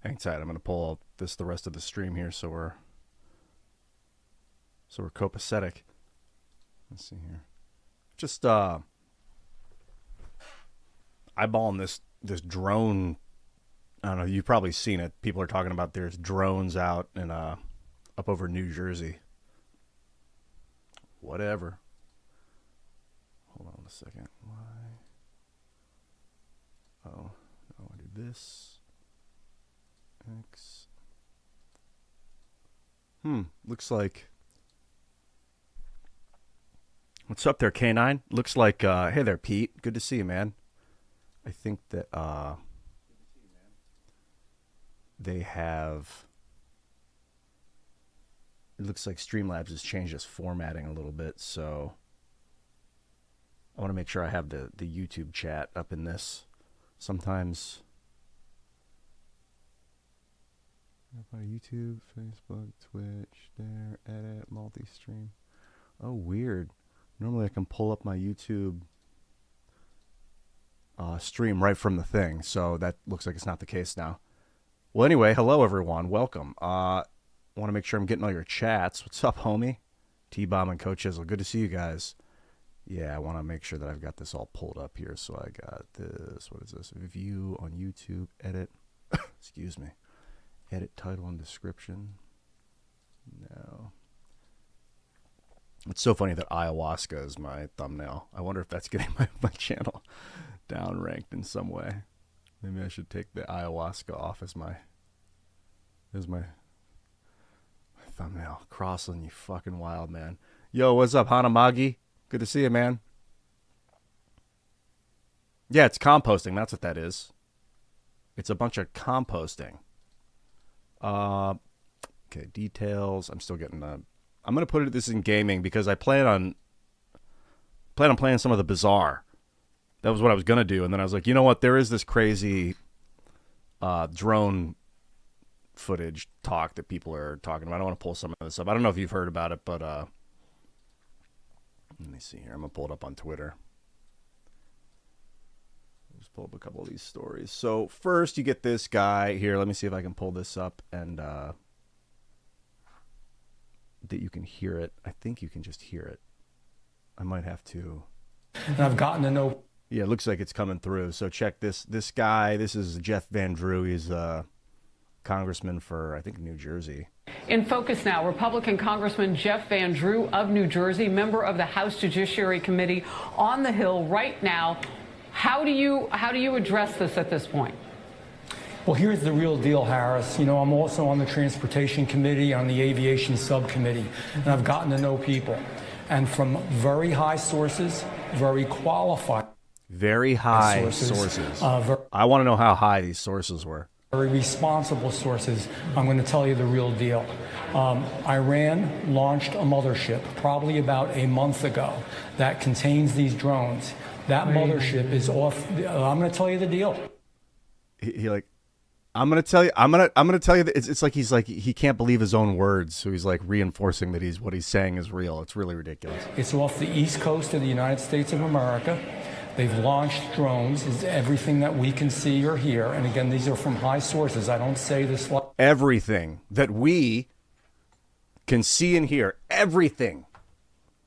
Hang tight. I'm going to pull up the rest of the stream here so we're copacetic. Let's see here. Just eyeballing this drone. I don't know. You've probably seen it. People are talking about there's drones out in up over New Jersey. Whatever. Hold on a second. Why? Oh, no, I do this. X. Looks like. What's up there, K9? Looks like. Hey there, Pete. Good to see you, man. I think that they have. It looks like Streamlabs has changed its formatting a little bit, so I want to make sure I have the YouTube chat up in this. Sometimes YouTube, Facebook, Twitch, there, edit, multi-stream. Oh, weird. Normally I can pull up my YouTube stream right from the thing, so that looks like it's not the case now. Well, anyway, hello everyone. Welcome. Want to make sure I'm getting all your chats. What's up, homie? T-Bomb and Coach Chisel. Good to see you guys. Yeah, I want to make sure that I've got this all pulled up here. So I got this. What is this? View on YouTube. Edit. Excuse me. Edit title and description. No. It's so funny that ayahuasca is my thumbnail. I wonder if that's getting my channel downranked in some way. Maybe I should take the ayahuasca off as my thumbnail. Crossland, you fucking wild man. Yo, what's up, Hanamagi? Good to see you, man. Yeah, it's composting. That's what that is. It's a bunch of composting. Okay, details. I'm still getting the. I'm gonna put this in gaming because I plan on playing some of the Bazaar. That was what I was gonna do, and then I was like, you know what? There is this crazy drone footage talk that people are talking about. I don't want to pull some of this up. I don't know if you've heard about it, but let me see here. I'm gonna pull it up on Twitter. Just pull up a couple of these stories. So first, you get this guy here. Let me see if I can pull this up and that you can hear it. I think you can just hear it. I might have to. And I've gotten to know. Yeah, it looks like it's coming through. So check this. This guy. This is Jeff Van Drew. He's congressman for, I think, New Jersey. In focus now, Republican Congressman Jeff Van Drew of New Jersey, member of the House Judiciary Committee on the Hill right now. How do you address this at this point? Well, here's the real deal, Harris. You know, I'm also on the Transportation Committee, on the Aviation Subcommittee, and I've gotten to know people. And from very high sources, very qualified. Very high sources. I want to know how high these sources were. Very responsible sources. I'm going to tell you the real deal. Iran launched a mothership probably about a month ago that contains these drones. That mothership is off. I'm going to tell you the deal. I'm going to tell you that it's like he can't believe his own words. So he's like reinforcing that what he's saying is real. It's really ridiculous. It's off the east coast of the United States of America. They've launched drones. It's everything that we can see or hear. And again, these are from high sources. I don't say this like everything that we can see and hear. Everything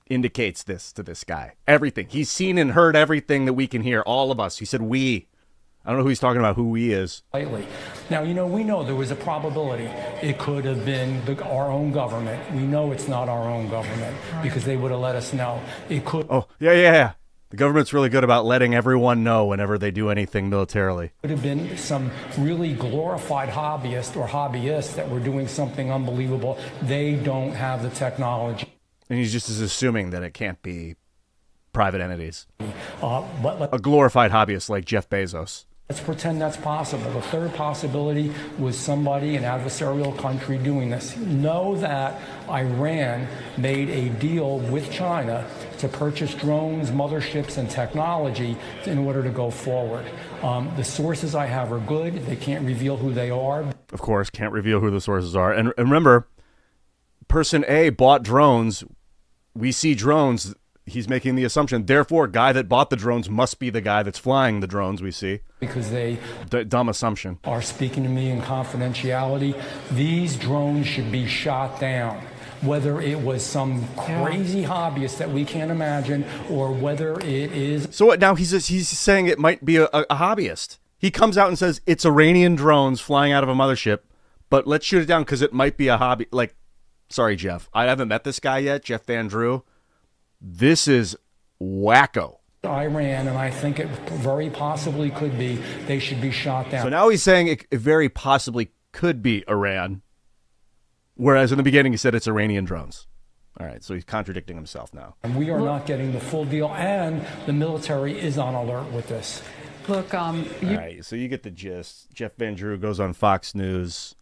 indicates this to this guy. Everything. He's seen and heard everything that we can hear. All of us. He said we. I don't know who he's talking about, who he is. Lately. Now, you know, we know there was a probability it could have been our own government. We know it's not our own government because they would have let us know. It could. Oh, yeah. The government's really good about letting everyone know whenever they do anything militarily. Could have been some really glorified hobbyist or hobbyists that were doing something unbelievable. They don't have the technology. And he's just assuming that it can't be private entities. But a glorified hobbyist like Jeff Bezos. Let's pretend that's possible. The third possibility was somebody, an adversarial country, doing this. Know that Iran made a deal with China to purchase drones, motherships, and technology in order to go forward. The sources I have are good. They can't reveal who they are. Of course, can't reveal who the sources are. And remember, person A bought drones. We see drones. he's making the assumption, therefore, guy that bought the drones must be the guy that's flying the drones we see. Because they dumb assumption. are speaking to me in confidentiality. These drones should be shot down. Whether it was some crazy hobbyist that we can't imagine, or whether it is. So what, now he's saying it might be a hobbyist. He comes out and says it's Iranian drones flying out of a mothership, but let's shoot it down because it might be a hobby. Like, sorry, Jeff, I haven't met this guy yet, Jeff Van Drew. This is wacko. Iran, and I think it very possibly could be. They should be shot down. So now he's saying it very possibly could be Iran, whereas in the beginning he said it's Iranian drones. All right, so he's contradicting himself now. And we are not getting the full deal, and the military is on alert with this. Look, All right, so you get the gist. Jeff Van Drew goes on Fox News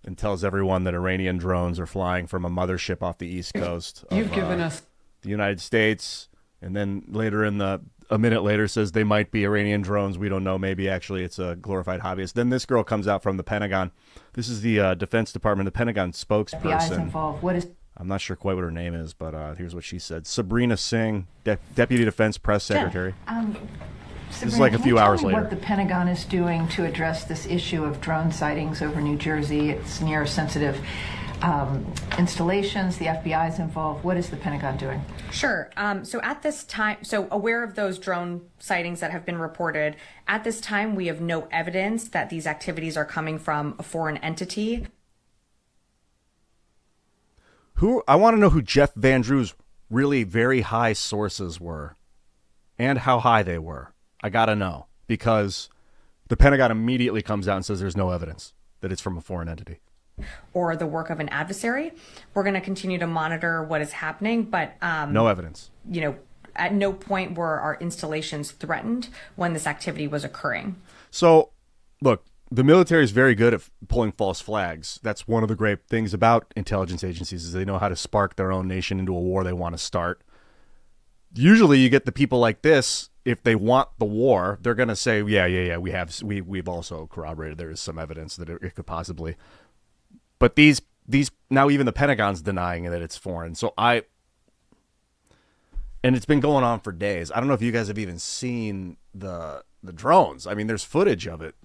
and tells everyone that Iranian drones are flying from a mothership off the East Coast of you've given us the United States, and then later a minute later says they might be Iranian drones. We don't know. Maybe actually it's a glorified hobbyist. Then this girl comes out from the Pentagon. This is the Defense Department, the Pentagon spokesperson. Involved. What is? I'm not sure quite what her name is, but here's what she said. Sabrina Singh, Deputy Defense Press Secretary. Sabrina, this is like a few hours later. What the Pentagon is doing to address this issue of drone sightings over New Jersey? It's near sensitive installations. The FBI is involved. What is the Pentagon doing? Sure. So at this time, aware of those drone sightings that have been reported, at this time we have no evidence that these activities are coming from a foreign entity. I want to know who Jeff Van Drew's really very high sources were and how high they were. I got to know, because the Pentagon immediately comes out and says there's no evidence that it's from a foreign entity. Or the work of an adversary. We're going to continue to monitor what is happening, but no evidence. At no point were our installations threatened when this activity was occurring. So, look, the military is very good at pulling false flags. That's one of the great things about intelligence agencies, is they know how to spark their own nation into a war they want to start. Usually you get the people like this, if they want the war, they're going to say, yeah, we've also corroborated there is some evidence that it could possibly. But these now even the Pentagon's denying that it's foreign. So and it's been going on for days. I don't know if you guys have even seen the drones. I mean, there's footage of it.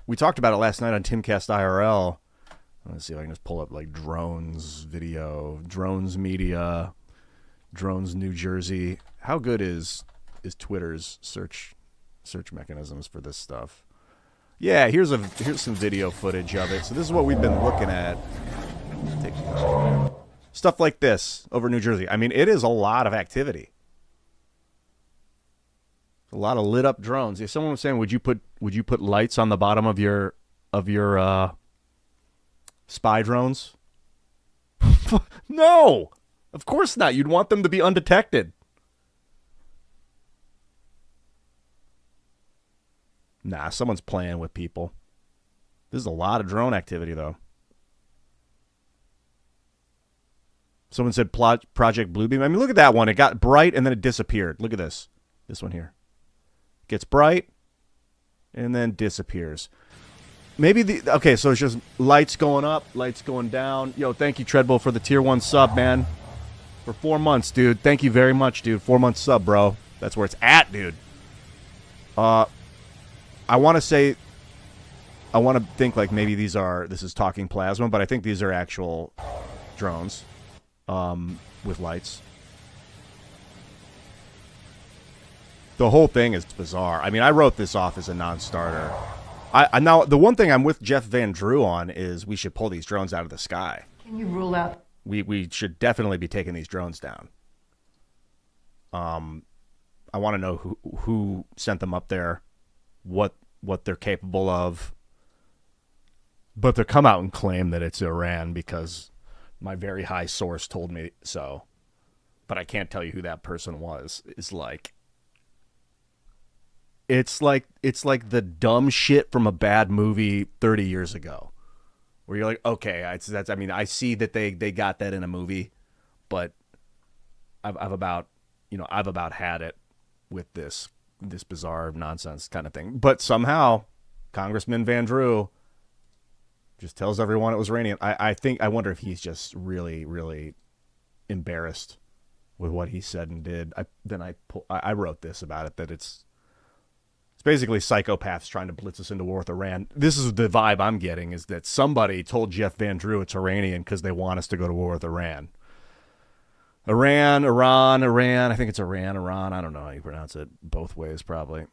We talked about it last night on Timcast IRL. Let's see if I can just pull up like drones video, drones media, drones New Jersey. How good is Twitter's search mechanisms for this stuff? Yeah, here's some video footage of it. So this is what we've been looking at. Stuff like this over New Jersey. I mean, it is a lot of activity. A lot of lit up drones. If someone was saying, would you put lights on the bottom of your spy drones? No, of course not. You'd want them to be undetected. Nah, someone's playing with people. This is a lot of drone activity, though. Someone said Project Bluebeam. I mean, look at that one. It got bright and then it disappeared. Look at this. This one here. Gets bright and then disappears. Maybe okay, so it's just lights going up, lights going down. Yo, thank you, Treadwell, for the tier 1 sub, man. For 4 months, dude. Thank you very much, dude. 4 months sub, bro. That's where it's at, dude. I want to think like maybe this is talking plasma, but I think these are actual drones with lights. The whole thing is bizarre. I mean, I wrote this off as a non-starter. Now, the one thing I'm with Jeff Van Drew on is we should pull these drones out of the sky. Can you rule out? We should definitely be taking these drones down. I want to know who sent them up there, what they're capable of. But they come out and claim that it's Iran because my very high source told me so. But I can't tell you who that person was. It's like the dumb shit from a bad movie 30 years ago, where you're like, okay, I see that they got that in a movie, but I've about had it with this bizarre nonsense kind of thing. But somehow Congressman Van Drew just tells everyone it was Iranian. I wonder if he's just really, really embarrassed with what he said and did. I wrote this about it, that it's basically psychopaths trying to blitz us into war with Iran. This is the vibe I'm getting, is that somebody told Jeff Van Drew it's Iranian because they want us to go to war with Iran. Iran. I think it's Iran. I don't know how you pronounce it. Both ways, probably.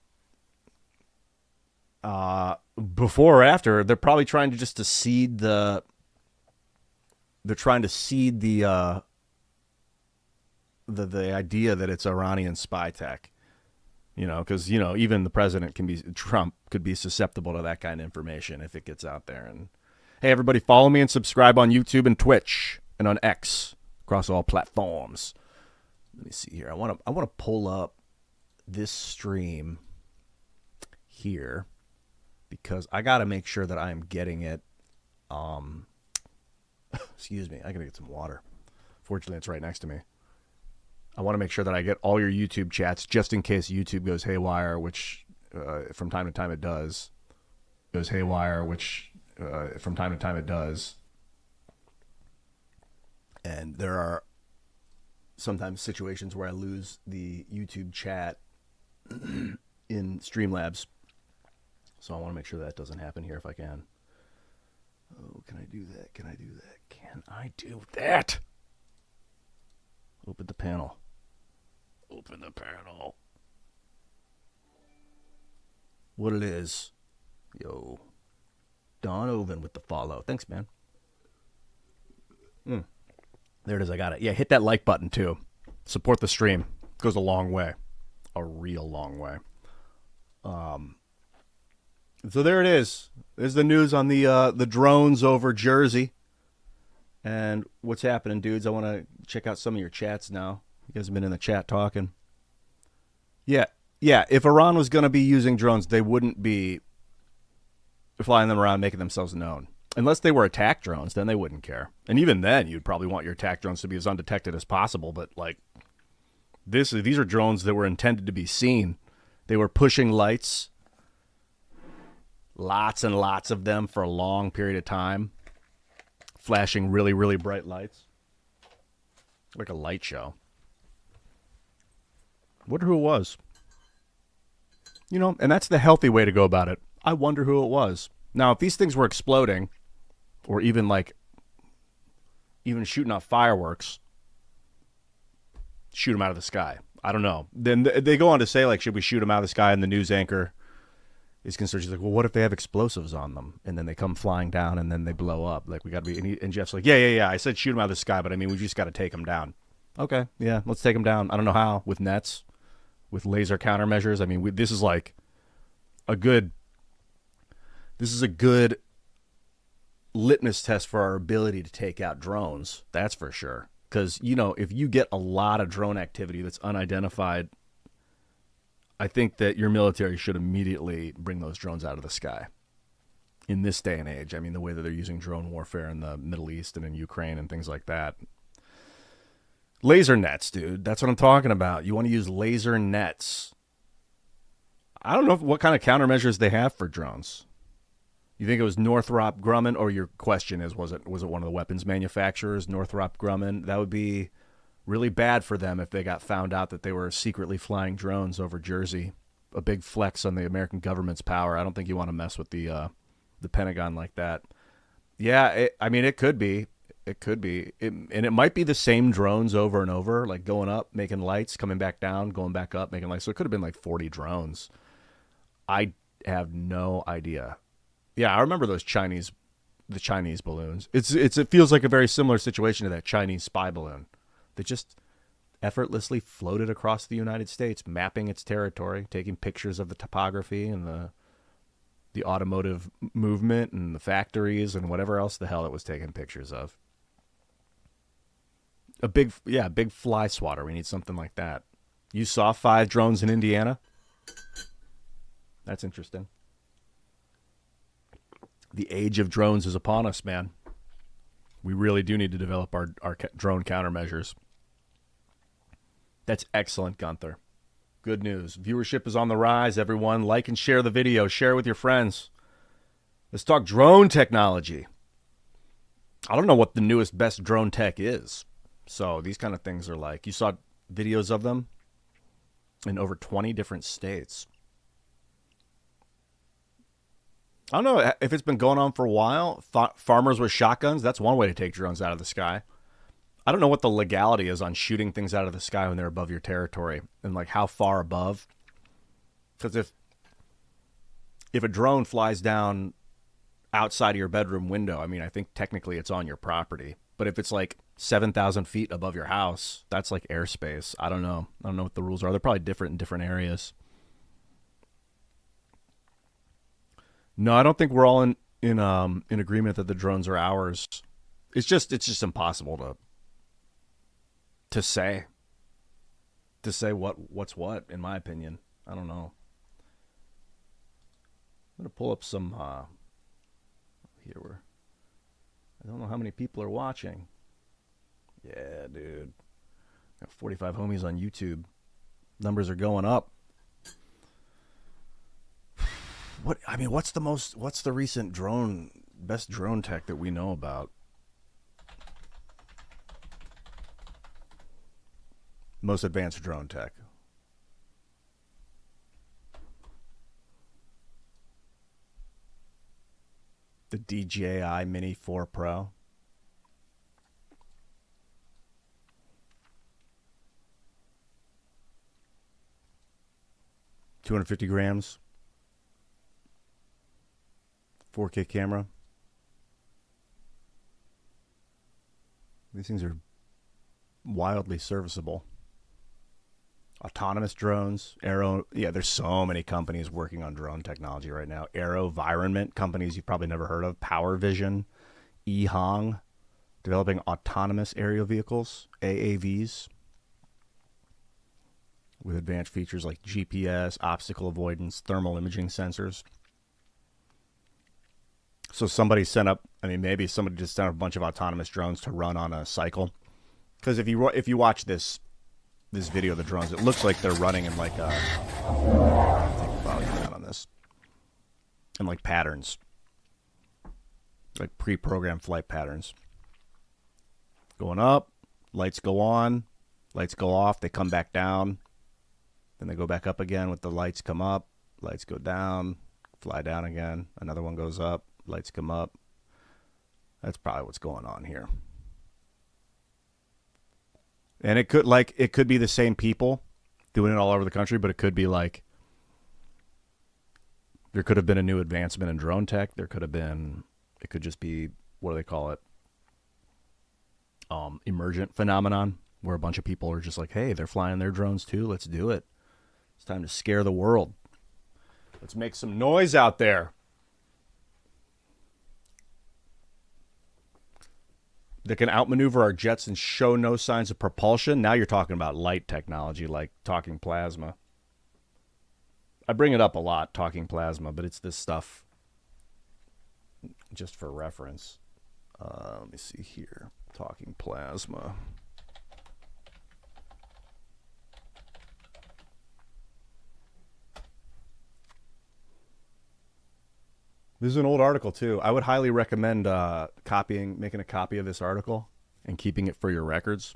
Before or after, they're probably trying to just to seed the. They're trying to seed the idea that it's Iranian spy tech. You know, because, you know, even the president Trump could be susceptible to that kind of information if it gets out there. And hey, everybody, follow me and subscribe on YouTube and Twitch and on X across all platforms. Let me see here. I want to pull up this stream here because I got to make sure that I am getting it. Excuse me. I got to get some water. Fortunately, it's right next to me. I want to make sure that I get all your YouTube chats just in case YouTube goes haywire, which from time to time it does. And there are sometimes situations where I lose the YouTube chat in Streamlabs. So I want to make sure that doesn't happen here if I can. Oh, can I do that? Can I do that? Open the panel. What it is. Yo. Don Oven with the follow. Thanks, man. There it is. I got it. Yeah, hit that like button, too. Support the stream. Goes a long way. A real long way. So there it is. There's the news on the drones over Jersey. And what's happening, dudes? I want to check out some of your chats now. You guys have been in the chat talking. Yeah. If Iran was going to be using drones, they wouldn't be flying them around, making themselves known. Unless they were attack drones, then they wouldn't care. And even then, you'd probably want your attack drones to be as undetected as possible. But like, these are drones that were intended to be seen. They were pushing lights, lots and lots of them for a long period of time, flashing really, really bright lights, like a light show. Wonder who it was. You know, and that's the healthy way to go about it. I wonder who it was. Now, if these things were exploding, or even shooting off fireworks, shoot them out of the sky. I don't know. Then they go on to say, like, should we shoot them out of the sky? And the news anchor is concerned. She's like, well, what if they have explosives on them? And then they come flying down and then they blow up. Like, we got to be. And Jeff's like, yeah. I said shoot them out of the sky, but I mean, we just got to take them down. Okay, yeah, let's take them down. I don't know how, with nets, with laser countermeasures. I mean, this is a good litmus test for our ability to take out drones. That's for sure. Because, you know, if you get a lot of drone activity that's unidentified, I think that your military should immediately bring those drones out of the sky. In this day and age, I mean, the way that they're using drone warfare in the Middle East and in Ukraine and things like that. Laser nets, dude. That's what I'm talking about. You want to use laser nets. I don't know what kind of countermeasures they have for drones. You think it was Northrop Grumman, or your question is, was it one of the weapons manufacturers, Northrop Grumman? That would be really bad for them if they got found out that they were secretly flying drones over Jersey. A big flex on the American government's power. I don't think you want to mess with the Pentagon like that. Yeah, it could be. It could be. And it might be the same drones over and over, like going up, making lights, coming back down, going back up, making lights. So it could have been like 40 drones. I have no idea. Yeah, I remember the Chinese balloons. It feels like a very similar situation to that Chinese spy balloon that just effortlessly floated across the United States, mapping its territory, taking pictures of the topography and the automotive movement and the factories and whatever else the hell it was taking pictures of. A big fly swatter. We need something like that. You saw 5 drones in Indiana? That's interesting. The age of drones is upon us, man. We really do need to develop our drone countermeasures. That's excellent, Gunther. Good news. Viewership is on the rise, everyone. Like and share the video. Share it with your friends. Let's talk drone technology. I don't know what the newest, best drone tech is. So these kind of things are like, you saw videos of them in over 20 different states. I don't know if it's been going on for a while. Farmers with shotguns, that's one way to take drones out of the sky. I don't know what the legality is on shooting things out of the sky when they're above your territory and like how far above. Because if a drone flies down outside of your bedroom window, I mean, I think technically it's on your property. But if it's like 7,000 feet above your house, that's like airspace. I don't know. I don't know what the rules are. They're probably different in different areas. No, I don't think we're all in agreement that the drones are ours. It's just impossible to say what's what, in my opinion. I don't know. I'm gonna pull up some here where I don't know how many people are watching. Yeah, dude. Got 45 homies on YouTube. Numbers are going up. What's the recent best drone tech that we know about? Most advanced drone tech. The DJI Mini 4 Pro. $250 grams. 4K camera. These things are wildly serviceable. Autonomous drones, Aero. Yeah, there's so many companies working on drone technology right now. AeroVironment, companies you've probably never heard of. Power Vision, EHong, developing autonomous aerial vehicles, AAVs, with advanced features like GPS, obstacle avoidance, thermal imaging sensors. So somebody maybe somebody just sent up a bunch of autonomous drones to run on a cycle. Because if you watch this video of the drones, it looks like they're running in like take the volume down on this. In like patterns. Like pre-programmed flight patterns. Going up, lights go on, lights go off, they come back down. Then they go back up again with the lights come up, lights go down, fly down again, another one goes up. Lights come up. That's probably what's going on here. And it could be the same people doing it all over the country, but it could be like there could have been a new advancement in drone tech. It could just be, what do they call it? Emergent phenomenon, where a bunch of people are just like, hey, they're flying their drones too. Let's do it. It's time to scare the world. Let's make some noise out there. That can outmaneuver our jets and show no signs of propulsion. Now you're talking about light technology, like talking plasma. I bring it up a lot, talking plasma, but it's this stuff just for reference. Let me see here. Talking plasma. This is an old article, too. I would highly recommend making a copy of this article and keeping it for your records.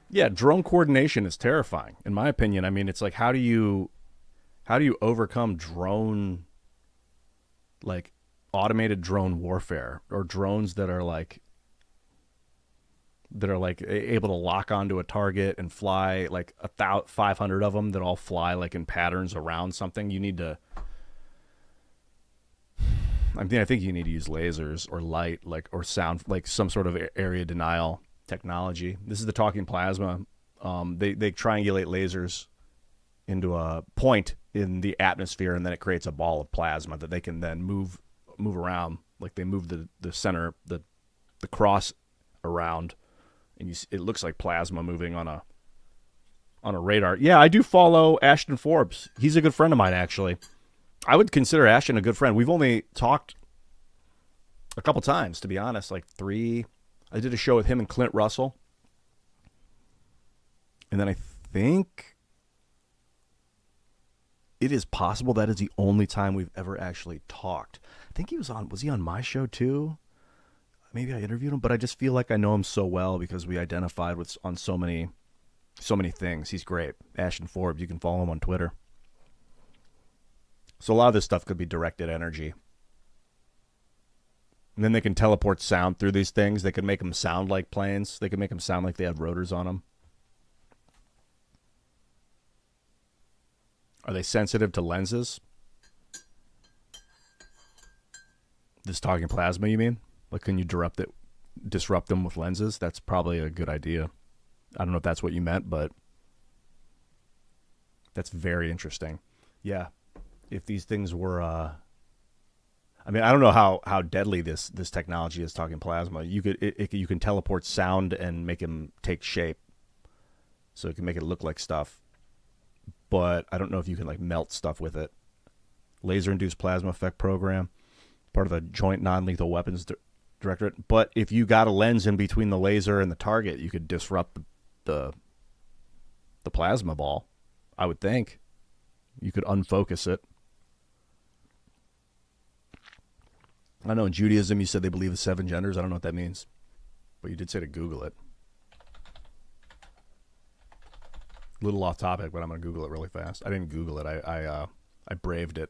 Yeah, drone coordination is terrifying, in my opinion. I mean, it's like, how do you overcome drone, like, automated drone warfare, or drones that are able to lock onto a target and fly, like 500 of them that all fly like in patterns around something. You need to... I think you need to use lasers or light, or sound, like some sort of area denial technology. This is the talking plasma. They triangulate lasers into a point in the atmosphere, and then it creates a ball of plasma that they can then move around. Like they move the center, the cross around, and it looks like plasma moving on a radar. Yeah, I do follow Ashton Forbes. He's a good friend of mine, actually. I would consider Ashton a good friend. We've only talked a couple times, to be honest, like 3. I did a show with him and Clint Russell. And then I think it is possible that is the only time we've ever actually talked. I think was he on my show too? maybe I interviewed him, but I just feel like I know him so well because we identified with on so many things. He's great. Ashton Forbes, you can follow him on Twitter. So a lot of this stuff could be directed energy. And then they can teleport sound through these things. They could make them sound like planes. They could make them sound like they have rotors on them. Are they sensitive to lenses? This talking plasma, you mean? Like, can you disrupt them with lenses? That's probably a good idea. I don't know if that's what you meant, but that's very interesting. Yeah. If these things were... I mean, I don't know how deadly this technology is, talking plasma. You can teleport sound and make them take shape, so it can make it look like stuff. But I don't know if you can like melt stuff with it. Laser-induced plasma effect program, part of the Joint Non-Lethal Weapons Directorate. But if you got a lens in between the laser and the target, you could disrupt the plasma ball. I would think you could unfocus it. I know in Judaism you said they believe the 7 genders. I don't know what that means. But you did say to Google it. A little off topic, but I'm going to Google it really fast. I didn't Google it. I braved it.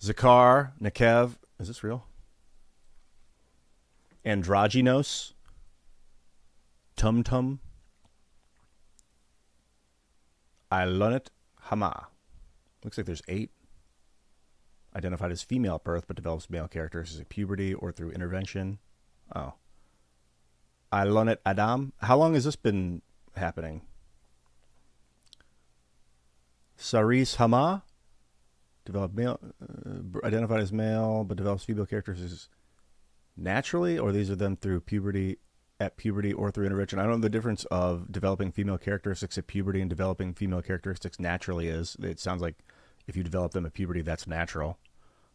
Zakar, Nekev. Is this real? Androgynos. Tum-tum. Ilonet Hama. Looks like there's 8. Identified as female at birth, but develops male characteristics at puberty or through intervention. Oh. Ilonet Adam. How long has this been happening? Saris Hama. Developed male, identified as male, but develops female characteristics naturally, or these are them through puberty, at puberty, or through intervention. I don't know the difference of developing female characteristics at puberty and developing female characteristics naturally is. It sounds like if you develop them at puberty, that's natural.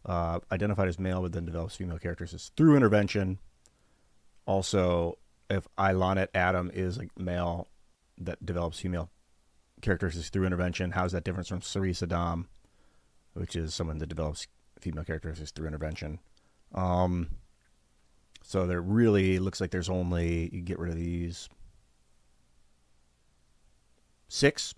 Identified as male, but then develops female characteristics through intervention. Also, if Ilonet Adam is a male that develops female characteristics through intervention, how's that different from Saris Adam, which is someone that develops female characteristics through intervention? So there really looks like there's only, you get rid of these, 6.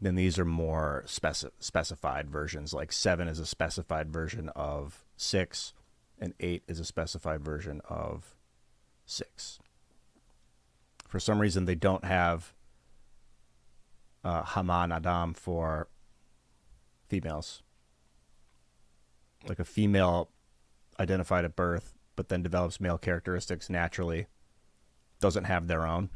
Then these are more specified versions, like 7 is a specified version of 6, and 8 is a specified version of 6. For some reason, they don't have Haman Adam for females. Like a female identified at birth, but then develops male characteristics naturally, doesn't have their own.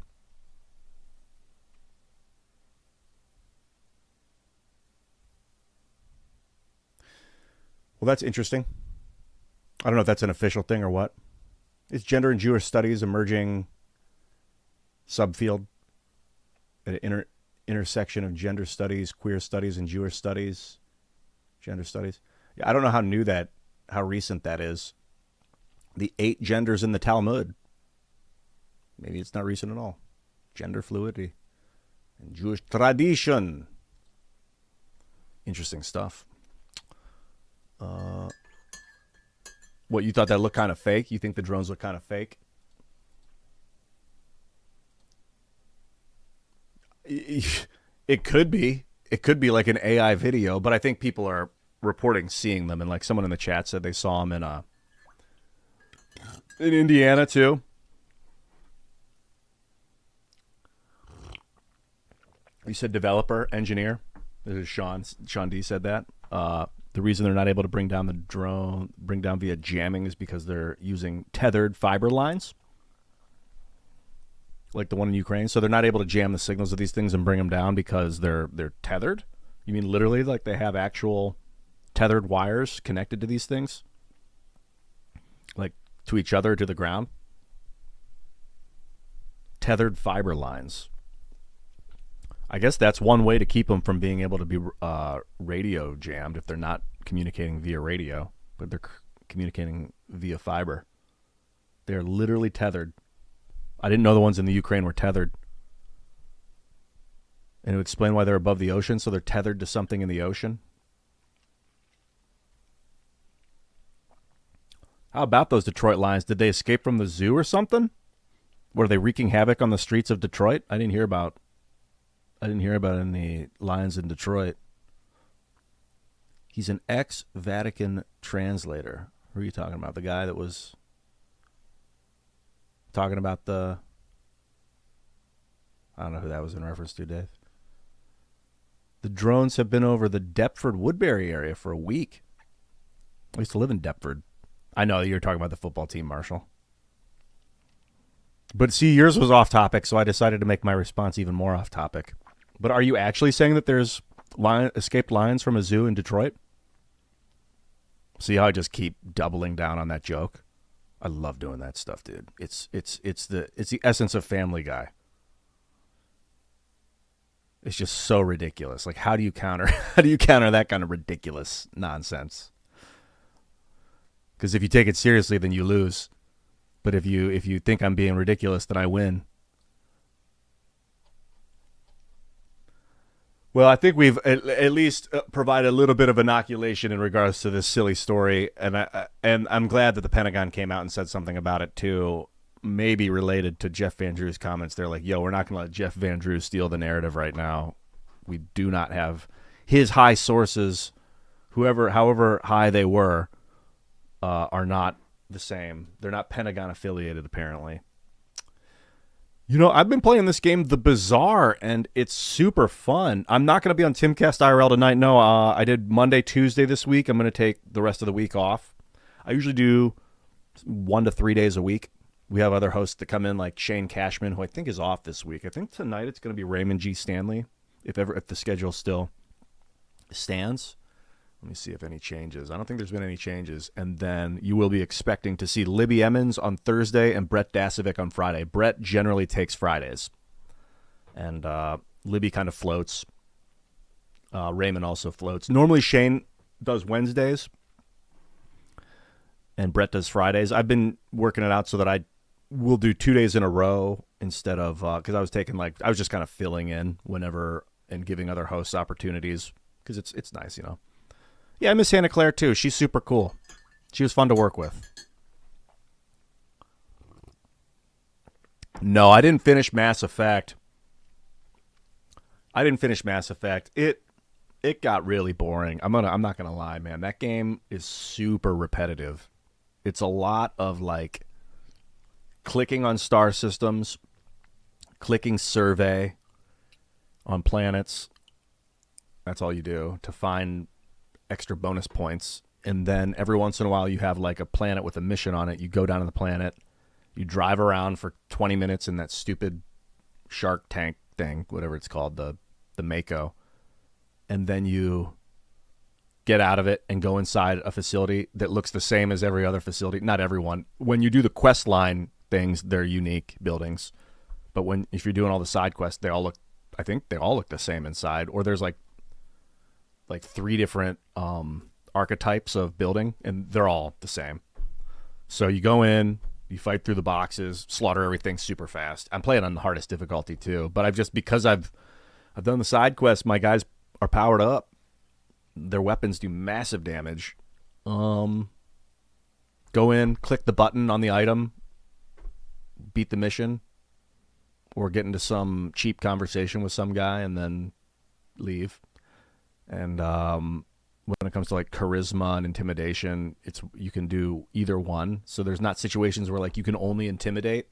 Well, that's interesting. I don't know if that's an official thing or what. Is gender and Jewish studies emerging subfield at an intersection of gender studies, queer studies, and Jewish studies? Gender studies. Yeah, I don't know how recent that is. The 8 genders in the Talmud. Maybe it's not recent at all. Gender fluidity and Jewish tradition. Interesting stuff. What, you thought that looked kind of fake? You think the drones look kind of fake? It could be. It could be like an AI video, but I think people are reporting seeing them, and like someone in the chat said they saw them in Indiana too. You said developer, engineer. This is Sean. Sean D said that. The reason they're not able to bring down the drone, bring down via jamming, is because they're using tethered fiber lines, like the one in Ukraine. So they're not able to jam the signals of these things and bring them down because they're tethered. You mean literally like they have actual tethered wires connected to these things, like to each other, to the ground? Tethered fiber lines. I guess that's one way to keep them from being able to be radio jammed if they're not communicating via radio, but they're communicating via fiber. They're literally tethered. I didn't know the ones in the Ukraine were tethered. And it would explain why they're above the ocean, so they're tethered to something in the ocean. How about those Detroit Lions? Did they escape from the zoo or something? Were they wreaking havoc on the streets of Detroit? I didn't hear about any Lions in Detroit. He's an ex-Vatican translator. Who are you talking about? The guy that was talking about the... I don't know who that was in reference to, Dave. The drones have been over the Deptford-Woodbury area for a week. I used to live in Deptford. I know you're talking about the football team, Marshall. But see, yours was off topic, so I decided to make my response even more off topic. But are you actually saying that there's escaped lions from a zoo in Detroit? See how I just keep doubling down on that joke? I love doing that stuff, dude. It's the essence of Family Guy. It's just so ridiculous. Like, how do you counter that kind of ridiculous nonsense? Because if you take it seriously, then you lose. But if you think I'm being ridiculous, then I win. Well, I think we've at least provided a little bit of inoculation in regards to this silly story, and I'm glad that the Pentagon came out and said something about it too. Maybe related to Jeff Van Drew's comments. They're like, "Yo, we're not going to let Jeff Van Drew steal the narrative right now. We do not have his high sources, however high they were, are not the same. They're not Pentagon affiliated, apparently." You know, I've been playing this game, The Bazaar, and it's super fun. I'm not going to be on Timcast IRL tonight. No, I did Monday, Tuesday this week. I'm going to take the rest of the week off. I usually do 1 to 3 days a week. We have other hosts that come in, like Shane Cashman, who I think is off this week. I think tonight it's going to be Raymond G. Stanley, if the schedule still stands. Let me see if any changes. I don't think there's been any changes. And then you will be expecting to see Libby Emmons on Thursday and Brett Dasovic on Friday. Brett generally takes Fridays. And Libby kind of floats. Raymond also floats. Normally Shane does Wednesdays. And Brett does Fridays. I've been working it out so that I will do 2 days in a row instead of... because I was just kind of filling in whenever and giving other hosts opportunities. Because it's nice, you know. Yeah, I miss Santa Claire, too. She's super cool. She was fun to work with. No, I didn't finish Mass Effect. It got really boring. I'm not gonna lie, man. That game is super repetitive. It's a lot of, like, clicking on star systems, clicking survey on planets. That's all you do to find extra bonus points, and then every once in a while you have like a planet with a mission on it. You go down to the planet, you drive around for 20 minutes in that stupid shark tank thing, whatever it's called, the Mako, and then you get out of it and go inside a facility that looks the same as every other facility. Not everyone. When you do the quest line things, they're unique buildings, but if you're doing all the side quests, I think they all look the same inside, or there's like 3 different archetypes of building, and they're all the same. So you go in, you fight through the boxes, slaughter everything super fast. I'm playing on the hardest difficulty too, but because I've done the side quests, my guys are powered up. Their weapons do massive damage. Go in, click the button on the item, beat the mission, or get into some cheap conversation with some guy and then leave. And when it comes to like charisma and intimidation, you can do either one. So there's not situations where like you can only intimidate.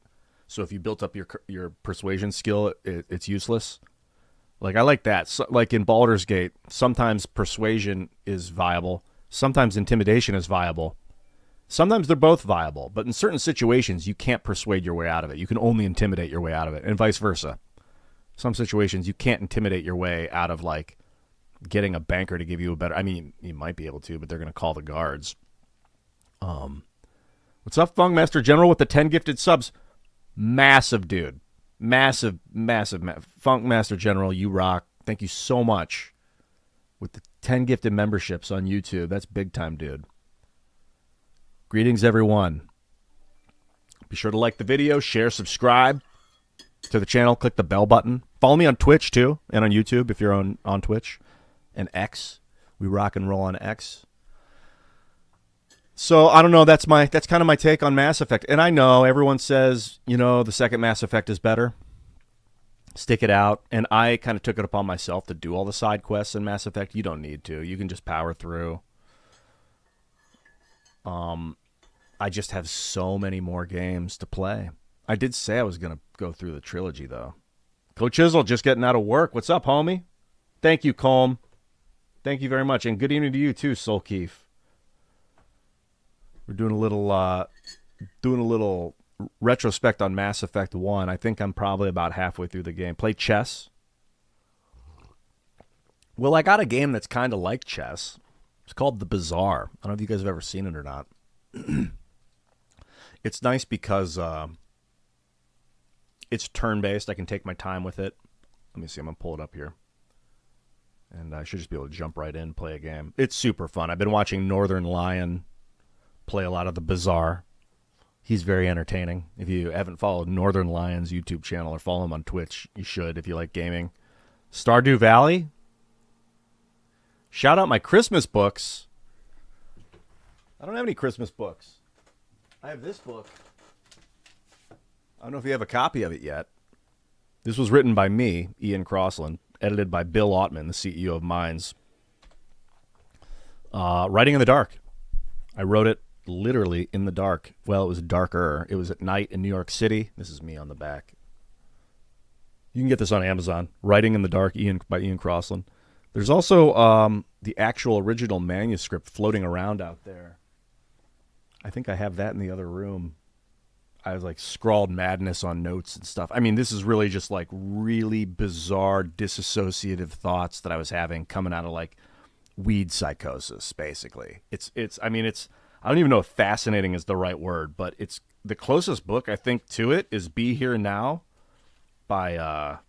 So if you built up your persuasion skill, it's useless. Like I like that. So, like in Baldur's Gate, sometimes persuasion is viable, sometimes intimidation is viable. Sometimes they're both viable, but in certain situations you can't persuade your way out of it. You can only intimidate your way out of it, and vice versa. Some situations you can't intimidate your way out of, like getting a banker to give you a better... I mean, you might be able to, but they're going to call the guards. What's up, Fung Master General with the 10 gifted subs? Massive, dude. Massive. Funk Master General, you rock. Thank you so much. With the 10 gifted memberships on YouTube. That's big time, dude. Greetings, everyone. Be sure to like the video, share, subscribe to the channel. Click the bell button. Follow me on Twitch, too, and on YouTube if you're on Twitch. And X. We rock and roll on X. So I don't know. That's kind of my take on Mass Effect. And I know everyone says, the second Mass Effect is better. Stick it out. And I kind of took it upon myself to do all the side quests in Mass Effect. You don't need to. You can just power through. I just have so many more games to play. I did say I was going to go through the trilogy, though. Coach Chisel, just getting out of work. What's up, homie? Thank you, Colm. Thank you very much. And good evening to you, too, Soul Keef. We're doing a little retrospect on Mass Effect 1. I think I'm probably about halfway through the game. Play chess. Well, I got a game that's kind of like chess. It's called the Bazaar. I don't know if you guys have ever seen it or not. It's nice because it's turn-based. I can take my time with it. Let me see. I'm going to pull it up here. And I should just be able to jump right in and play a game. It's super fun. I've been watching Northern Lion play a lot of the Bazaar. He's very entertaining. If you haven't followed Northern Lion's YouTube channel or follow him on Twitch, you should if you like gaming. Stardew Valley. Shout out my Christmas books. I don't have any Christmas books. I have this book. I don't know if you have a copy of it yet. This was written by me, Ian Crossland, edited by Bill Ottman, the CEO of Minds. Writing in the dark. I wrote it literally in the dark. Well, it was darker. It was at night in New York City. This is me on the back. You can get this on Amazon. Writing in the Dark by Ian Crossland. There's also the actual original manuscript floating around out there. I think I have that in the other room. I was like scrawled madness on notes and stuff. I mean, this is really just like really bizarre dissociative thoughts that I was having coming out of like weed psychosis, basically. I don't even know if fascinating is the right word, but it's the closest book I think to it is Be Here Now by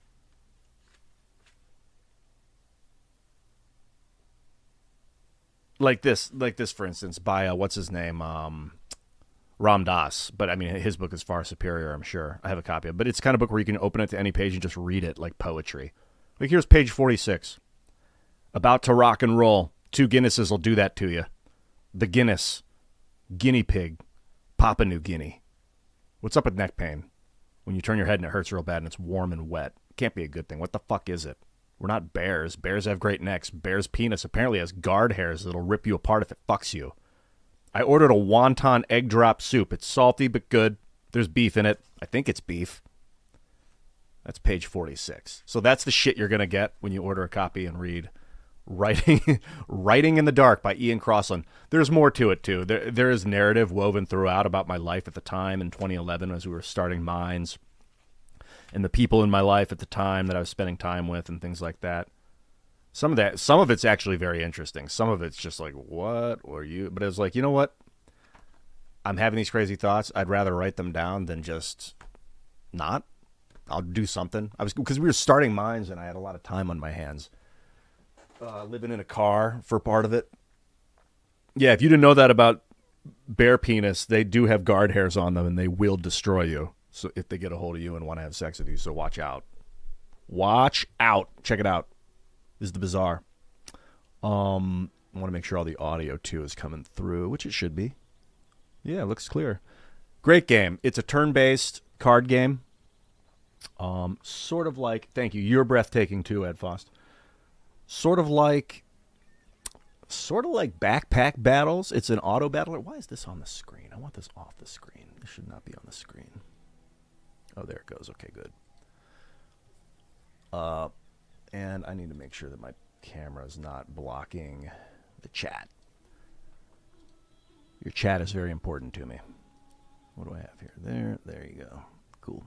like this for instance by what's his name, Ram Dass. But I mean, his book is far superior, I'm sure. I have a copy of it, but it's the kind of book where you can open it to any page and just read it like poetry. Like here's page 46. About to rock and roll. 2 Guinnesses will do that to you. The Guinness, guinea pig, Papua New Guinea. What's up with neck pain? When you turn your head and it hurts real bad and it's warm and wet. Can't be a good thing. What the fuck is it? We're not bears. Bears have great necks. Bear's penis apparently has guard hairs that'll rip you apart if it fucks you. I ordered a wonton egg drop soup. It's salty but good. There's beef in it. I think it's beef. That's page 46. So that's the shit you're going to get when you order a copy and read Writing in the Dark by Ian Crossland. There's more to it, too. There is narrative woven throughout about my life at the time in 2011 as we were starting Minds and the people in my life at the time that I was spending time with and things like that. Some of it's actually very interesting. Some of it's just like, what were you? But it was like, you know what? I'm having these crazy thoughts. I'd rather write them down than just not. I'll do something. Because we were starting Minds and I had a lot of time on my hands. Living in a car for part of it. Yeah, if you didn't know that about bear penis, they do have guard hairs on them and they will destroy you. So if they get a hold of you and want to have sex with you, so watch out. Watch out. Check it out. This is the Bazaar. I want to make sure all the audio too is coming through, which it should be. Yeah, it looks clear. Great game. It's a turn-based card game. Sort of like, thank you. You're breathtaking too, Ed Faust. Sort of like backpack battles. It's an auto battler. Why is this on the screen? I want this off the screen. This should not be on the screen. Oh, there it goes. Okay, good. And I need to make sure that my camera is not blocking the chat. Your chat is very important to me. What do I have here? There you go. Cool.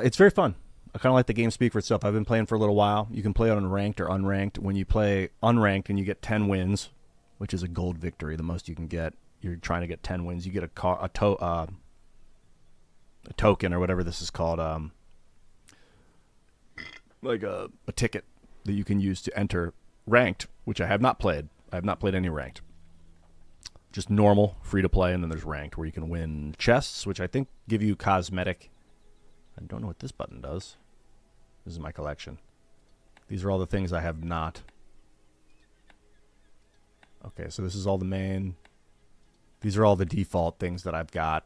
It's very fun. I kind of let the game speak for itself. I've been playing for a little while. You can play it on ranked or unranked. When you play unranked and you get 10 wins, which is a gold victory, the most you can get. You're trying to get 10 wins. You get a token or whatever this is called, like a ticket that you can use to enter ranked, which I have not played. I have not played any ranked. Just normal, free to play, and then there's ranked where you can win chests, which I think give you cosmetic. I don't know what this button does. This is my collection. These are all the things I have not Okay, so this is all the main. These are all the default things that I've got.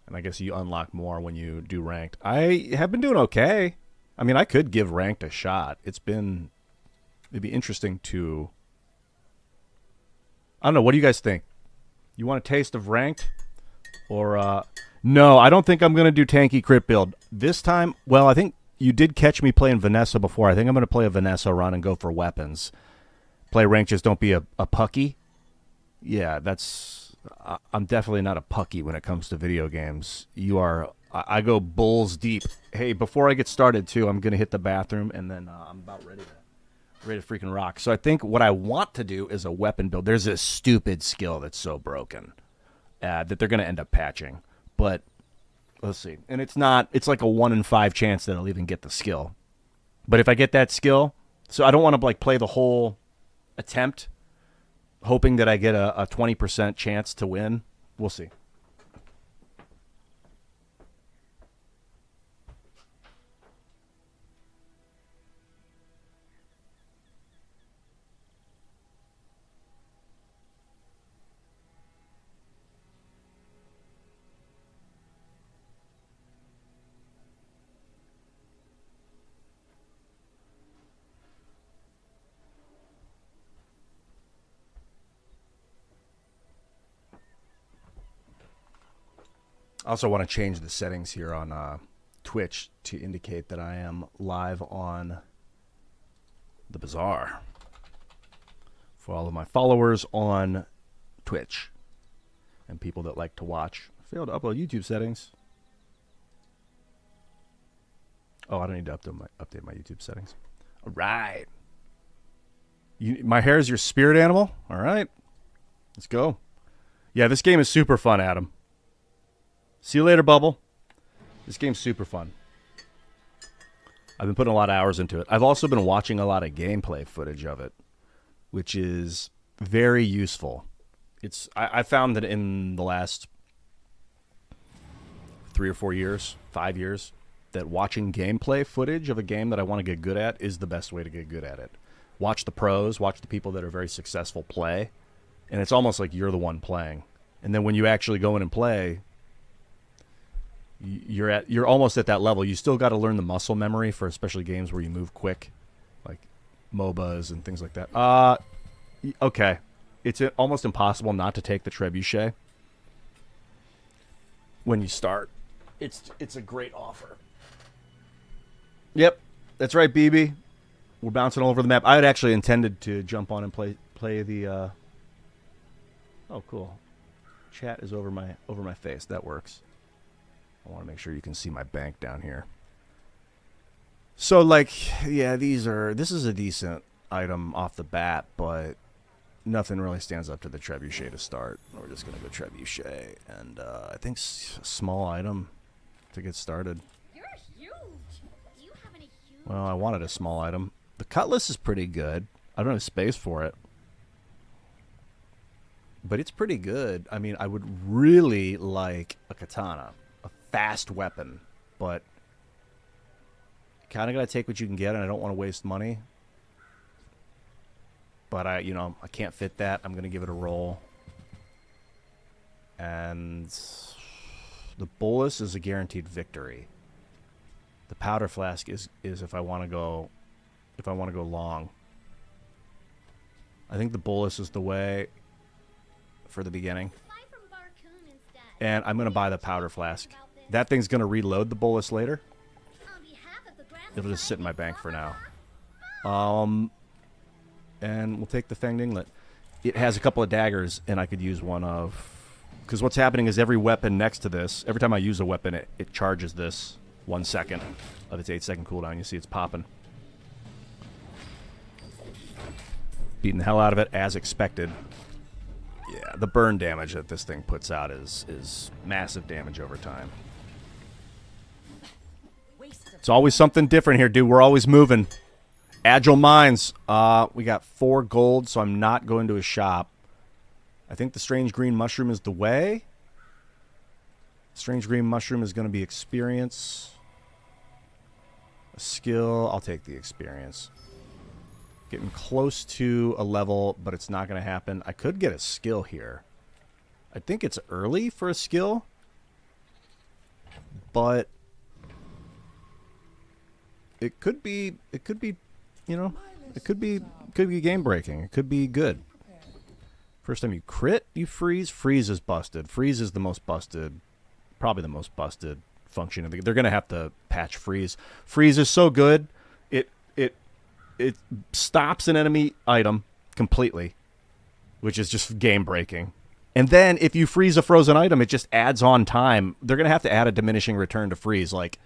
And I guess you unlock more when you do ranked. I have been doing okay. I mean, I could give ranked a shot. It'd be interesting to, I don't know, what do you guys think? You want a taste of ranked? Or, no, I don't think I'm going to do tanky crit build. This time, well, I think you did catch me playing Vanessa before. I think I'm going to play a Vanessa run and go for weapons. Play ranked, just don't be a pucky. Yeah, I'm definitely not a pucky when it comes to video games. I go bulls deep. Hey, before I get started, too, I'm going to hit the bathroom, and then I'm about ready to freaking rock. So I think what I want to do is a weapon build. There's this stupid skill that's so broken that they're going to end up patching. But let's see. And it's like a 1 in 5 chance that I'll even get the skill. But if I get that skill, so I don't want to like play the whole attempt hoping that I get a 20% chance to win. We'll see. I also want to change the settings here on Twitch to indicate that I am live on the Bazaar for all of my followers on Twitch and people that like to watch. Failed to upload YouTube settings. Oh, I don't need to update my YouTube settings. All right. My hair is your spirit animal? All right. Let's go. Yeah, this game is super fun, Adam. See you later, Bubble. This game's super fun. I've been putting a lot of hours into it. I've also been watching a lot of gameplay footage of it, which is very useful. I found that in the last 3 or 4 years, 5 years, that watching gameplay footage of a game that I want to get good at is the best way to get good at it. Watch the pros, watch the people that are very successful play, and it's almost like you're the one playing. And then when you actually go in and play, you're almost at that level. You still got to learn the muscle memory for especially games where you move quick, like MOBAs and things like that. Okay. It's almost impossible not to take the trebuchet when you start. It's a great offer. Yep, that's right, BB. We're bouncing all over the map. I had actually intended to jump on and play the. Oh, cool. Chat is over my face. That works. I want to make sure you can see my bank down here. So, like, yeah, this is a decent item off the bat, but nothing really stands up to the trebuchet to start. We're just going to go trebuchet, and I think small item to get started. You're huge. You have any huge? Well, I wanted a small item. The cutlass is pretty good. I don't have space for it. But it's pretty good. I mean, I would really like a katana. Fast weapon, but kind of got to take what you can get, and I don't want to waste money. But I can't fit that. I'm going to give it a roll. And the bolus is a guaranteed victory. The powder flask is if I want to go long. I think the bolus is the way for the beginning. And I'm going to buy the powder flask. That thing's going to reload the bolus later. It'll just sit in my bank for now. And we'll take the Fanged Inglet. It has a couple of daggers, and I could use one of... Because what's happening is every weapon next to this, every time I use a weapon, it charges this 1 second of its 8-second cooldown. You see it's popping. Beating the hell out of it, as expected. Yeah, the burn damage that this thing puts out is massive damage over time. It's always something different here, dude. We're always moving. Agile minds. We got 4 gold, so I'm not going to a shop. I think the strange green mushroom is the way. Strange green mushroom is going to be experience. A skill. I'll take the experience. Getting close to a level, but it's not going to happen. I could get a skill here. I think it's early for a skill, but it could be, you know, it could be game breaking. It could be good. First time you crit, you freeze. Freeze is busted. Freeze is the most busted, probably the most busted function of the game. They're going to have to patch freeze. Freeze is so good, it stops an enemy item completely, which is just game breaking. And then if you freeze a frozen item, it just adds on time. They're going to have to add a diminishing return to freeze. Like,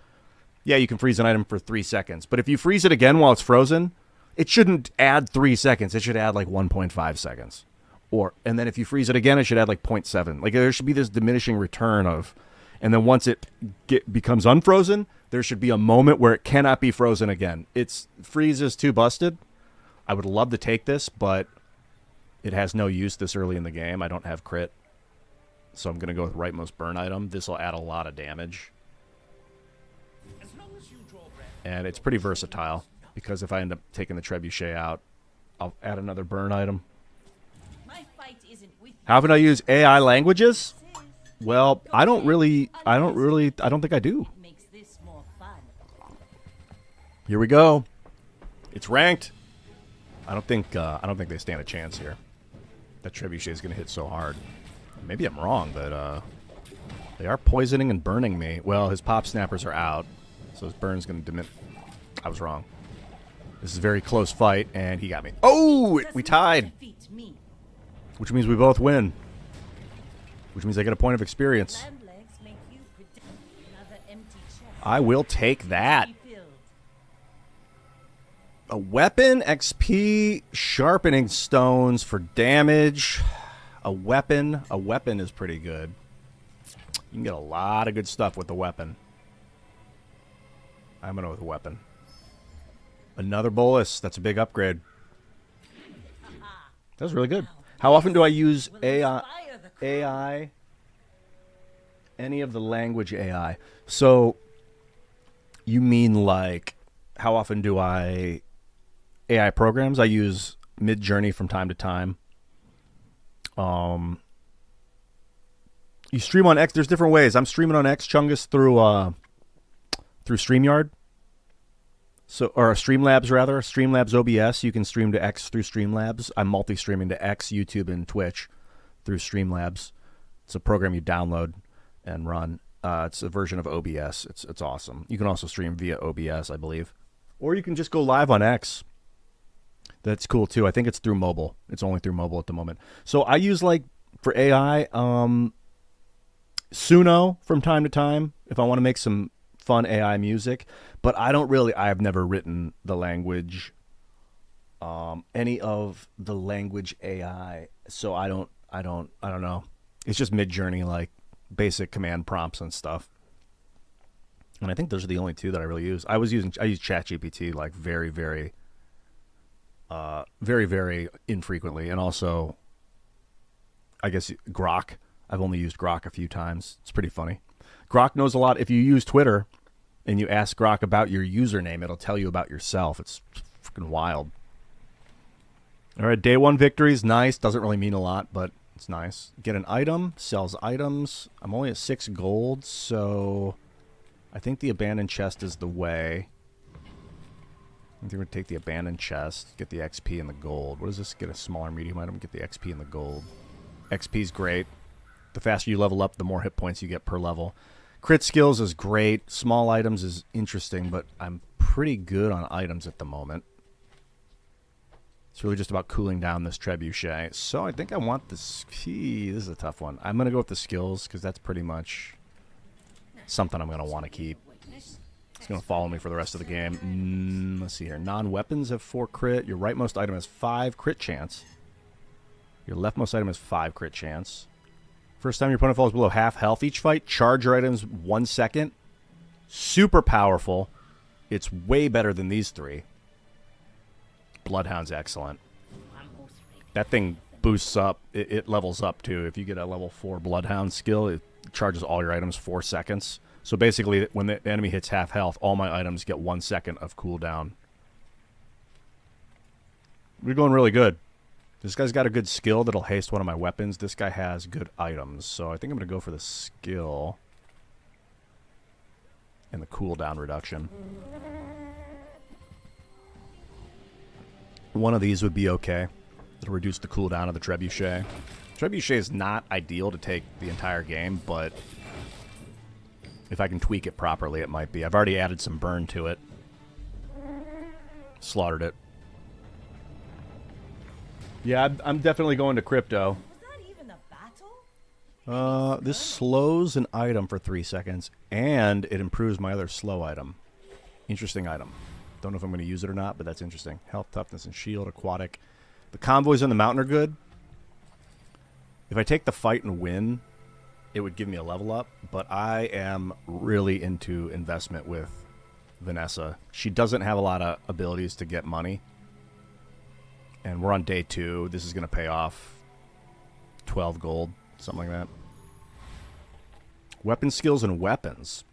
yeah, you can freeze an item for 3 seconds, but if you freeze it again while it's frozen, it shouldn't add 3 seconds. It should add like 1.5 seconds. And then if you freeze it again, it should add like 0.7. Like, there should be this diminishing return of, and then once it becomes unfrozen, there should be a moment where it cannot be frozen again. Freeze is too busted. I would love to take this, but it has no use this early in the game. I don't have crit, so I'm going to go with rightmost burn item. This will add a lot of damage. And it's pretty versatile, because if I end up taking the trebuchet out, I'll add another burn item. Haven't I used AI languages? Well, I don't think I do. Here we go. It's ranked. I don't think they stand a chance here. That trebuchet is going to hit so hard. Maybe I'm wrong, but they are poisoning and burning me. Well, his pop snappers are out, so his burn's going to diminish. I was wrong. This is a very close fight, and he got me. Oh, we tied. Which means we both win. Which means I get a point of experience. I will take that. A weapon, XP, sharpening stones for damage. A weapon is pretty good. You can get a lot of good stuff with the weapon. I'm going to go with a weapon. Another bolus. That's a big upgrade. That was really good. How often do I use AI? Any of the language AI. So, you mean like, how often do I... AI programs? I use Mid-Journey from time to time. You stream on X. There's different ways. I'm streaming on X Chungus through StreamYard. Or Streamlabs rather. Streamlabs OBS. You can stream to X through Streamlabs. I'm multi-streaming to X, YouTube, and Twitch through Streamlabs. It's a program you download and run. It's a version of OBS. It's awesome. You can also stream via OBS, I believe. Or you can just go live on X. That's cool too. I think it's through mobile. It's only through mobile at the moment. So I use, like, for AI, Suno from time to time if I want to make some fun AI music. But I've never written the language, any of the language AI. So I don't know. It's just Mid-Journey, like basic command prompts and stuff. And I think those are the only two that I really use. I use ChatGPT like very, very infrequently, and also, I guess, Grok. I've only used Grok a few times. It's pretty funny. Grok knows a lot. If you use Twitter and you ask Grok about your username, it'll tell you about yourself. It's freaking wild. All right, day one victories. Nice. Doesn't really mean a lot, but it's nice. Get an item. Sells items. I'm only at 6 gold, so I think the abandoned chest is the way. I think we're going to take the abandoned chest, get the XP and the gold. What does this? Get a smaller medium item, get the XP and the gold. XP's great. The faster you level up, the more hit points you get per level. Crit skills is great. Small items is interesting, but I'm pretty good on items at the moment. It's really just about cooling down this trebuchet. So I think I want this. This is a tough one. I'm going to go with the skills, because that's pretty much something I'm going to want to keep. It's going to follow me for the rest of the game. Let's see here. Non-weapons have 4 crit. Your rightmost item has 5 crit chance. Your leftmost item has 5 crit chance. First time your opponent falls below half health each fight, charge your items 1 second. Super powerful. It's way better than these 3. Bloodhound's excellent. That thing boosts up. It levels up, too. If you get a level 4 Bloodhound skill, it charges all your items 4 seconds. So basically, when the enemy hits half health, all my items get 1 second of cooldown. We're going really good. This guy's got a good skill that'll haste one of my weapons. This guy has good items. So I think I'm going to go for the skill and the cooldown reduction. One of these would be okay. It'll reduce the cooldown of the trebuchet. Trebuchet is not ideal to take the entire game, but if I can tweak it properly, it might be. I've already added some burn to it. Slaughtered it. Yeah, I'm definitely going to crypto. Was that even a battle? This slows an item for 3 seconds, and it improves my other slow item. Interesting item. Don't know if I'm going to use it or not, but that's interesting. Health, toughness, and shield, aquatic. The convoys on the mountain are good. If I take the fight and win, it would give me a level up, but I am really into investment with Vanessa. She doesn't have a lot of abilities to get money. And we're on day 2. This is going to pay off 12 gold, something like that. Weapon skills and weapons.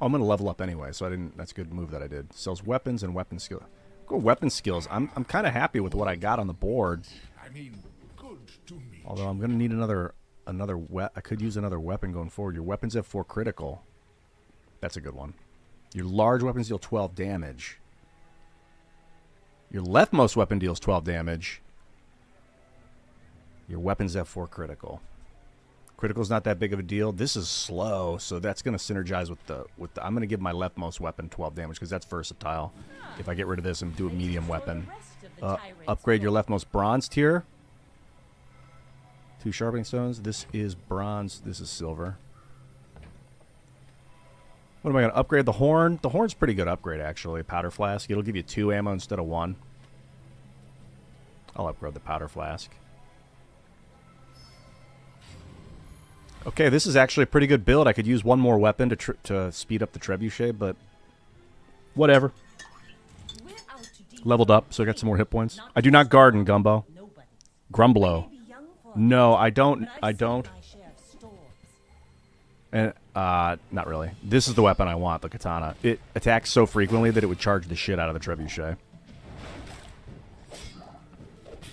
Oh, I'm going to level up anyway, so I didn't. That's a good move that I did. Sells weapons and weapon skill. Go weapon skills. I'm kind of happy with what I got on the board. I mean, good to me. Although I'm going to need another I could use another weapon going forward. Your weapons have 4 critical. That's a good one. Your large weapons deal 12 damage. Your leftmost weapon deals 12 damage. Your weapons have 4 critical. Critical's not that big of a deal. This is slow, so that's going to synergize with the I'm going to give my leftmost weapon 12 damage because that's versatile. If I get rid of this and do a medium weapon. Upgrade your leftmost bronze tier. 2 sharpening stones. This is bronze. This is silver. What am I going to upgrade? The horn? The horn's pretty good upgrade, actually. Powder flask. It'll give you 2 ammo instead of 1. I'll upgrade the powder flask. Okay, this is actually a pretty good build. I could use one more weapon to speed up the trebuchet, but whatever. Leveled up, so I got some more hit points. I do not garden, Gumbo. Grumblo. No, I don't. And not really. This is the weapon I want, the katana. It attacks so frequently that it would charge the shit out of the trebuchet.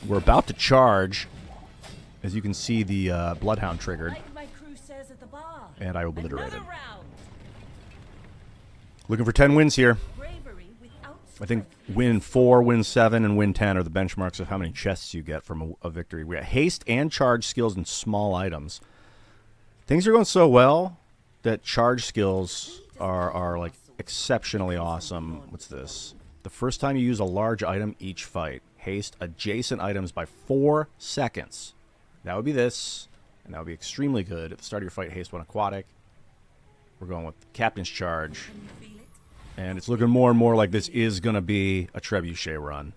We're about to charge. As you can see, the Bloodhound triggered. And I obliterated. Looking for 10 wins here. I think win 4, win 7, and win 10 are the benchmarks of how many chests you get from a victory. We got haste and charge skills and small items. Things are going so well that charge skills are like exceptionally awesome. What's this? The first time you use a large item each fight. Haste adjacent items by 4 seconds. That would be this. And that would be extremely good. At the start of your fight, haste 1 aquatic. We're going with Captain's Charge. And it's looking more and more like this is going to be a trebuchet run.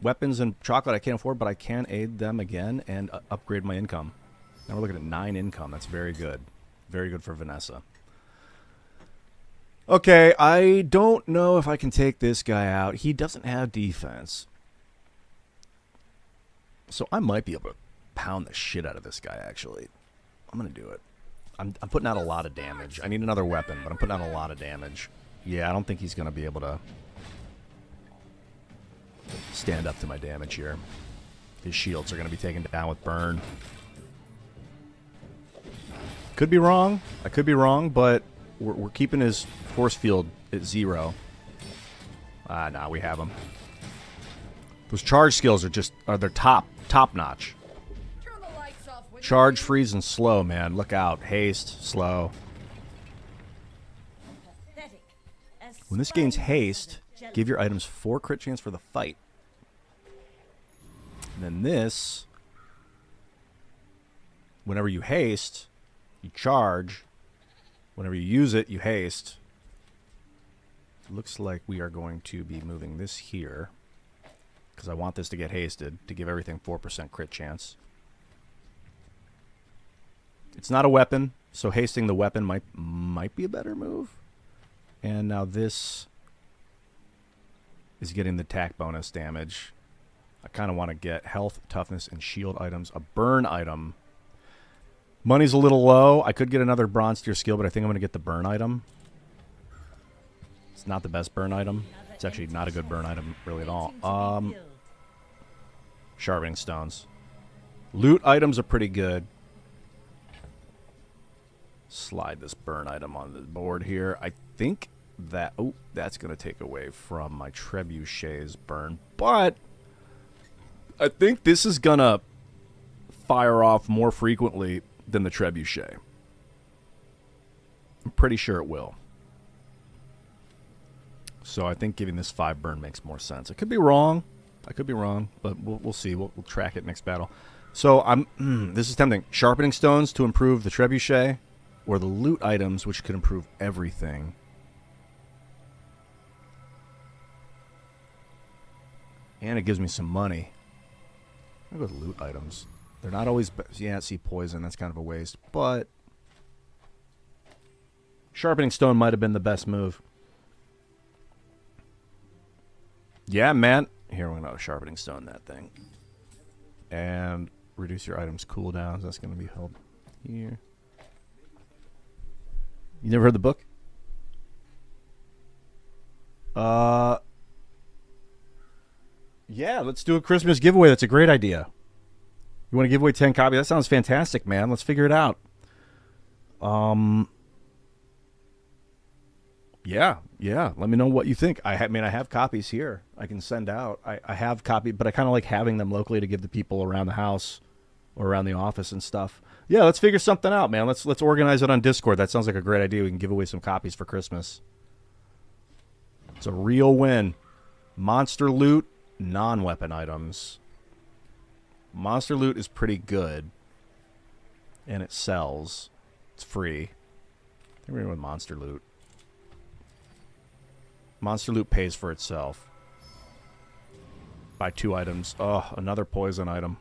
Weapons and chocolate I can't afford, but I can aid them again and upgrade my income. Now we're looking at 9 income. That's very good. Very good for Vanessa. Okay, I don't know if I can take this guy out. He doesn't have defense. So I might be able to pound the shit out of this guy, actually. I'm going to do it. I'm putting out a lot of damage. I need another weapon, but I'm putting out a lot of damage. Yeah, I don't think he's going to be able to stand up to my damage here. His shields are going to be taken down with burn. Could be wrong. I could be wrong, but we're keeping his force field at 0. Nah, we have him. Those charge skills are they're top notch. Charge, freeze, and slow, man. Look out. Haste, slow. When this gains haste, give your items 4 crit chance for the fight. And then this, whenever you haste, you charge. Whenever you use it, you haste. Looks like we are going to be moving this here, because I want this to get hasted to give everything 4% crit chance. It's not a weapon, so hasting the weapon might be a better move. And now this is getting the attack bonus damage. I kind of want to get health, toughness, and shield items. A burn item. Money's a little low. I could get another bronze tier skill, but I think I'm going to get the burn item. It's not the best burn item. It's actually not a good burn item really at all. Sharpening stones. Loot items are pretty good. Slide this burn item on the board here. I think that... Oh, that's going to take away from my trebuchet's burn. But I think this is going to fire off more frequently than the trebuchet. I'm pretty sure it will. So I think giving this 5 burn makes more sense. I could be wrong. I could be wrong, but we'll see. We'll track it next battle. So this is tempting. Sharpening stones to improve the trebuchet, or the loot items, which could improve everything. And it gives me some money. I'll go with loot items. They're not always... Yeah, see, poison. That's kind of a waste. But sharpening stone might have been the best move. Yeah, man. Here, we're going to sharpening stone that thing. And reduce your items cooldowns. That's going to be held here. You never heard the book? Yeah, let's do a Christmas giveaway. That's a great idea. You want to give away 10 copies? That sounds fantastic, man. Let's figure it out. Yeah. Let me know what you think. I have copies here. I can send out. I have copy, but I kind of like having them locally to give to people around the house or around the office and stuff. Yeah, let's figure something out, man. Let's organize it on Discord. That sounds like a great idea. We can give away some copies for Christmas. It's a real win. Monster loot, non-weapon items. Monster loot is pretty good, and it sells. It's free. I think we're going with monster loot. Monster loot pays for itself. Buy 2 items. Oh, another poison item.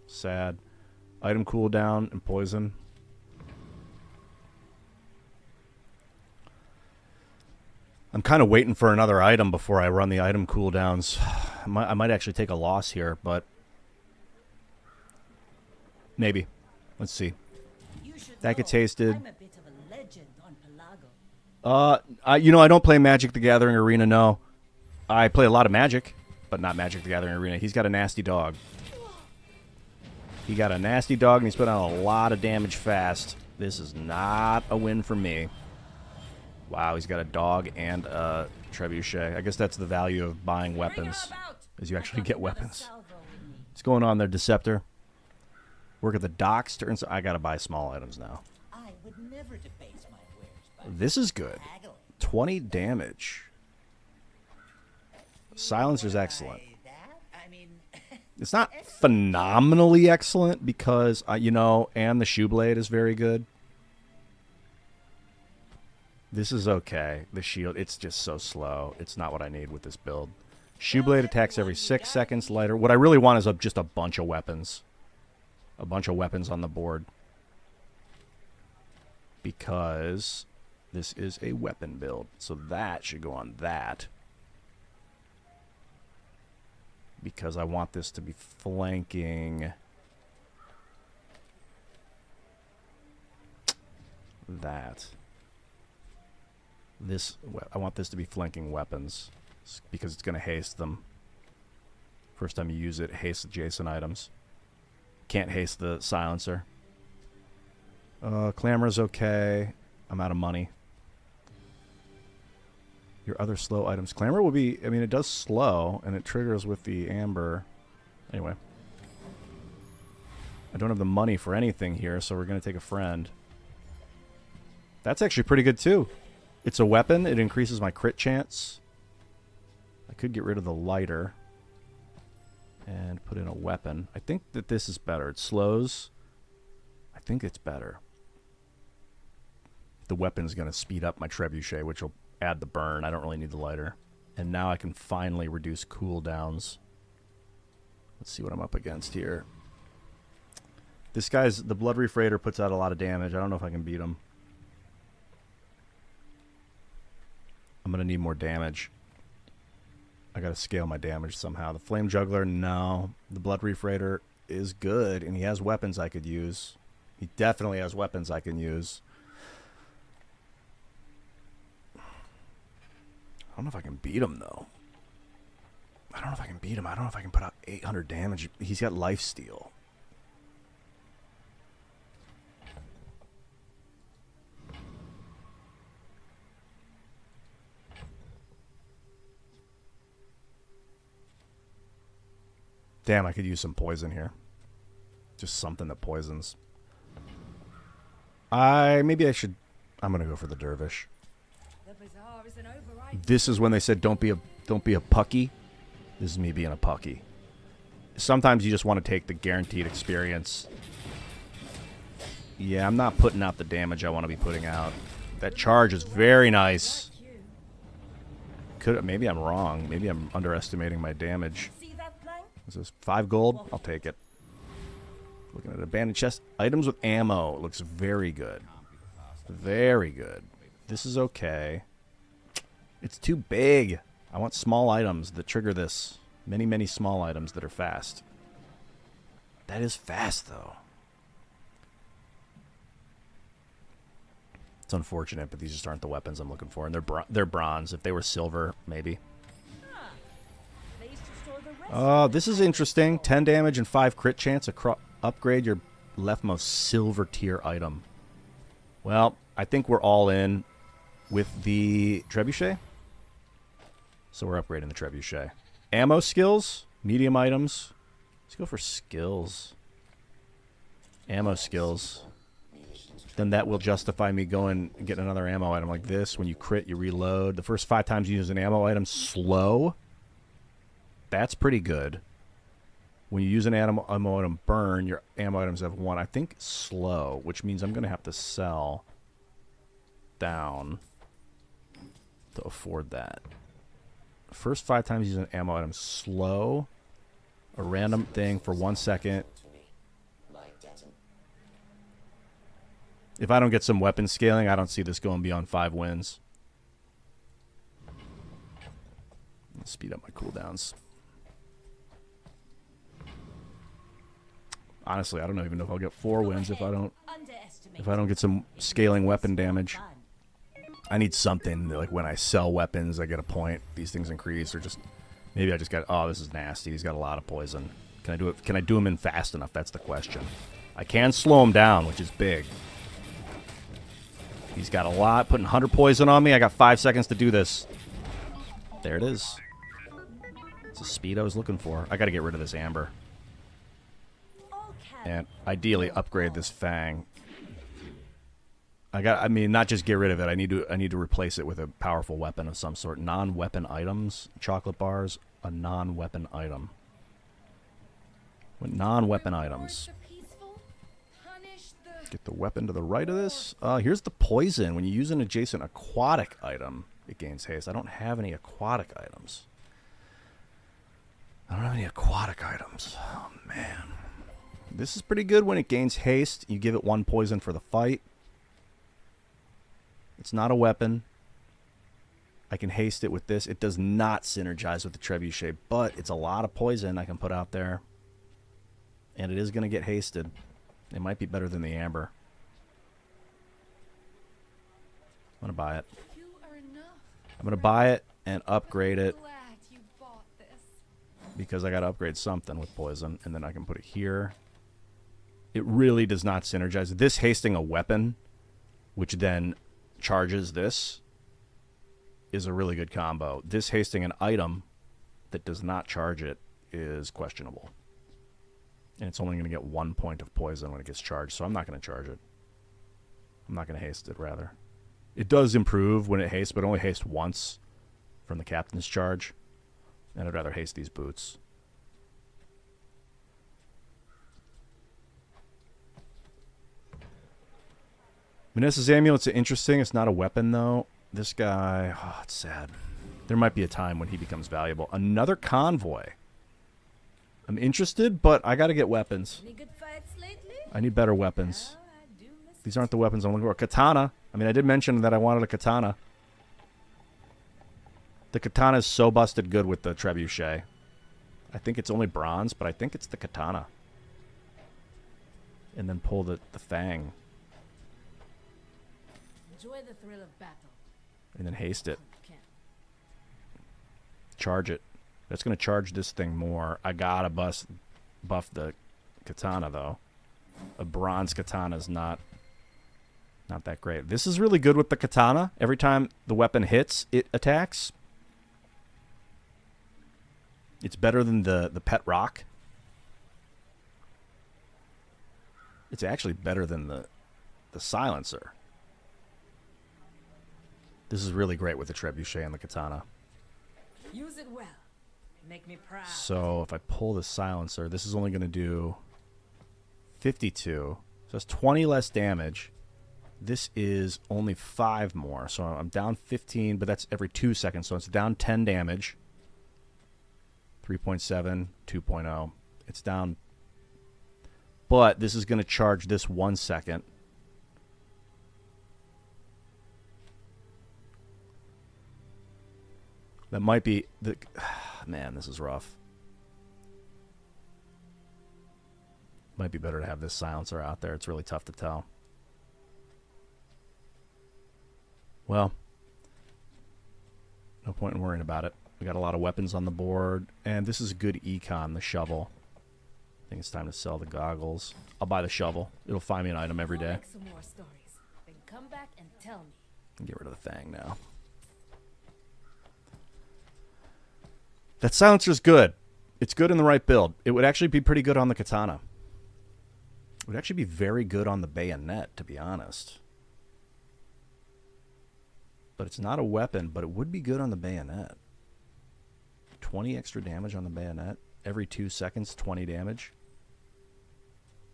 Sad. Item cooldown and poison. I'm kind of waiting for another item before I run the item cooldowns. I might actually take a loss here, but maybe. Let's see. That gets tasted. I'm a bit of a legend on Pelago. I don't play Magic the Gathering Arena, no. I play a lot of Magic, but not Magic the Gathering Arena. He's got a nasty dog. He got a nasty dog, and he's put on a lot of damage fast. This is not a win for me. Wow, he's got a dog and a trebuchet. I guess that's the value of buying weapons, is you actually get weapons. What's going on there, Deceptor? Work at the docks. I gotta buy small items now. I would never debase my wares, but This is good. 20 damage. Silencer's excellent. I mean, It's not phenomenally excellent because, and the shoe blade is very good. This is okay. The shield, it's just so slow. It's not what I need with this build. Shoe blade attacks every 6 seconds lighter. What I really want is just a bunch of weapons. A bunch of weapons on the board. Because this is a weapon build. So that should go on that. Because I want this to be flanking that. I want this to be flanking weapons because it's going to haste them. First time you use it, haste adjacent items. Can't haste the silencer. Clamor's okay. I'm out of money. Your other slow items. Clamor will be... it does slow, and it triggers with the amber. Anyway. I don't have the money for anything here, so we're going to take a friend. That's actually pretty good, too. It's a weapon. It increases my crit chance. I could get rid of the lighter and put in a weapon. I think that this is better. It slows. I think it's better. The weapon's going to speed up my trebuchet, which will add the burn. I don't really need the lighter. And now I can finally reduce cooldowns. Let's see what I'm up against here. This guy's... The Blood Reef Raider puts out a lot of damage. I don't know if I can beat him. I'm going to need more damage. I got to scale my damage somehow. The Flame Juggler, no. The Blood Reef Raider is good, and he has weapons I could use. He definitely has weapons I can use. I don't know if I can beat him, though. I don't know if I can beat him. I don't know if I can put out 800 damage. He's got lifesteal. Damn, I could use some poison here. Just something that poisons. Maybe I should... I'm gonna go for the dervish. The Bazaar is an override. This is when they said don't be a pucky. This is me being a pucky. Sometimes you just want to take the guaranteed experience. Yeah, I'm not putting out the damage I want to be putting out. That charge is very nice. Maybe I'm wrong. Maybe I'm underestimating my damage. See that plank? Is this 5 gold? I'll take it. Looking at abandoned chest. Items with ammo. It looks very good. Very good. This is okay. It's too big. I want small items that trigger this. Many, many small items that are fast. That is fast, though. It's unfortunate, but these just aren't the weapons I'm looking for. And they're bronze. If they were silver, maybe. They used to store the rest. This is interesting. 10 damage and 5 crit chance. Upgrade your leftmost silver tier item. Well, I think we're all in with the trebuchet. So we're upgrading the trebuchet. Ammo skills, medium items. Let's go for skills. Ammo skills. Then that will justify me going and getting another ammo item like this. When you crit, you reload. The first 5 times you use an ammo item, slow. That's pretty good. When you use an ammo item burn, your ammo items have 1. I think slow, which means I'm going to have to sell down to afford that. First 5 times you use an ammo item, slow. A random thing for 1 second. If I don't get some weapon scaling, I don't see this going beyond 5 wins. Let's speed up my cooldowns. Honestly, I don't even know if I'll get 4 wins if I don't get some scaling weapon damage. I need something like when I sell weapons, I get a point. These things increase, or just maybe I just got. Oh, this is nasty. He's got a lot of poison. Can I do it? Can I do him in fast enough? That's the question. I can slow him down, which is big. He's got a lot. Putting 100 poison on me. I got 5 seconds to do this. There it is. It's the speed I was looking for. I got to get rid of this amber. And ideally upgrade this fang. I mean, not just get rid of it. I need to replace it with a powerful weapon of some sort. Non-weapon items, chocolate bars, a non-weapon item. With non-weapon items. Get the weapon to the right of this. Here's the poison. When you use an adjacent aquatic item, it gains haste. I don't have any aquatic items. I don't have any aquatic items. Oh, man. This is pretty good when it gains haste. You give it 1 poison for the fight. It's not a weapon. I can haste it with this. It does not synergize with the trebuchet, but it's a lot of poison I can put out there. And it is going to get hasted. It might be better than the amber. I'm going to buy it. I'm going to buy it and upgrade it. Because I got to upgrade something with poison. And then I can put it here. It really does not synergize. This hasting a weapon, which then charges this, is a really good combo. This hasting an item that does not charge it is questionable. And it's only going to get 1 point of poison when it gets charged, so I'm not going to charge it. I'm not going to haste it, rather. It does improve when it hastes, but only haste once from the captain's charge. And I'd rather haste these boots. Vanessa's amulet's interesting. It's not a weapon, though. This guy, oh, it's sad. There might be a time when he becomes valuable. Another convoy. I'm interested, but I got to get weapons. Any good fights lately? I need better weapons. Oh, I do miss These aren't the weapons I'm looking for. Katana. I mean, I did mention that I wanted a katana. The katana is so busted good with the trebuchet. I think it's only bronze, but I think it's the katana. And then pull the fang. Enjoy the thrill of battle. And then haste it. Okay. Charge it. That's going to charge this thing more. I gotta buff the katana, though. A bronze katana is not that great. This is really good with the katana. Every time the weapon hits, it attacks. It's better than the pet rock. It's actually better than the silencer. This is really great with the trebuchet and the katana. Use it well. Make me proud. So if I pull the silencer, this is only going to do 52. So that's 20 less damage. This is only 5 more. So I'm down 15, but that's every 2 seconds. So it's down 10 damage. 3.7, 2.0. It's down. But this is going to charge this 1 second. That might be the... Man, this is rough. Might be better to have this silencer out there. It's really tough to tell. Well, no point in worrying about it. We got a lot of weapons on the board, and this is a good econ, the shovel. I think it's time to sell the goggles. I'll buy the shovel. It'll find me an item every day. Make some more stories. Then come back and tell me. Get rid of the thing now. That silencer's good. It's good in the right build. It would actually be pretty good on the katana. It would actually be very good on the bayonet, to be honest. But it's not a weapon, but it would be good on the bayonet. 20 extra damage on the bayonet. Every 2 seconds, 20 damage.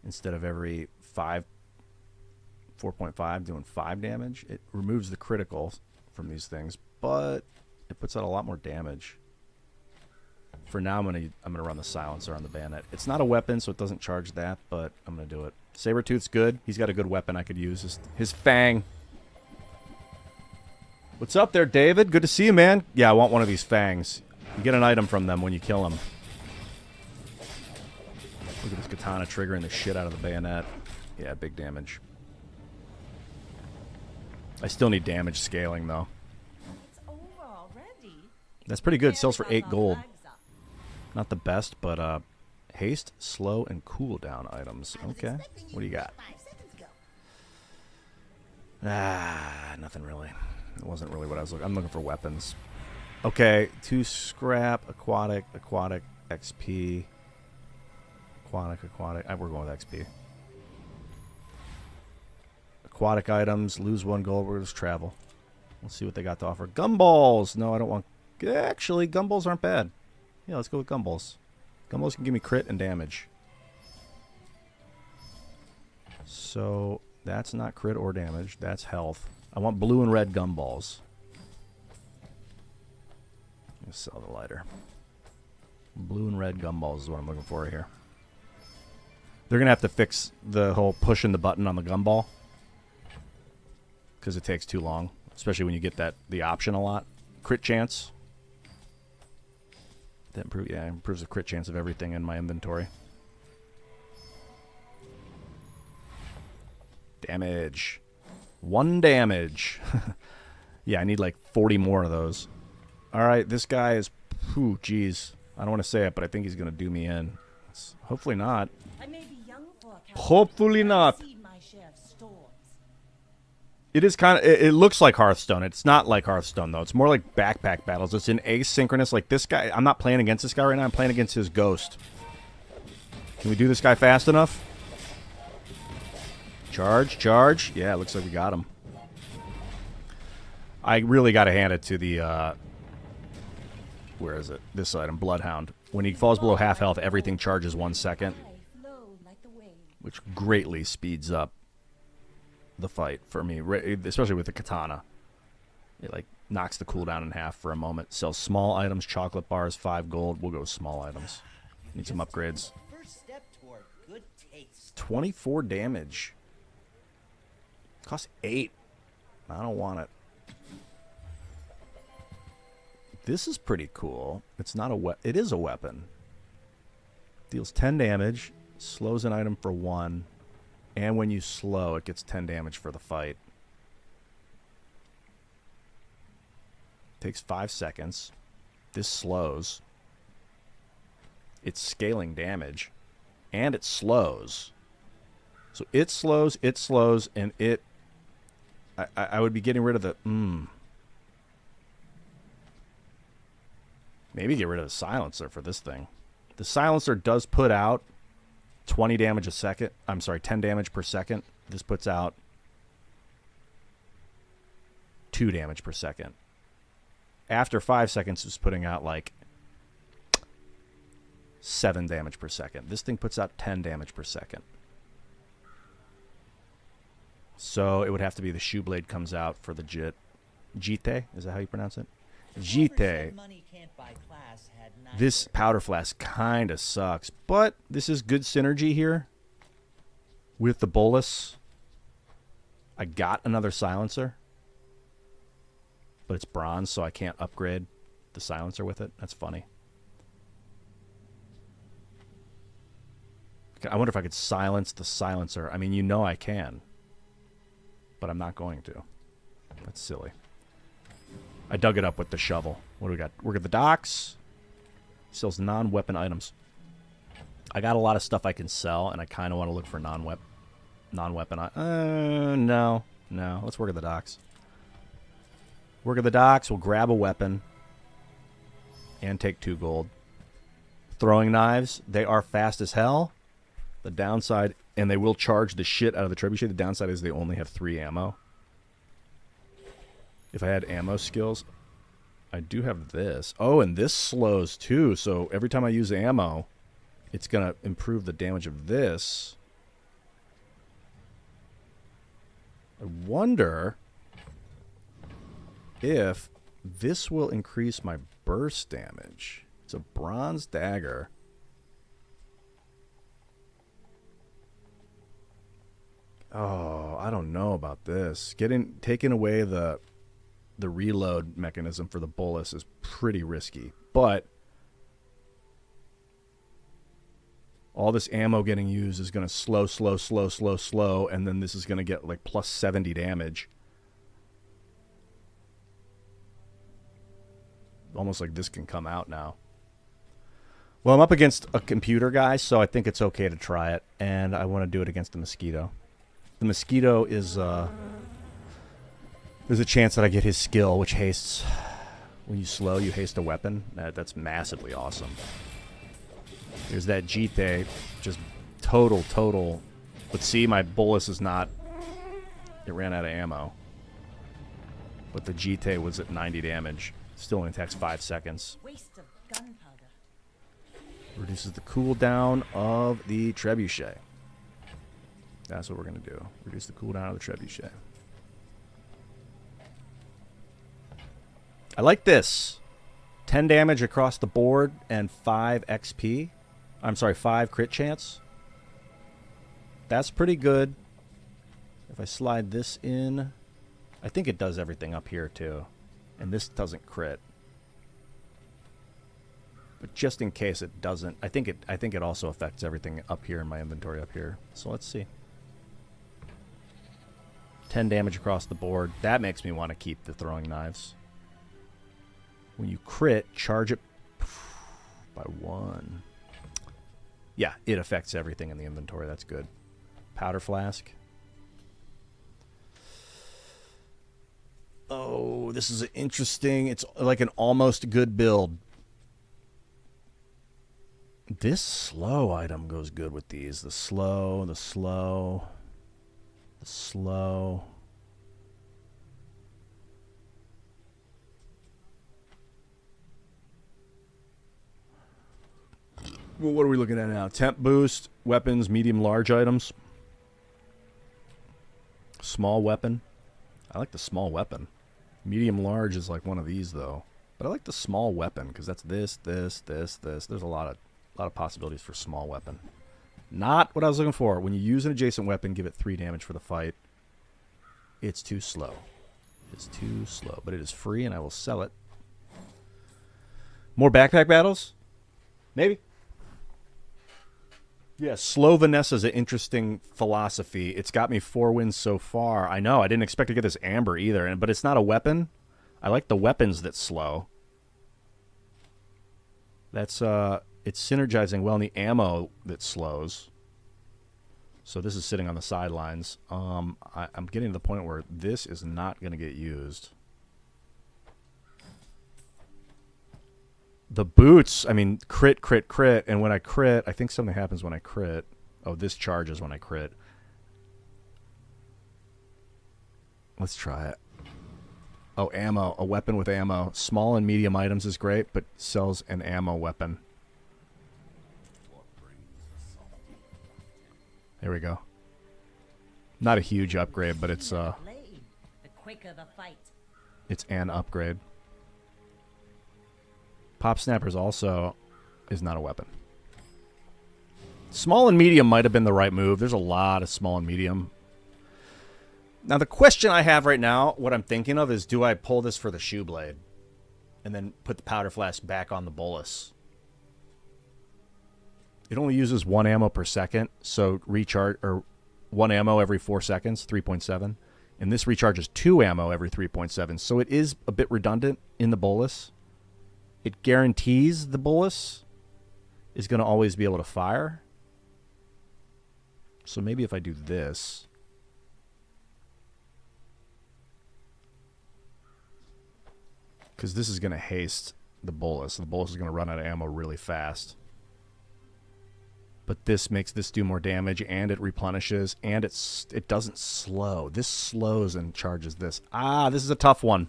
Instead of every 4.5 doing 5 damage. It removes the critical from these things, but it puts out a lot more damage. For now, I'm gonna run the silencer on the bayonet. It's not a weapon, so it doesn't charge that, but I'm gonna do it. Sabretooth's good. He's got a good weapon I could use. His fang. What's up there, David? Good to see you, man. Yeah, I want one of these fangs. You get an item from them when you kill them. Look at this katana triggering the shit out of the bayonet. Yeah, big damage. I still need damage scaling, though. It's over already. That's pretty good. Sells for 8 gold. Not the best, but haste, slow, and cooldown items. Okay. What do you got? Nothing really. It wasn't really what I was looking. I'm looking for weapons. Okay, 2 scrap, aquatic, XP. Aquatic. We're going with XP. Aquatic items, lose 1 gold. We're just travel. We'll see what they got to offer. Gumballs! No, I don't want... Actually, gumballs aren't bad. Yeah, let's go with gumballs. Gumballs can give me crit and damage. So, that's not crit or damage. That's health. I want blue and red gumballs. Let's sell the lighter. Blue and red gumballs is what I'm looking for here. They're going to have to fix the whole pushing the button on the gumball. Because it takes too long. Especially when you get the option a lot. Crit chance. That improves the crit chance of everything in my inventory. Damage. 1 damage. Yeah, I need like 40 more of those. Alright, this guy is... Whew, jeez. I don't want to say it, but I think he's going to do me in. Hopefully not. I may be young for a Hopefully not. my share of storms. It is kind of... It looks like Hearthstone. It's not like Hearthstone, though. It's more like backpack battles. It's in asynchronous. Like this guy... I'm not playing against this guy right now. I'm playing against his ghost. Can we do this guy fast enough? Charge. Yeah, it looks like we got him. I really got to hand it to the... where is it? This item, Bloodhound. When he falls below half health, everything charges 1 second. Which greatly speeds up the fight for me, especially with the katana. It like knocks the cooldown in half for a moment. Sells small items, chocolate bars, 5 gold. We'll go with small items. Need some upgrades. 24 damage. Costs 8. I don't want it. This is pretty cool. It's not a it is a weapon. Deals 10 damage, slows an item for 1, and when you slow, it gets 10 damage for the fight. Takes 5 seconds. This slows. it's scaling damage, and it slows. So it slows, and it... I would be getting rid of the... Maybe get rid of the silencer for this thing. The silencer does put out 20 damage a second. I'm sorry, 10 damage per second. This puts out 2 damage per second. After 5 seconds, it's putting out like 7 damage per second. This thing puts out 10 damage per second. So it would have to be the shoe blade comes out for the Jite. Is that how you pronounce it? Jite. This powder flask kind of sucks, but this is good synergy here with the bolus. I got another silencer, but it's bronze, so I can't upgrade the silencer with it. That's funny. I wonder if I could silence the silencer. I mean, you know I can, but I'm not going to. That's silly. I dug it up with the shovel. What do we got? We're at the docks. Sells non-weapon items. I got a lot of stuff I can sell, and I kind of want to look for non-weapon. No. Let's work at the docks. Work at the docks. We'll grab a weapon and take 2 gold. Throwing knives. They are fast as hell. The downside, and they will charge the shit out of the trebuchet. The downside is they only have 3 ammo. If I had ammo skills, I do have this. Oh, and this slows too. So every time I use ammo, it's going to improve the damage of this. I wonder if this will increase my burst damage. It's a bronze dagger. Oh, I don't know about this. Taking away the reload mechanism for the bolus is pretty risky, but all this ammo getting used is going to slow, and then this is going to get like plus 70 damage. Almost like this can come out now. Well, I'm up against a computer guy, so I think it's okay to try it, and I want to do it against the mosquito. The mosquito is... There's a chance that I get his skill, which hastes. When you slow, you haste a weapon. That's massively awesome. There's that Jite, just total. But see, my bolus is not... It ran out of ammo. But the Jite was at 90 damage. Still only takes 5 seconds. Waste of gunpowder. Reduces the cooldown of the trebuchet. That's what we're going to do. Reduce the cooldown of the trebuchet. I like this. 10 damage across the board and 5 XP. I'm sorry, 5 crit chance. That's pretty good. If I slide this in, I think it does everything up here too. And this doesn't crit. But just in case it doesn't, I think it also affects everything up here in my inventory up here. So let's see. 10 damage across the board. That makes me want to keep the throwing knives. When you crit, charge it by 1. Yeah, it affects everything in the inventory. That's good. Powder flask. Oh, this is interesting. It's like an almost good build. This slow item goes good with these. The slow. Well, what are we looking at now? Temp boost, weapons, medium, large items. Small weapon. I like the small weapon. Medium, large is like one of these, though. But I like the small weapon, because that's this. There's a lot of possibilities for small weapon. Not what I was looking for. When you use an adjacent weapon, give it 3 damage for the fight. It's too slow. It's too slow. But it is free, and I will sell it. More backpack battles? Maybe. Yeah, slow Vanessa is an interesting philosophy. It's got me 4 wins so far. I know, I didn't expect to get this amber either, but it's not a weapon. I like the weapons that slow. That's It's synergizing well in the ammo that slows. So this is sitting on the sidelines. I'm getting to the point where this is not going to get used. The boots, I mean, crit, crit, crit. And when I crit, I think something happens when I crit. Oh, this charges when I crit. Let's try it. Oh, ammo. A weapon with ammo. Small and medium items is great, but sells an ammo weapon. There we go. Not a huge upgrade, but it's The quicker the fight. it's an upgrade. Pop Snappers also is not a weapon. Small and medium might have been the right move. There's a lot of small and medium. Now the question I have right now, what I'm thinking of is, do I pull this for the shoe blade and then put the powder flask back on the bolus? It only uses 1 ammo per second, so recharge, or 1 ammo every 4 seconds, 3.7. And this recharges 2 ammo every 3.7, so it is a bit redundant in the bolus. It guarantees the bolus is going to always be able to fire. So maybe if I do this, because this is going to haste the bolus. The bolus is going to run out of ammo really fast. But this makes this do more damage, and it replenishes, and it doesn't slow. This slows and charges this. This is a tough one.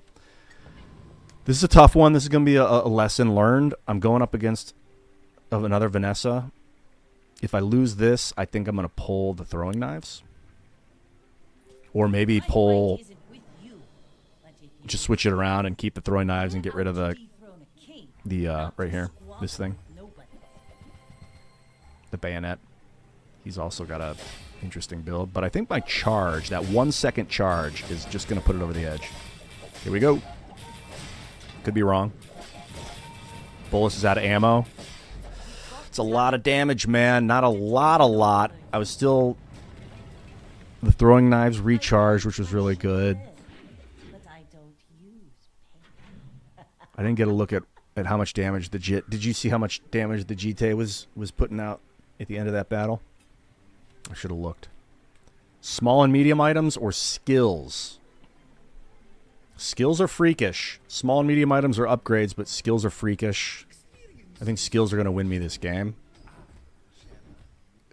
This is a tough one. This is going to be a lesson learned. I'm going up against another Vanessa. If I lose this, I think I'm going to pull the throwing knives. Or maybe pull... Just switch it around and keep the throwing knives and get rid of the right here, this thing. The bayonet. He's also got a interesting build. But I think my charge, that 1 second charge, is just going to put it over the edge. Here we go. Could be wrong. Bolus is out of ammo. It's a lot of damage, man. Not a lot. I was still... The throwing knives recharged, which was really good. I didn't get a look at how much damage the JIT... Did you see how much damage the GT was putting out at the end of that battle? I should have looked. Small and medium items or skills? Skills are freakish. Small and medium items are upgrades, but skills are freakish. I think skills are going to win me this game.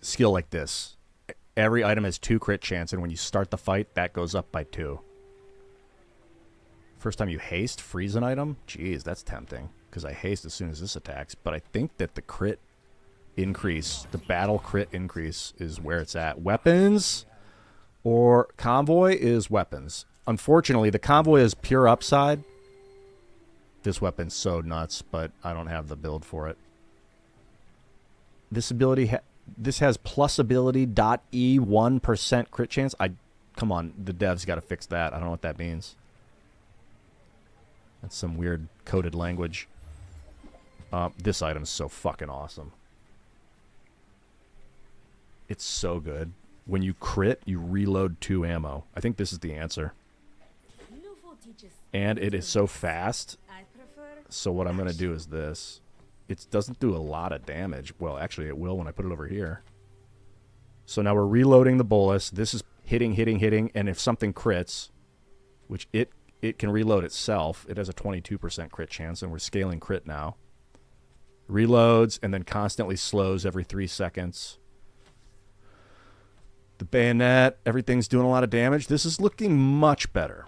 Skill like this. Every item has 2 crit chance, and when you start the fight, that goes up by 2. First time you haste, freeze an item? Jeez, that's tempting, because I haste as soon as this attacks. But I think that the crit increase, the battle crit increase, is where it's at. Weapons or convoy is weapons. Unfortunately, the convoy is pure upside. This weapon's so nuts, but I don't have the build for it. This ability, this has plus ability .E 1% crit chance. Come on, the devs got to fix that. I don't know what that means. That's some weird coded language. This item's so fucking awesome. It's so good. When you crit, you reload 2 ammo. I think this is the answer. And it is so fast. So what I'm going to do is this. It doesn't do a lot of damage. Well, actually, it will when I put it over here. So now we're reloading the bolus. This is hitting. And if something crits, which it can reload itself. It has a 22% crit chance, and we're scaling crit now. Reloads, and then constantly slows every 3 seconds. The bayonet, everything's doing a lot of damage. This is looking much better.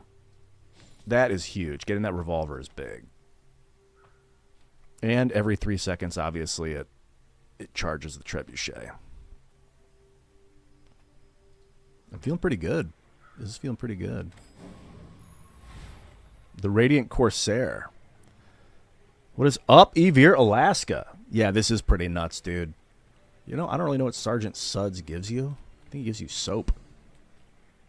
That is huge. Getting that revolver is big. And every 3 seconds, obviously, it charges the trebuchet. I'm feeling pretty good. This is feeling pretty good. The Radiant Corsair. What is up, Evere, Alaska? Yeah, this is pretty nuts, dude. You know, I don't really know what Sergeant Suds gives you. I think he gives you soap.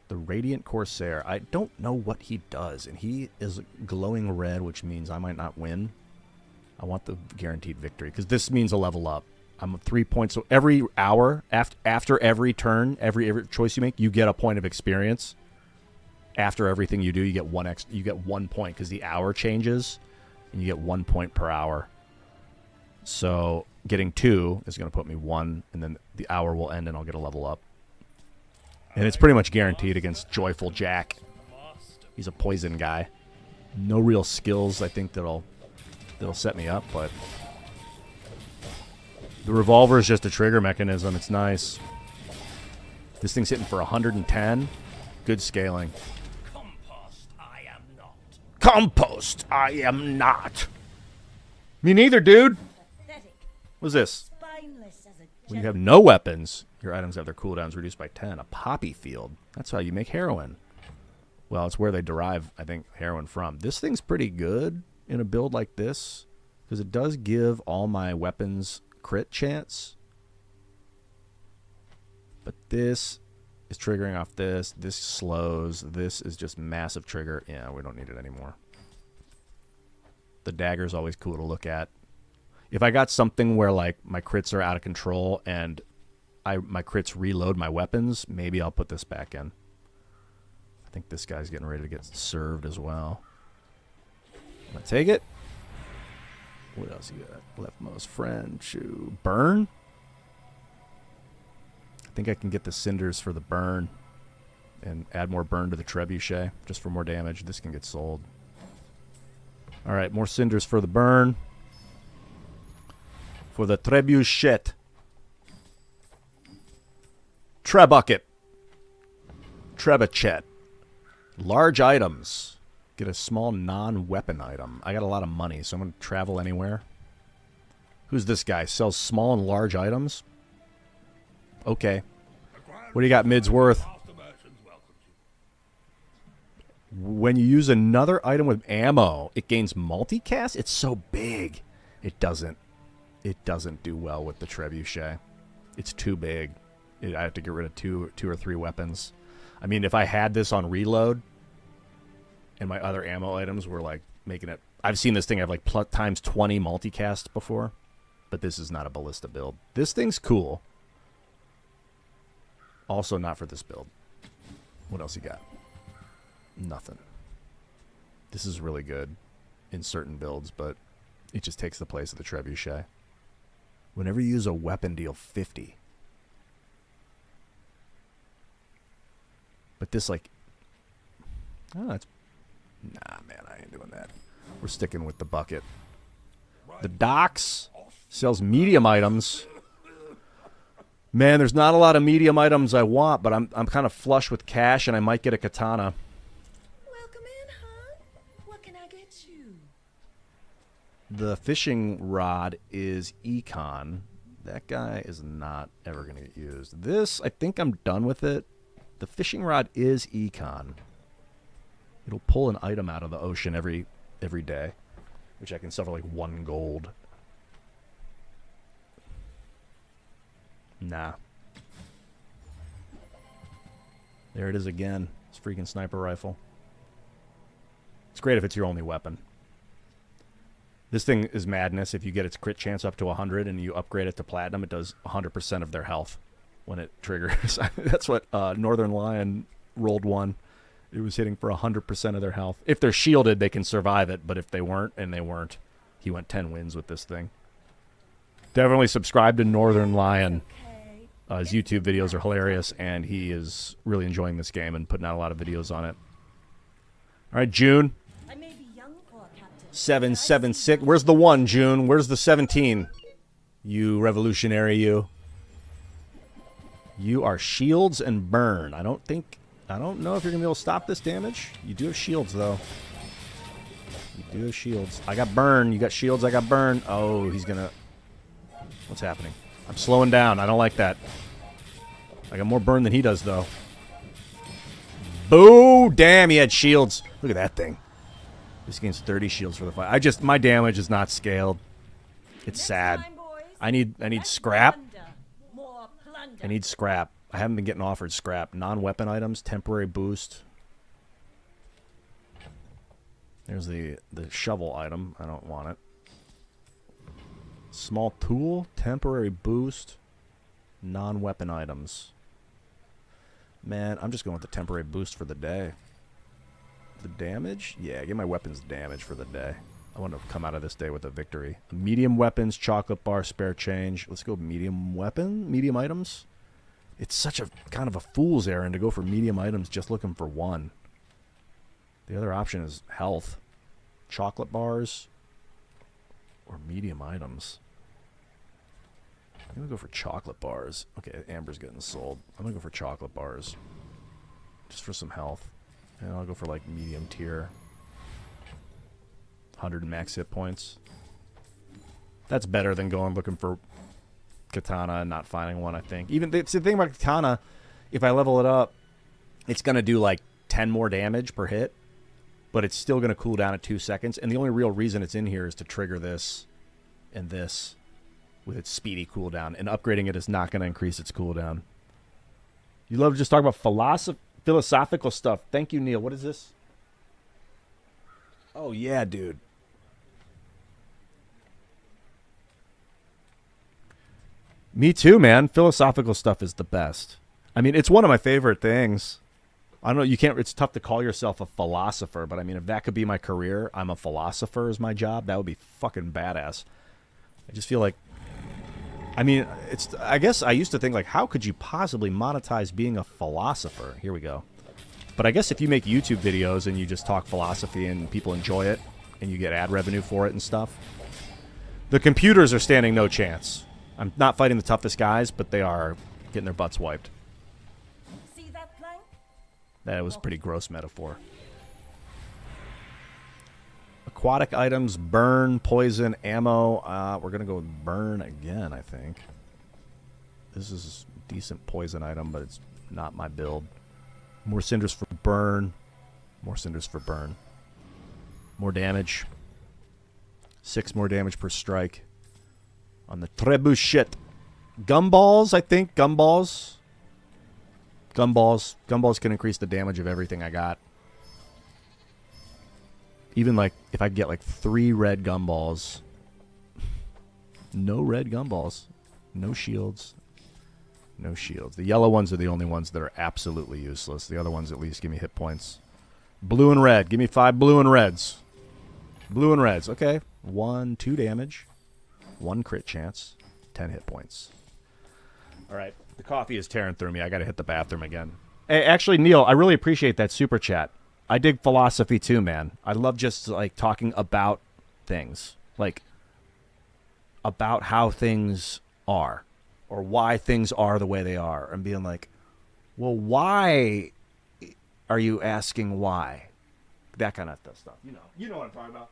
The Radiant Corsair. I don't know what he does, and he is glowing red, which means I might not win. I want the guaranteed victory, because this means a level up. I'm 3 points. So every hour, after every turn, every choice you make, you get a point of experience. After everything you do, you get 1 point, because the hour changes, and you get 1 point per hour. So getting 2 is going to put me 1, and then the hour will end and I'll get a level up. And it's pretty much guaranteed against Joyful Jack. He's a poison guy. No real skills, I think, that'll set me up, but the revolver is just a trigger mechanism. It's nice. This thing's hitting for 110. Good scaling. Compost, I am not. Compost, I am not. Me neither, dude. Pathetic. What's this? Spineless as a When you have no weapons, your items have their cooldowns reduced by 10. A poppy field. That's how you make heroin. Well, it's where they derive, I think, heroin from. This thing's pretty good in a build like this because it does give all my weapons crit chance. But this is triggering off this. This slows. This is just massive trigger. Yeah, we don't need it anymore. The dagger's always cool to look at. If I got something where like my crits are out of control and my crits reload my weapons, maybe I'll put this back in. I think this guy's getting ready to get served as well. I'm gonna take it. What else you got? Leftmost friend, chew. Burn? I think I can get the cinders for the burn and add more burn to the trebuchet just for more damage. This can get sold. Alright, more cinders for the burn. For the trebuchet. Trebucket. Trebuchet. Large items. Get a small non-weapon item. I got a lot of money, so I'm going to travel anywhere. Who's this guy? Sells small and large items? Okay. What do you got, mids worth? When you use another item with ammo, it gains multicast? It's so big. It doesn't do well with the trebuchet. It's too big. I have to get rid of two or three weapons. I mean, if I had this on reload and my other ammo items were like making it... I've seen this thing have like times 20 multicast before, but this is not a ballista build. This thing's cool. Also not for this build. What else you got? Nothing. This is really good in certain builds, but it just takes the place of the trebuchet. Whenever you use a weapon, deal 50. But this, like... Oh, that's... Nah, man, I ain't doing that. We're sticking with the bucket. The docks sells medium items. Man, there's not a lot of medium items I want, but I'm kind of flush with cash, and I might get a katana. Welcome in, hon. What can I get you? The fishing rod is econ. That guy is not ever going to get used. This, I think I'm done with it. The fishing rod is econ. It'll pull an item out of the ocean every day, which I can sell for like 1 gold. Nah. There it is again. It's a freaking sniper rifle. It's great if it's your only weapon. This thing is madness. If you get its crit chance up to 100 and you upgrade it to platinum, it does 100% of their health when it triggers. That's what Northern Lion rolled one. It was hitting for 100% of their health. If they're shielded, they can survive it, but if they weren't, and they weren't, he went 10 wins with this thing. Definitely subscribe to Northern Lion. His YouTube videos are hilarious, and he is really enjoying this game and putting out a lot of videos on it. All right, June. I may be young for a captain. 776. Where's the 1, June? Where's the 17? You revolutionary, you. You are shields and burn. I don't know if you're going to be able to stop this damage. You do have shields, though. You do have shields. I got burn. You got shields. I got burn. Oh, he's going to... What's happening? I'm slowing down. I don't like that. I got more burn than he does, though. Boo! Damn, he had shields. Look at that thing. This gains 30 shields for the fight. My damage is not scaled. It's sad. I need scrap. More plunder. I need scrap. I haven't been getting offered scrap. Non-weapon items, temporary boost. There's the shovel item. I don't want it. Small tool, temporary boost, non-weapon items. Man, I'm just going with the temporary boost for the day. The damage? Yeah, give my weapons damage for the day. I want to come out of this day with a victory. Medium weapons, chocolate bar, spare change. Let's go medium weapon, medium items. It's such a kind of a fool's errand to go for medium items just looking for one. The other option is health. Chocolate bars or medium items. I'm going to go for chocolate bars. Okay, Amber's getting sold. I'm going to go for chocolate bars. Just for some health. And I'll go for like medium tier. 100 max hit points. That's better than going looking for katana and not finding one, I think. Even the thing about katana, if I level it up, it's going to do like 10 more damage per hit, but it's still going to cool down at 2 seconds. And the only real reason it's in here is to trigger this and this with its speedy cooldown. And upgrading it is not going to increase its cooldown. You love to just talk about philosophical stuff. Thank you, Neil. What is this? Oh, yeah, dude. Me too, man. Philosophical stuff is the best. I mean, it's one of my favorite things. I don't know, you can't, it's tough to call yourself a philosopher, but I mean, if that could be my career, I'm a philosopher is my job, that would be fucking badass. I just feel like, I mean, I guess I used to think like, how could you possibly monetize being a philosopher? Here we go. But I guess if you make YouTube videos and you just talk philosophy and people enjoy it and you get ad revenue for it and stuff, the computers are standing no chance. I'm not fighting the toughest guys, but they are getting their butts wiped. See that plank? That was a pretty gross metaphor. Aquatic items, burn, poison, ammo. We're going to go with burn again, I think. This is a decent poison item, but it's not my build. More cinders for burn. More cinders for burn. More damage. 6 more damage per strike. On the trebuchet. Gumballs, I think. Gumballs. Gumballs can increase the damage of everything I got. Even like, if I get like 3 red gumballs. No red gumballs. No shields. No shields. The yellow ones are the only ones that are absolutely useless. The other ones at least give me hit points. Blue and red. Give me 5 blue and reds. Blue and reds. Okay. 1, 2 damage. 1 crit chance. 10 hit points. All right. The coffee is tearing through me. I got to hit the bathroom again. Hey, actually, Neil, I really appreciate that super chat. I dig philosophy too, man. I love just like talking about things. Like about how things are. Or why things are the way they are. And being like, well, why are you asking why? That kind of stuff. You know what I'm talking about.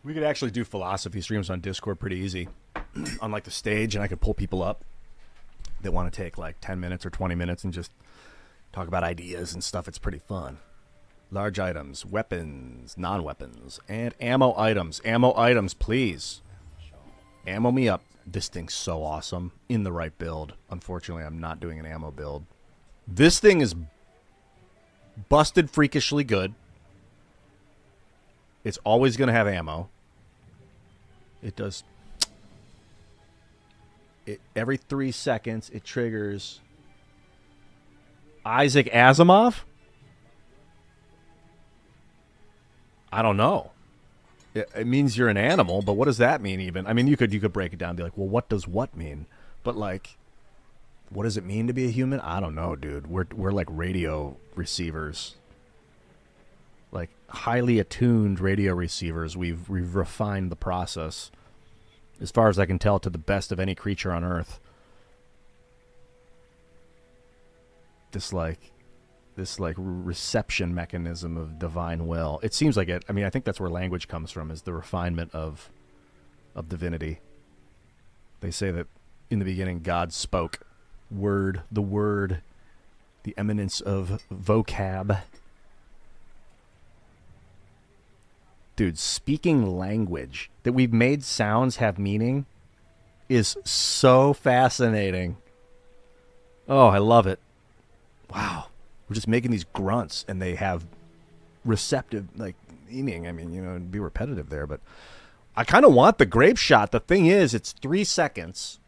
We could actually do philosophy streams on Discord pretty easy. On like the stage, and I could pull people up that want to take like 10 minutes or 20 minutes and just talk about ideas and stuff. It's pretty fun. Large items, weapons, non-weapons, and ammo items. Ammo items, please. Ammo me up. This thing's so awesome. In the right build. Unfortunately, I'm not doing an ammo build. This thing is busted freakishly good. It's always going to have ammo. It does. Every 3 seconds, it triggers Isaac Asimov? I don't know. It means you're an animal, but what does that mean even? I mean, you could break it down and be like, well, what does what mean? But like, what does it mean to be a human? I don't know, dude. We're like radio receivers. Like highly attuned radio receivers. We've refined the process, as far as I can tell, to the best of any creature on Earth. This reception mechanism of divine will. It seems like it. I mean, I think that's where language comes from, is the refinement of divinity. They say that in the beginning God spoke. The The eminence of vocab. Dude, speaking language that we've made sounds have meaning is so fascinating. Oh, I love it. Wow. We're just making these grunts and they have receptive, like, meaning. I mean, it'd be repetitive there, but I kind of want the grape shot. The thing is, it's 3 seconds.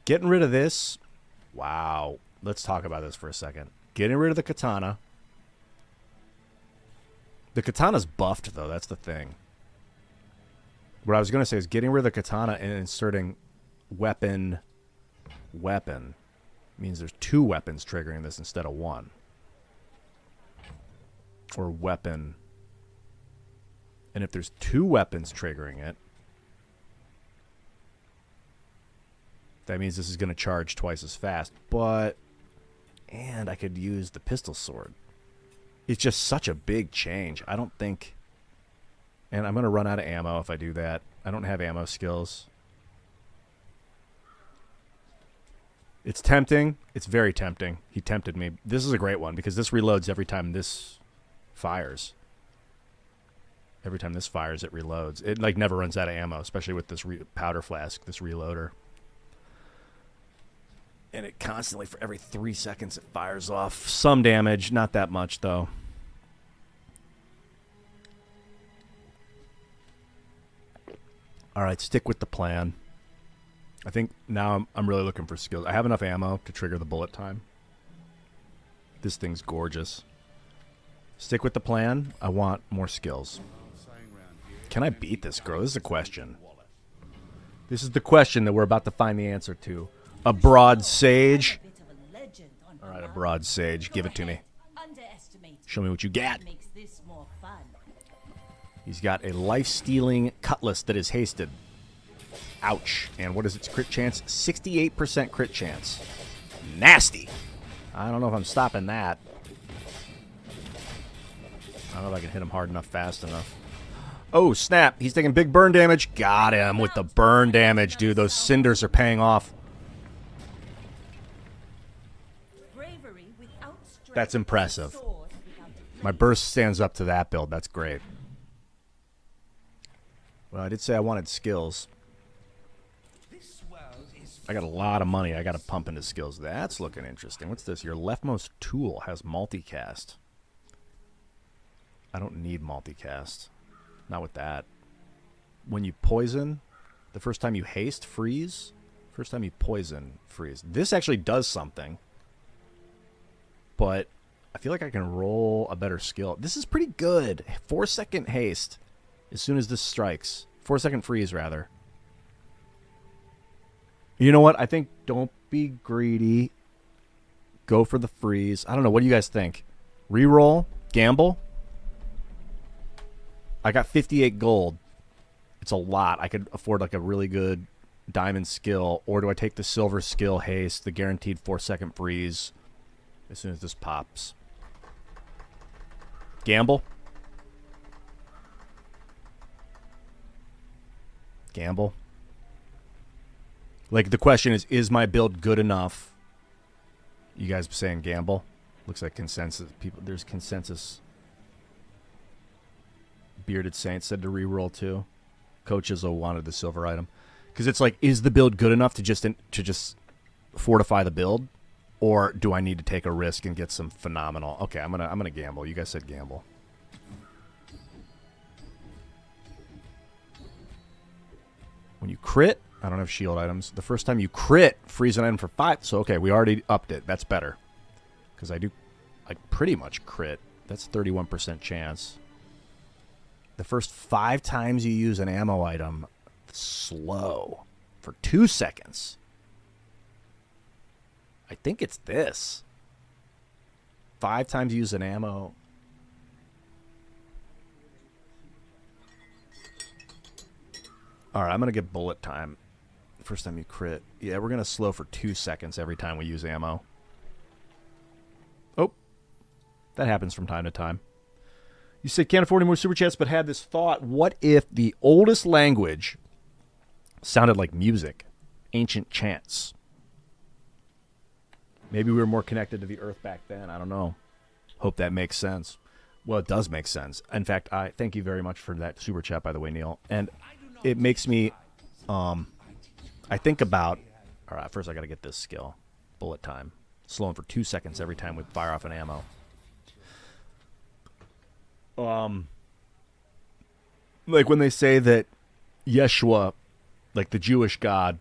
Getting rid of this. Wow. Let's talk about this for a second. Getting rid of the katana. The katana's buffed, though. That's the thing. What I was going to say is getting rid of the katana and inserting weapon means there's 2 weapons triggering this instead of 1. Or weapon. And if there's 2 weapons triggering it, that means this is going to charge twice as fast. And I could use the pistol sword. It's just such a big change. I don't think... And I'm going to run out of ammo if I do that. I don't have ammo skills. It's tempting. It's very tempting. He tempted me. This is a great one because this reloads every time this fires. Every time this fires, it reloads. It like never runs out of ammo, especially with this powder flask, this reloader. And it constantly, for every 3 seconds, it fires off some damage. Not that much, though. All right, stick with the plan. I think now I'm really looking for skills. I have enough ammo to trigger the bullet time. This thing's gorgeous. Stick with the plan. I want more skills. Can I beat this girl? This is a question. This is the question that we're about to find the answer to. A broad sage. All right, a broad sage. Give it to me. Show me what you got. He's got a life-stealing cutlass that is hasted. Ouch. And what is its crit chance? 68% crit chance. Nasty. I don't know if I'm stopping that. I don't know if I can hit him hard enough, fast enough. Oh, snap. He's taking big burn damage. Got him with the burn damage, dude. Those cinders are paying off. That's impressive. My burst stands up to that build. That's great. Well, I did say I wanted skills. I got a lot of money I got to pump into skills. That's looking interesting. What's this? Your leftmost tool has multicast. I don't need multicast. Not with that. When you poison, the first time you haste, freeze. First time you poison, freeze. This actually does something. But I feel like I can roll a better skill. This is pretty good. 4-second haste as soon as this strikes. 4-second freeze, rather. You know what? I think don't be greedy. Go for the freeze. I don't know. What do you guys think? Reroll? Gamble? I got 58 gold. It's a lot. I could afford like a really good diamond skill. Or do I take the silver skill haste, the guaranteed 4-second freeze as soon as this pops? Gamble? Gamble? Like, the question is my build good enough? You guys saying gamble? Looks like consensus. There's consensus. Bearded Saint said to reroll too. Coach Izzo wanted the silver item. Because it's like, is the build good enough to just fortify the build? Or do I need to take a risk and get some phenomenal? Okay, I'm gonna gamble. You guys said gamble. When you crit, I don't have shield items. The first time you crit, freeze an item for 5. So okay, we already upped it. That's better. Because I pretty much crit. That's 31% chance. The first 5 times you use an ammo item, slow for 2 seconds. I think it's this. 5 times you use an ammo. All right, I'm going to get bullet time. First time you crit. Yeah, we're going to slow for 2 seconds every time we use ammo. Oh, that happens from time to time. You said can't afford any more super chats, but had this thought. What if the oldest language sounded like music? Ancient chants. Maybe we were more connected to the Earth back then. I don't know. Hope that makes sense. Well, it does make sense. In fact, I thank you very much for that super chat, by the way, Neil. And it makes me, I think about, all right, first I got to get this skill. Bullet time. Slowing for 2 seconds every time we fire off an ammo. Like when they say that Yeshua, like the Jewish God,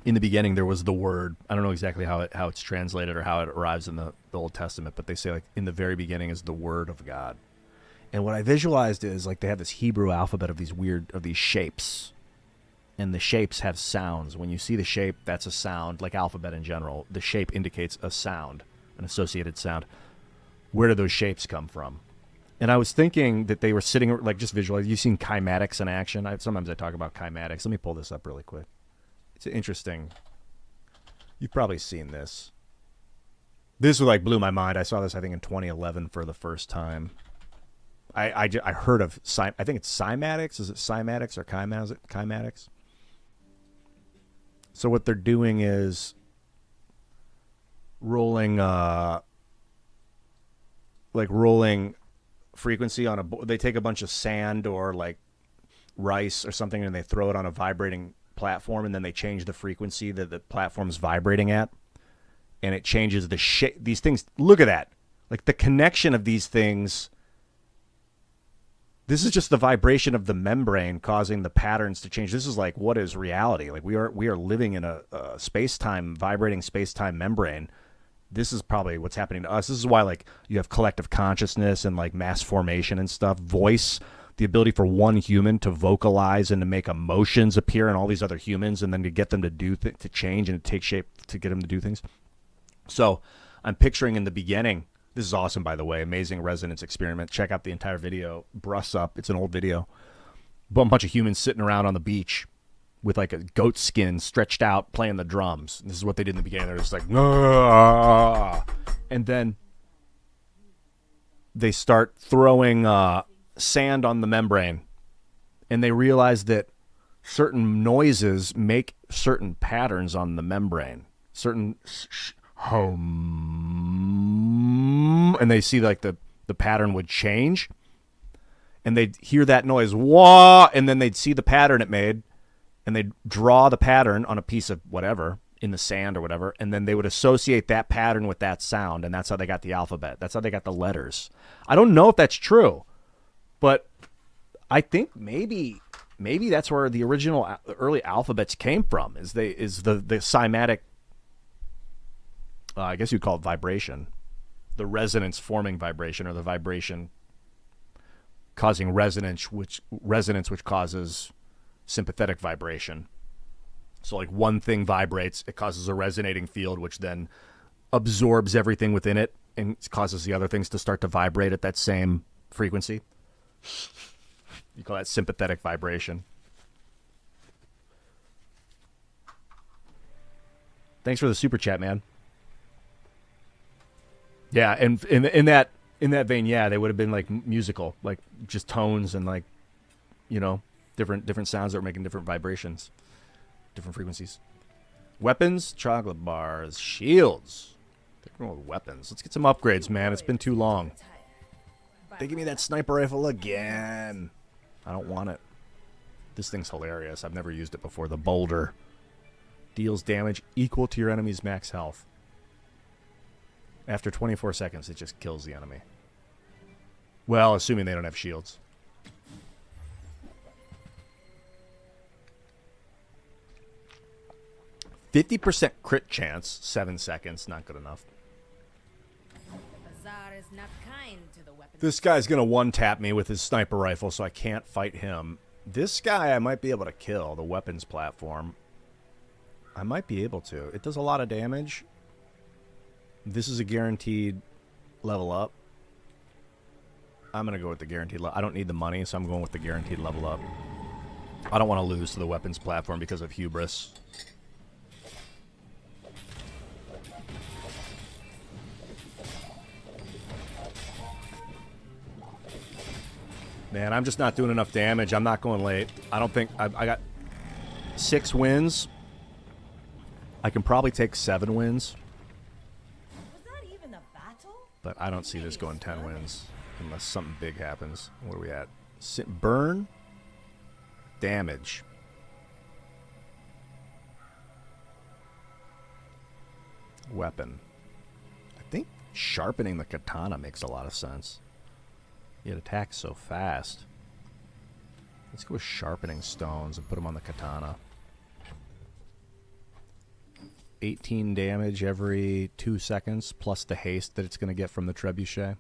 in the beginning there was the Word. I don't know exactly how it's translated or how it arrives in the Old Testament, but they say like in the very beginning is the Word of God. And what I visualized is like they have this Hebrew alphabet of these shapes. And the shapes have sounds. When you see the shape, that's a sound, like alphabet in general. The shape indicates a sound, an associated sound. Where do those shapes come from? And I was thinking that they were sitting, like just visualize. You've seen kymatics in action. Sometimes I talk about kymatics. Let me pull this up really quick. It's interesting. You've probably seen this. This like blew my mind. I saw this, I think, in 2011 for the first time. I heard of, I think it's cymatics. Is it cymatics or kymatics? So what they're doing is rolling frequency on they take a bunch of sand or like rice or something and they throw it on a vibrating platform, and then they change the frequency that the platform's vibrating at, and it changes the shape. These things, look at that. Like the connection of these things. This is just the vibration of the membrane causing the patterns to change. This is like what is reality. Like we are living in a space-time, vibrating space-time membrane. This is probably what's happening to us. This is why like you have collective consciousness and like mass formation and stuff. Voice, the ability for one human to vocalize and to make emotions appear in all these other humans, and then to get them to to change and to take shape to get them to do things. So I'm picturing in the beginning. This is awesome, by the way. Amazing resonance experiment. Check out the entire video. Bruss up. It's an old video. A bunch of humans sitting around on the beach with like a goat skin stretched out playing the drums. And this is what they did in the beginning. They're just like, "Aah!" And then they start throwing sand on the membrane. And they realize that certain noises make certain patterns on the membrane. Certain home, and they see like the pattern would change, and they'd hear that noise, wah, and then they'd see the pattern it made, and they'd draw the pattern on a piece of whatever in the sand or whatever, and then they would associate that pattern with that sound, and that's how they got the alphabet. That's how they got the letters. I don't know if that's true, but I think maybe that's where the original early alphabets came from. Is the cymatic. I guess you'd call it vibration, the resonance forming vibration, or the vibration causing resonance, which causes sympathetic vibration. So like one thing vibrates, it causes a resonating field, which then absorbs everything within it and causes the other things to start to vibrate at that same frequency. You call that sympathetic vibration. Thanks for the super chat, man. Yeah, and in that vein, yeah, they would have been like musical, like just tones and like, you know, different sounds that were making different vibrations, different frequencies. Weapons, chocolate bars, shields. They're going with weapons. Let's get some upgrades, man. It's been too long. They give me that sniper rifle again. I don't want it. This thing's hilarious. I've never used it before. The boulder deals damage equal to your enemy's max health. After 24 seconds, it just kills the enemy. Well, assuming they don't have shields. %50 crit chance, 7 seconds, not good enough. Bazaar is not kind to the weapon. This guy's going to one-tap me with his sniper rifle, so I can't fight him. This guy I might be able to kill, the weapons platform. I might be able to. It does a lot of damage. This is a guaranteed level up. I'm going to go with the guaranteed level. I don't need the money, so I'm going with the guaranteed level up. I don't want to lose to the weapons platform because of hubris. Man, I'm just not doing enough damage. I'm not going late. I don't think... I got 6 wins. I can probably take 7 wins. But I don't see this going 10 wins unless something big happens. What are we at? Burn. Damage. Weapon. I think sharpening the katana makes a lot of sense. It attacks so fast. Let's go with sharpening stones and put them on the katana. 18 damage every 2 seconds, plus the haste that it's going to get from the trebuchet.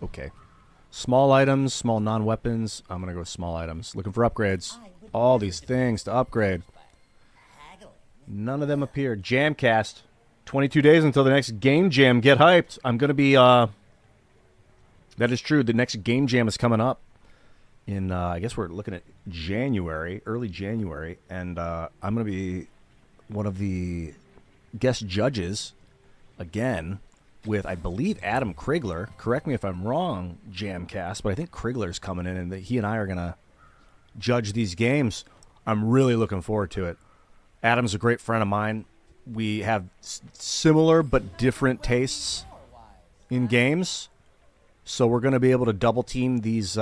Okay. Small items, small non-weapons. I'm going to go with small items. Looking for upgrades. All these things to upgrade. None of them appear. Jamcast. 22 days until the next game jam. Get hyped. I'm going to be... that is true. The next game jam is coming up. In, I guess we're looking at January, early January. And I'm going to be one of the guest judges again with, I believe, Adam Krigler. Correct me if I'm wrong, Jamcast, but I think Krigler's coming in and he and I are going to judge these games. I'm really looking forward to it. Adam's a great friend of mine. We have similar but different tastes in games, so we're going to be able to double team these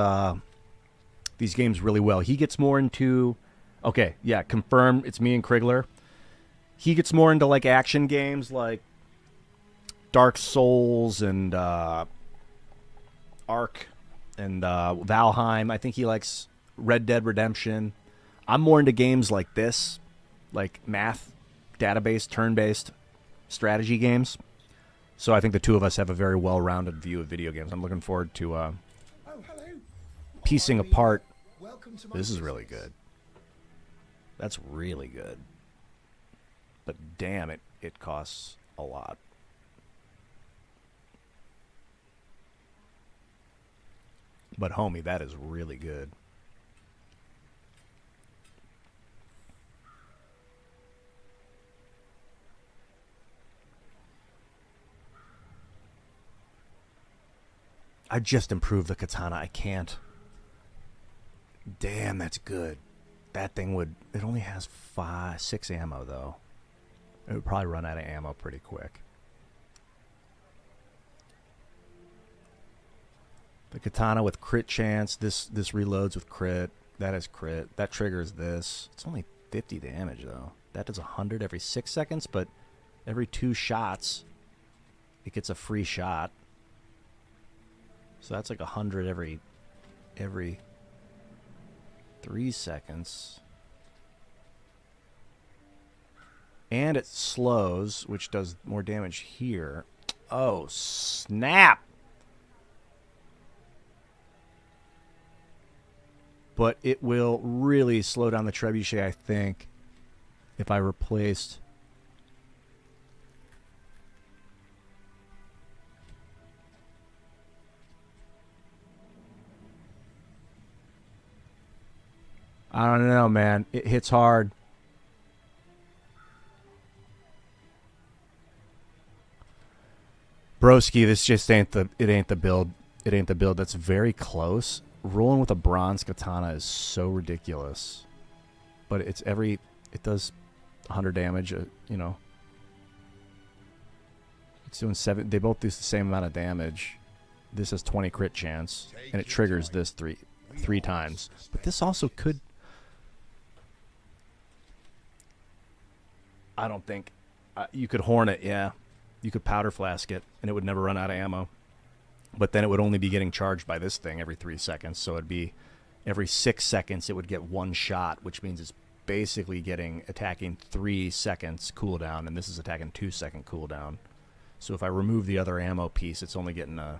games really well. He gets more into, okay, yeah, confirm it's me and Krigler. He gets more into like action games like Dark Souls and Ark and Valheim. I think he likes Red Dead Redemption. I'm more into games like this, like math, database, turn-based strategy games. So I think the two of us have a very well-rounded view of video games. I'm looking forward to piecing apart. This is really good. That's really good. But damn it, it costs a lot. But homie, that is really good. I just improved the katana. I can't. Damn, that's good. That thing would... It only has 6 ammo, though. It would probably run out of ammo pretty quick. The katana with crit chance. This reloads with crit. That is crit. That triggers this. It's only 50 damage, though. That does 100 every 6 seconds, but every 2 shots, it gets a free shot. So that's like 100 every 3 seconds. And it slows, which does more damage here. Oh, snap! But it will really slow down the trebuchet, I think, if I replaced... I don't know, man. It hits hard. Broski, this just ain't the build. It ain't the build. That's very close. Rolling with a bronze katana is so ridiculous. But it does 100 damage, you know. It's doing 7. They both do the same amount of damage. This has 20 crit chance, and it triggers this three times. But this also could... I don't think... you could horn it, yeah. You could powder flask it, and it would never run out of ammo. But then it would only be getting charged by this thing every 3 seconds. So it'd be every 6 seconds it would get 1 shot, which means it's basically attacking 3 seconds cooldown, and this is attacking 2-second cooldown. So if I remove the other ammo piece, it's only getting a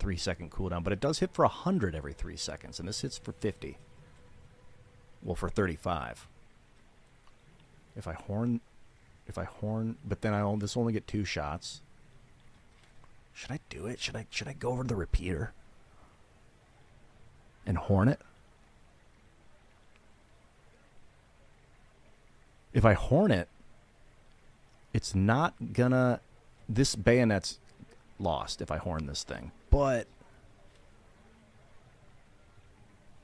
3-second cooldown. But it does hit for 100 every 3 seconds, and this hits for 50. Well, for 35. If I horn, but then this only get 2 shots. Should I do it? Should I go over to the repeater and horn it? If I horn it, it's not gonna... This bayonet's lost if I horn this thing. But...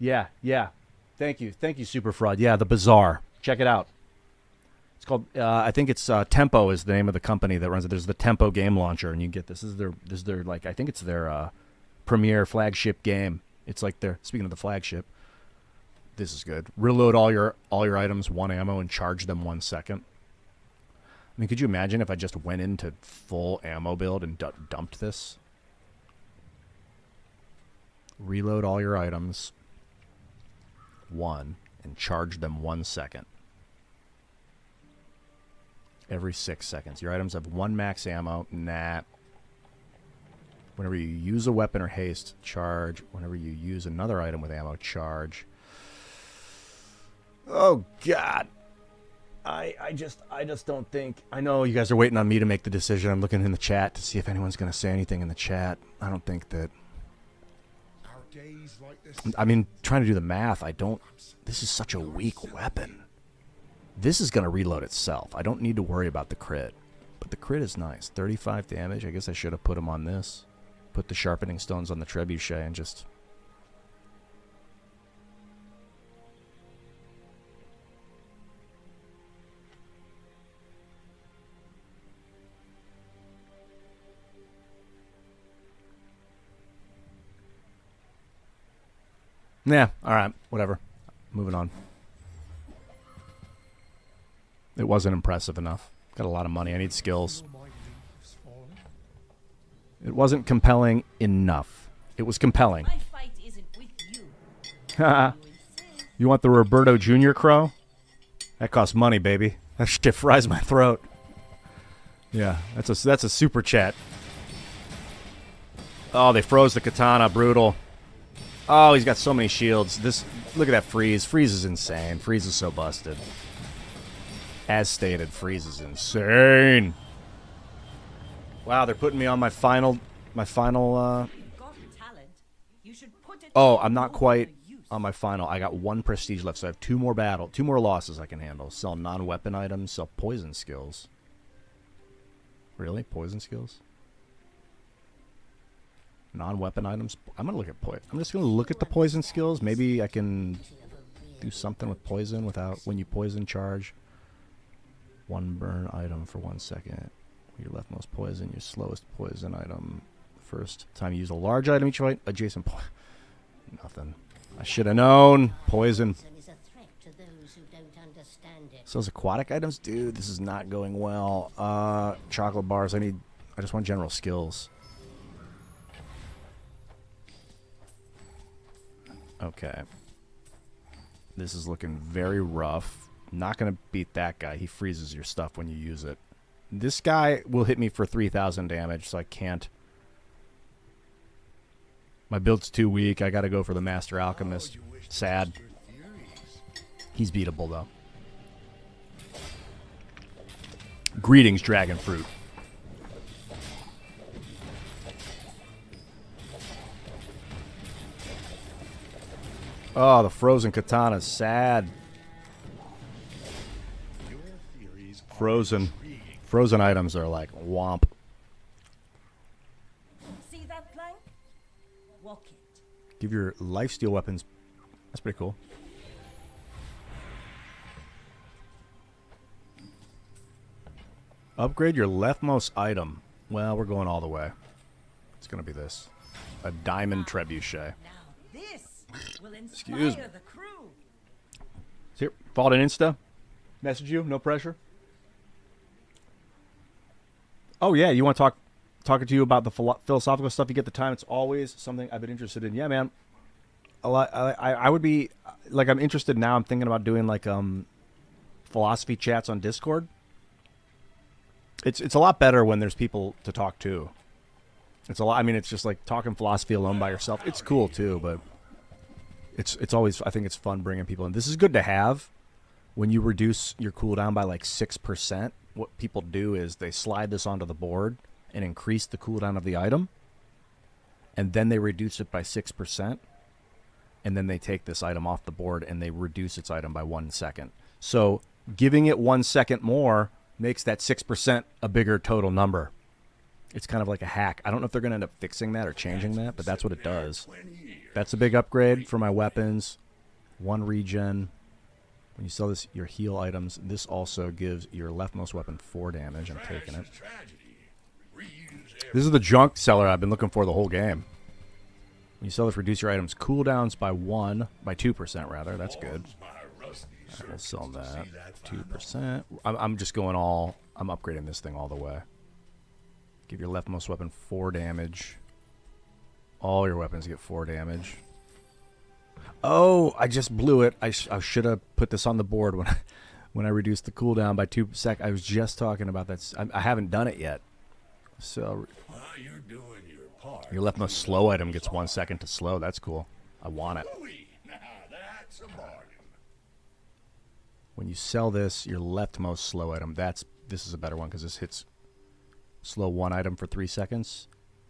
Yeah. Thank you, Super Fraud. Yeah, the Bazaar. Check it out. It's called. I think it's Tempo is the name of the company that runs it. There's the Tempo game launcher, and you get this. This is their like. I think it's their premier flagship game. It's like their. Speaking of the flagship, this is good. Reload all your items, 1 ammo, and charge them 1 second. I mean, could you imagine if I just went into full ammo build and dumped this? Reload all your items, 1, and charge them 1 second. Every 6 seconds. Your items have 1 max ammo. Nah. Whenever you use a weapon or haste, charge. Whenever you use another item with ammo, charge. Oh, God. I just don't think... I know you guys are waiting on me to make the decision. I'm looking in the chat to see if anyone's going to say anything in the chat. I don't think that... I mean, trying to do the math, I don't... This is such a weak weapon. This is going to reload itself. I don't need to worry about the crit. But the crit is nice. 35 damage. I guess I should have put him on this. Put the sharpening stones on the trebuchet and just... Yeah, alright. Whatever. Moving on. It wasn't impressive enough. Got a lot of money. I need skills. It wasn't compelling enough. It was compelling. My fight isn't with you. You want the Roberto Jr. crow? That costs money, baby. That shit fries my throat. Yeah, that's a super chat. Oh, they froze the katana. Brutal. Oh, he's got so many shields. Look at that freeze. Freeze is insane. Freeze is so busted. As stated, freeze is insane. Wow, they're putting me on my final. Got talent. You should put it Oh, I'm not quite on my final. I got 1 prestige left, so I have 2 more losses I can handle. Sell non-weapon items. Sell poison skills. Really, poison skills? Non-weapon items. I'm gonna look at poison. I'm just gonna look at the poison skills. Maybe I can do something with poison without when you poison charge. 1 burn item for 1 second. Your leftmost poison, your slowest poison item. First time you use a large item each fight. Adjacent point. Nothing. I should have known. Poison. So those aquatic items, dude. This is not going well. Chocolate bars. I just want general skills. Okay. This is looking very rough. Not going to beat that guy. He freezes your stuff when you use it. This guy will hit me for 3,000 damage, so I can't. My build's too weak. I got to go for the Master Alchemist. Sad. He's beatable, though. Greetings, Dragon Fruit. Oh, the frozen katana's sad. Frozen items are like womp. See that plank? Walk it. Give your lifesteal weapons. That's pretty cool. Upgrade your leftmost item. Well, we're going all the way. It's gonna be this. A diamond trebuchet. Now this will Excuse inspire me. the crew. Here, followed an Insta. Message you, no pressure. Oh yeah, you want to talking to you about the philosophical stuff? You get the time. It's always something I've been interested in. Yeah, man. A lot. I would be like, I'm interested now. I'm thinking about doing like philosophy chats on Discord. It's a lot better when there's people to talk to. It's a lot. I mean, it's just like talking philosophy alone by yourself. It's cool too, but it's always, I think it's fun bringing people in. This is good to have when you reduce your cooldown by like 6%. What people do is they slide this onto the board and increase the cooldown of the item, and then they reduce it by 6%, and then they take this item off the board and they reduce its item by 1 second. So giving it 1 second more makes that 6% a bigger total number. It's kind of like a hack. I don't know if they're going to end up fixing that or changing that, but that's what it does. That's a big upgrade for my weapons. 1 regen. When you sell this, your heal items, this also gives your leftmost weapon 4 damage. I'm taking it. This is the junk seller I've been looking for the whole game. When you sell this, reduce your items cooldowns by 2% rather. That's good. Alright, we'll sell that. 2%. I'm just going all... I'm upgrading this thing all the way. Give your leftmost weapon 4 damage. All your weapons get 4 damage. Oh, I just blew it. I should have put this on the board when I reduced the cooldown by 2 seconds. I was just talking about that. I haven't done it yet. So You're doing your part. your leftmost slow item gets 1 second to slow. That's cool. I want it. Now that's a bargain. When you sell this, your leftmost slow item, this is a better one because this hits slow 1 item for 3 seconds.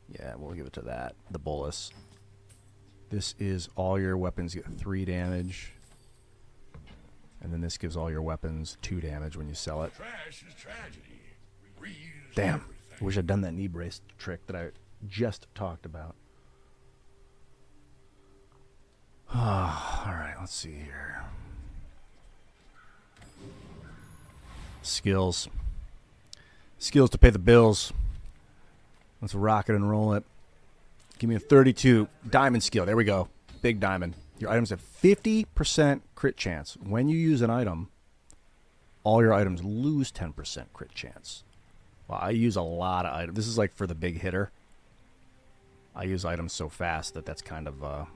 Yeah, we'll give it to that. The bolus. This is all your weapons get 3 damage. And then this gives all your weapons 2 damage when you sell it. Trash is tragedy. Reuse Damn. everything. I wish I'd done that knee brace trick that I just talked about. Alright, let's see here. Skills. Skills to pay the bills. Let's rock it and roll it. Give me a 32 diamond skill. There we go. Big diamond. Your items have 50% crit chance. When you use an item, all your items lose 10% crit chance. Well, I use a lot of items. This is like for the big hitter. I use items so fast that's kind of... the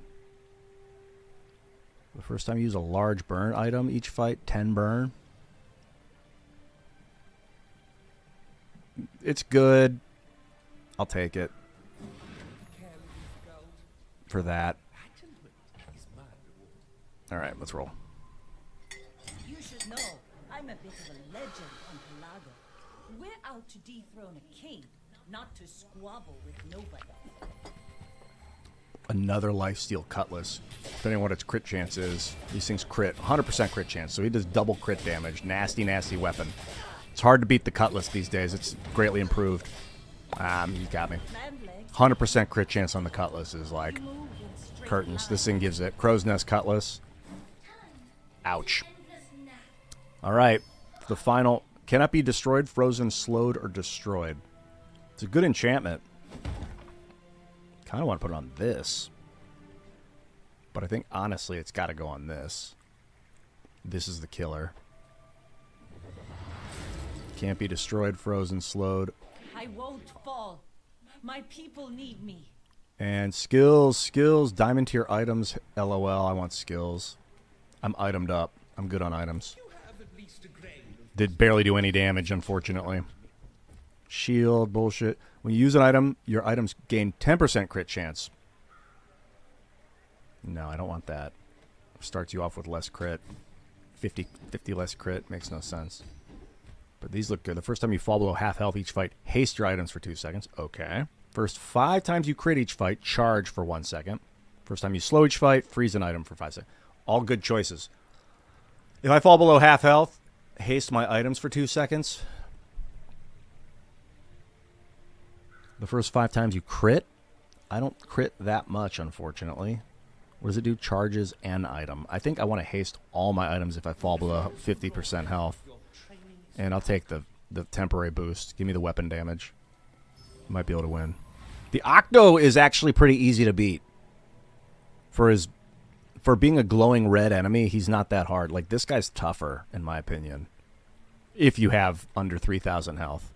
first time you use a large burn item each fight, 10 burn. It's good. I'll take it. For that. Alright, let's roll. You should know, I'm a bit of a legend on Pelago. We're out to dethrone a king, not to squabble with nobody. Another lifesteal cutlass. Depending on what its crit chance is, these things crit. 100% crit chance, so he does double crit damage. Nasty, nasty weapon. It's hard to beat the cutlass these days. It's greatly improved. You got me. 100% crit chance on the cutlass is like curtains. This thing gives it. Crow's Nest Cutlass. Ouch. Alright. The final. Cannot be destroyed, frozen, slowed, or destroyed. It's a good enchantment. Kind of want to put it on this. But I think, honestly, it's got to go on this. This is the killer. Can't be destroyed, frozen, slowed. I won't fall. My people need me. And skills, diamond tier items, LOL, I want skills. I'm itemed up. I'm good on items. Did barely do any damage, unfortunately. Shield, bullshit. When you use an item, your items gain 10% crit chance. No, I don't want that. Starts you off with less crit. 50 less crit, makes no sense. But these look good. The first time you fall below half health each fight, haste your items for 2 seconds. Okay. First 5 times you crit each fight, charge for 1 second. First time you slow each fight, freeze an item for 5 seconds. All good choices. If I fall below half health, haste my items for 2 seconds. The first 5 times you crit, I don't crit that much, unfortunately. What does it do? Charges an item. I think I want to haste all my items if I fall below 50% health. And I'll take the temporary boost. Give me the weapon damage. Might be able to win. The Octo is actually pretty easy to beat. For being a glowing red enemy, he's not that hard. Like, this guy's tougher, in my opinion. If you have under 3,000 health.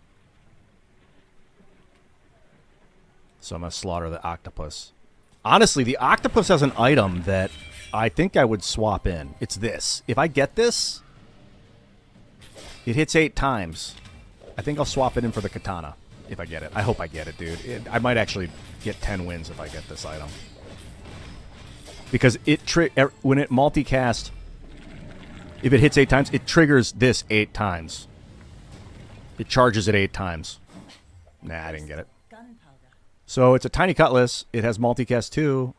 So I'm going to slaughter the octopus. Honestly, the octopus has an item that I think I would swap in. It's this. If I get this, it hits 8 times. I think I'll swap it in for the katana if I get it. I hope I get it, dude. I might actually get 10 wins if I get this item. Because when it multicast, if it hits 8 times, it triggers this 8 times. It charges it 8 times. Nah, I didn't get it. So it's a tiny cutlass. It has multicast too.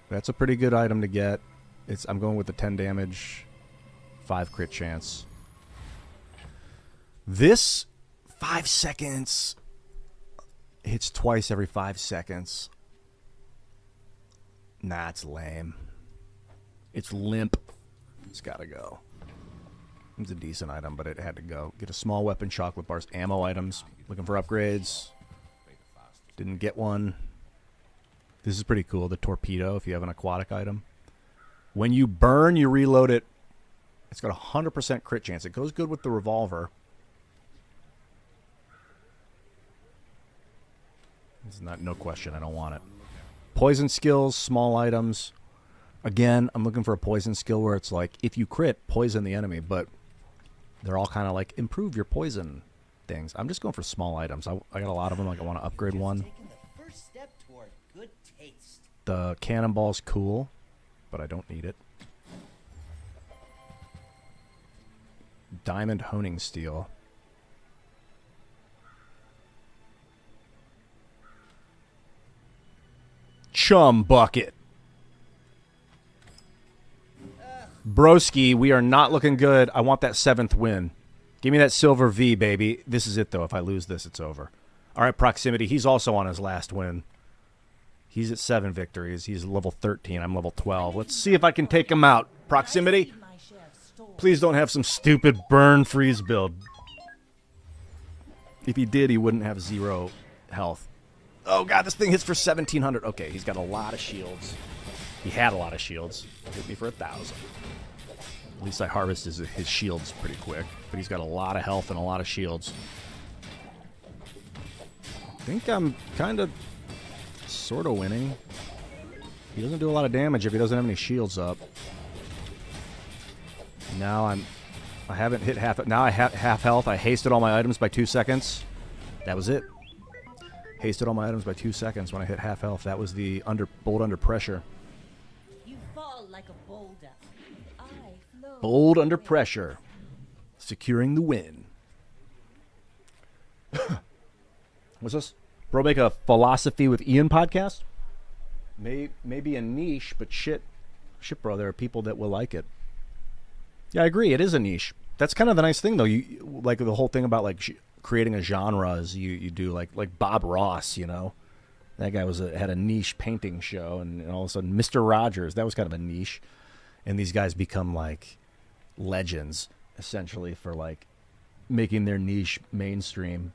That's a pretty good item to get. I'm going with the 10 damage, 5 crit chance. This 5 seconds hits twice every 5 seconds. Nah, it's lame. It's limp. It's gotta go. It's a decent item, but it had to go. Get a small weapon, chocolate bars, ammo items. Looking for upgrades. Didn't get one. This is pretty cool, the torpedo, if you have an aquatic item. When you burn, you reload it. It's got a 100% crit chance. It goes good with the revolver. It's not, no question, I don't want it. Poison skills, small items. Again, I'm looking for a poison skill where it's like, if you crit, poison the enemy, but they're all kind of like, improve your poison things. I'm just going for small items. I got a lot of them. Like, I want to upgrade one. The cannonball's cool, but I don't need it. Diamond honing steel. Chum bucket. Broski, we are not looking good. I want that 7th win. Give me that silver V, baby. This is it, though. If I lose this, it's over. All right, proximity. He's also on his last win. He's at 7 victories. He's level 13. I'm level 12. Let's see if I can take him out. Proximity. Please don't have some stupid burn freeze build. If he did, he wouldn't have 0 health. Oh, God, this thing hits for 1,700. Okay, he's got a lot of shields. He had a lot of shields. Hit me for 1,000. At least I harvested his shields pretty quick. But he's got a lot of health and a lot of shields. I think I'm kind of sort of winning. He doesn't do a lot of damage if he doesn't have any shields up. Now I haven't hit half. Now I have half health. I hasted all my items by 2 seconds. That was it. Hasted all my items by 2 seconds when I hit half health. That was the bold under pressure. You fall like a boulder. I flow. Bold under pressure. Securing the win. What's this? Bro, make a philosophy with Ian podcast? Maybe a niche, but shit, bro, there are people that will like it. Yeah, I agree. It is a niche. That's kind of the nice thing, though. You like the whole thing about like creating a genre is you do like Bob Ross, you know. That guy had a niche painting show, and all of a sudden Mr. Rogers, that was kind of a niche, and these guys become like legends essentially for like making their niche mainstream.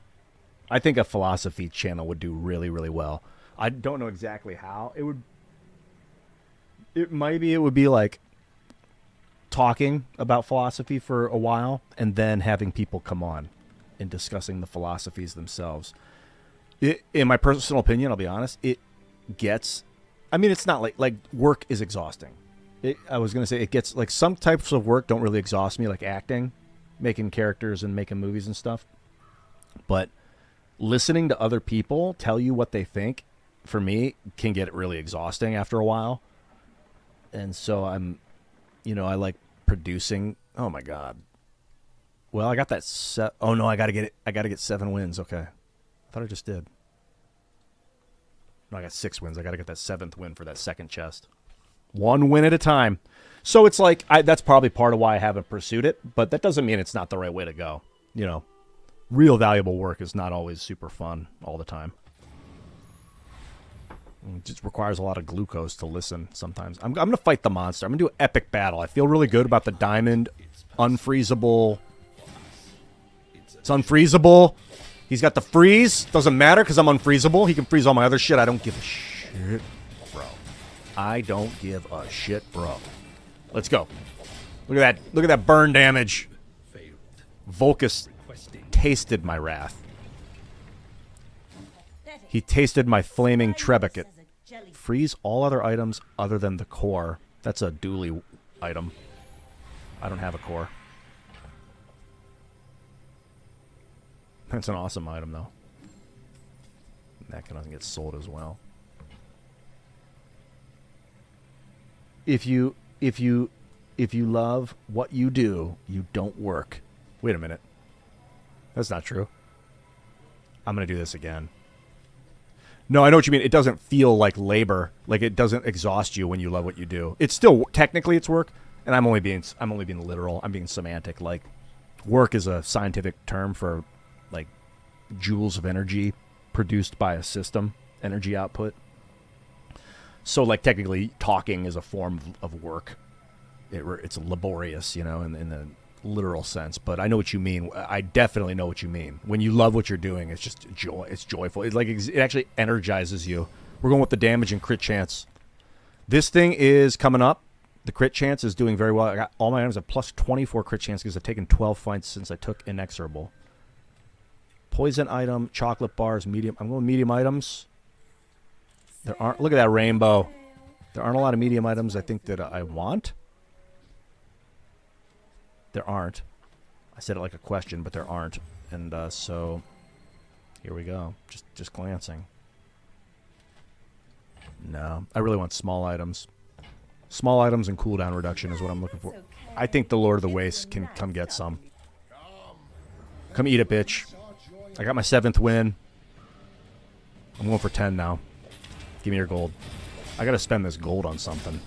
I think a philosophy channel would do really, really well. I don't know exactly how it would. It would be like talking about philosophy for a while and then having people come on and discussing the philosophies themselves. In my personal opinion, I'll be honest, it gets, I mean, it's not like work is exhausting. I was going to say it gets, like, some types of work don't really exhaust me, like acting, making characters and making movies and stuff. But listening to other people tell you what they think, for me, can get really exhausting after a while. And so I like producing. Oh my God. Well, I got that oh no, I got to get it. I got to get 7 wins. Okay. I thought I just did. No, I got 6 wins. I got to get that 7th win for that second chest. 1 win at a time. So it's like, that's probably part of why I haven't pursued it, but that doesn't mean it's not the right way to go. You know, real valuable work is not always super fun all the time. It just requires a lot of glucose to listen sometimes. I'm going to fight the monster. I'm going to do an epic battle. I feel really good about the diamond unfreezable. It's unfreezable. He's got the freeze. Doesn't matter because I'm unfreezable. He can freeze all my other shit. I don't give a shit, bro. I don't give a shit, bro. Let's go. Look at that. Look at that burn damage. Vulcus tasted my wrath. He tasted my flaming trebuchet. Freeze all other items other than the core. That's a dually item. I don't have a core. That's an awesome item, though. That can get sold as well. If you love what you do, you don't work. Wait a minute. That's not true. I'm going to do this again. No, I know what you mean. It doesn't feel like labor. Like, it doesn't exhaust you when you love what you do. It's still, technically it's work, and I'm only being literal. I'm being semantic. Like, work is a scientific term for, like, joules of energy produced by a system, energy output. So, like, technically, talking is a form of work. It's laborious, you know, in the literal sense. But I know what you mean. I definitely know what you mean. When you love what you're doing, it's just joy. It's joyful. It's like it actually energizes you. We're going with the damage and crit chance. This thing is coming up. The crit chance is doing very well. I got all my items at plus 24 crit chance because I've taken 12 fights since I took Inexorable. Poison item, chocolate bars, medium. I'm going medium items. There aren't. Look at that rainbow. There aren't a lot of medium items I think that I want. There aren't. I said it like a question, but there aren't. And so here we go. Just glancing. No, I really want small items. Small items and cooldown reduction is what I'm looking for. I think the Lord of the Waste can come get some. Come eat it, bitch. I got my 7th win. I'm going for 10 now. Give me your gold. I gotta spend this gold on something.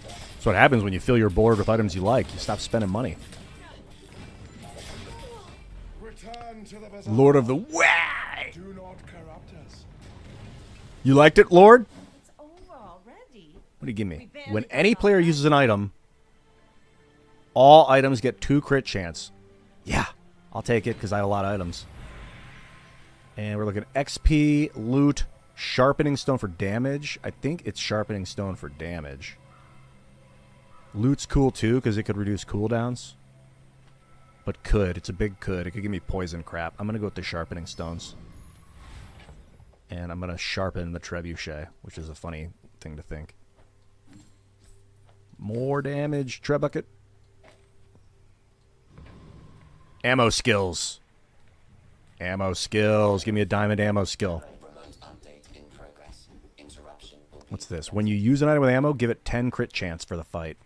That's what happens when you fill your board with items you like. You stop spending money. Return to the Bazaar. Lord of the Way! Do not corrupt us. You liked it, Lord? It's over already. What do you give me? When any player uses an item, all items get 2 crit chance. Yeah, I'll take it because I have a lot of items. And we're looking at XP, loot, sharpening stone for damage. I think it's sharpening stone for damage. Loot's cool too because it could reduce cooldowns. But could. It's a big could. It could give me poison crap. I'm going to go with the sharpening stones. And I'm going to sharpen the trebuchet, which is a funny thing to think. More damage. Trebucket. Ammo skills. Ammo skills. Give me a diamond ammo skill. What's this? When you use an item with ammo, give it 10 crit chance for the fight.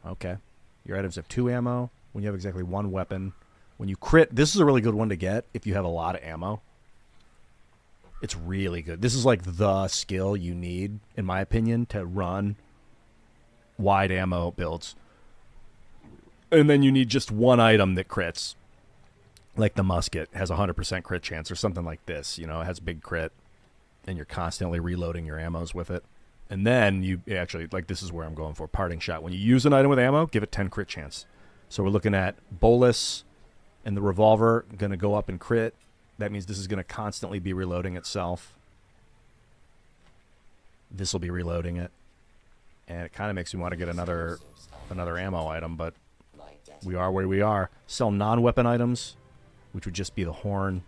Okay. Your items have 2 ammo. When you have exactly 1 weapon. When you crit, this is a really good one to get if you have a lot of ammo. It's really good. This is like the skill you need, in my opinion, to run wide ammo builds. And then you need just 1 item that crits. Like the musket has a 100% crit chance or something like this. You know, it has big crit. And you're constantly reloading your ammos with it. And then you actually, like this is where I'm going for, parting shot. When you use an item with ammo, give it 10 crit chance. So we're looking at bolus and the revolver going to go up and crit. That means this is going to constantly be reloading itself. This will be reloading it. And it kind of makes me want to get another ammo item, but we are where we are. Sell non-weapon items, which would just be the horn.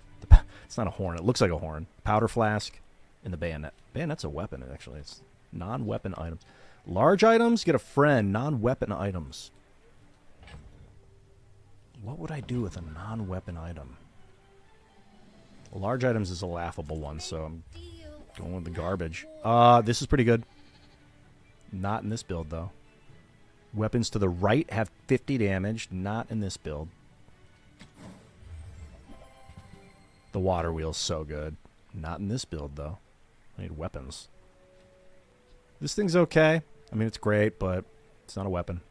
It's not a horn. It looks like a horn. Powder flask and the bayonet. Bayonet's a weapon, actually. It's non-weapon items. Large items, get a friend. Non-weapon items. What would I do with a non-weapon item? Large items is a laughable one, so I'm going with the garbage. This is pretty good. Not in this build, though. Weapons to the right have 50 damage. Not in this build. The water wheel's so good. Not in this build, though. I need weapons. This thing's okay. I mean, it's great, but it's not a weapon.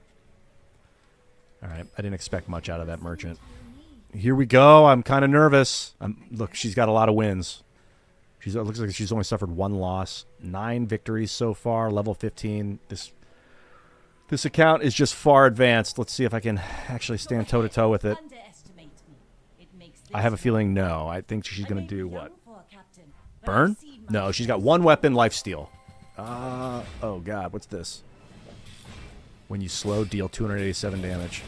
Alright, I didn't expect much out of that merchant. Here we go. I'm kind of nervous. Look, she's got a lot of wins. It looks like she's only suffered 1 loss. 9 victories so far. Level 15. This account is just far advanced. Let's see if I can actually stand toe-to-toe with it. I have a feeling no. I think she's going to do what? Burn? No, she's got 1 weapon, lifesteal. Oh god, what's this? When you slow, deal 287 damage.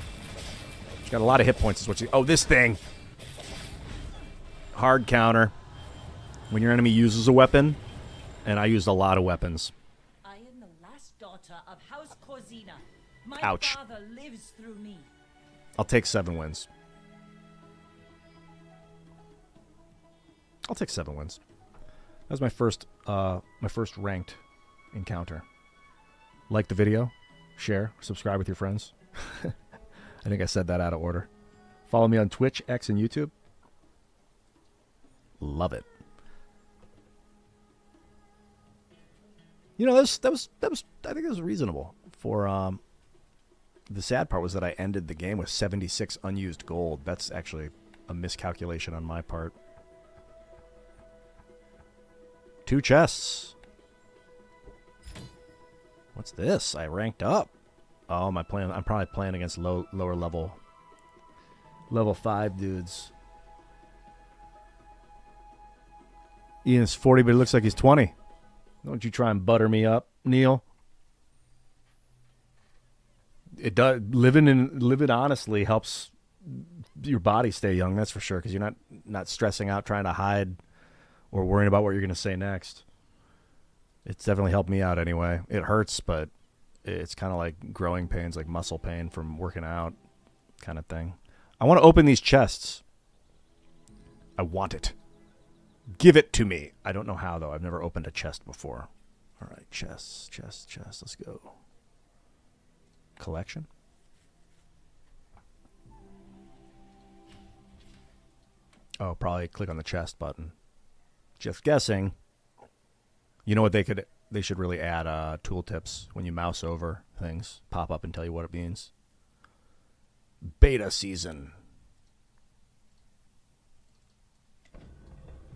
She's got a lot of hit points is what she... Oh, this thing! Hard counter. When your enemy uses a weapon, and I used a lot of weapons. I am the last daughter of House Corzina. My Ouch. father lives through me. I'll take 7 wins. I'll take 7 wins. That was my first ranked encounter. Like the video, share, subscribe with your friends. I think I said that out of order. Follow me on Twitch, X, and YouTube. Love it. You know, that was I think it was reasonable for the sad part was that I ended the game with 76 unused gold. That's actually a miscalculation on my part. 2 chests. What's this? I ranked up. Oh, I'm probably playing against lower level 5 dudes. Ian's 40, but he looks like he's 20. Don't you try and butter me up, Neil. It does. Living honestly helps your body stay young. That's for sure, because you're not stressing out trying to hide or worrying about what you're going to say next. It's definitely helped me out anyway. It hurts, but it's kind of like growing pains, like muscle pain from working out kind of thing. I want to open these chests. I want it. Give it to me. I don't know how, though. I've never opened a chest before. All right, chests. Let's go. Collection. Oh, probably click on the chest button. Just guessing. You know what they should really add tooltips when you mouse over things. Pop up and tell you what it means. Beta season.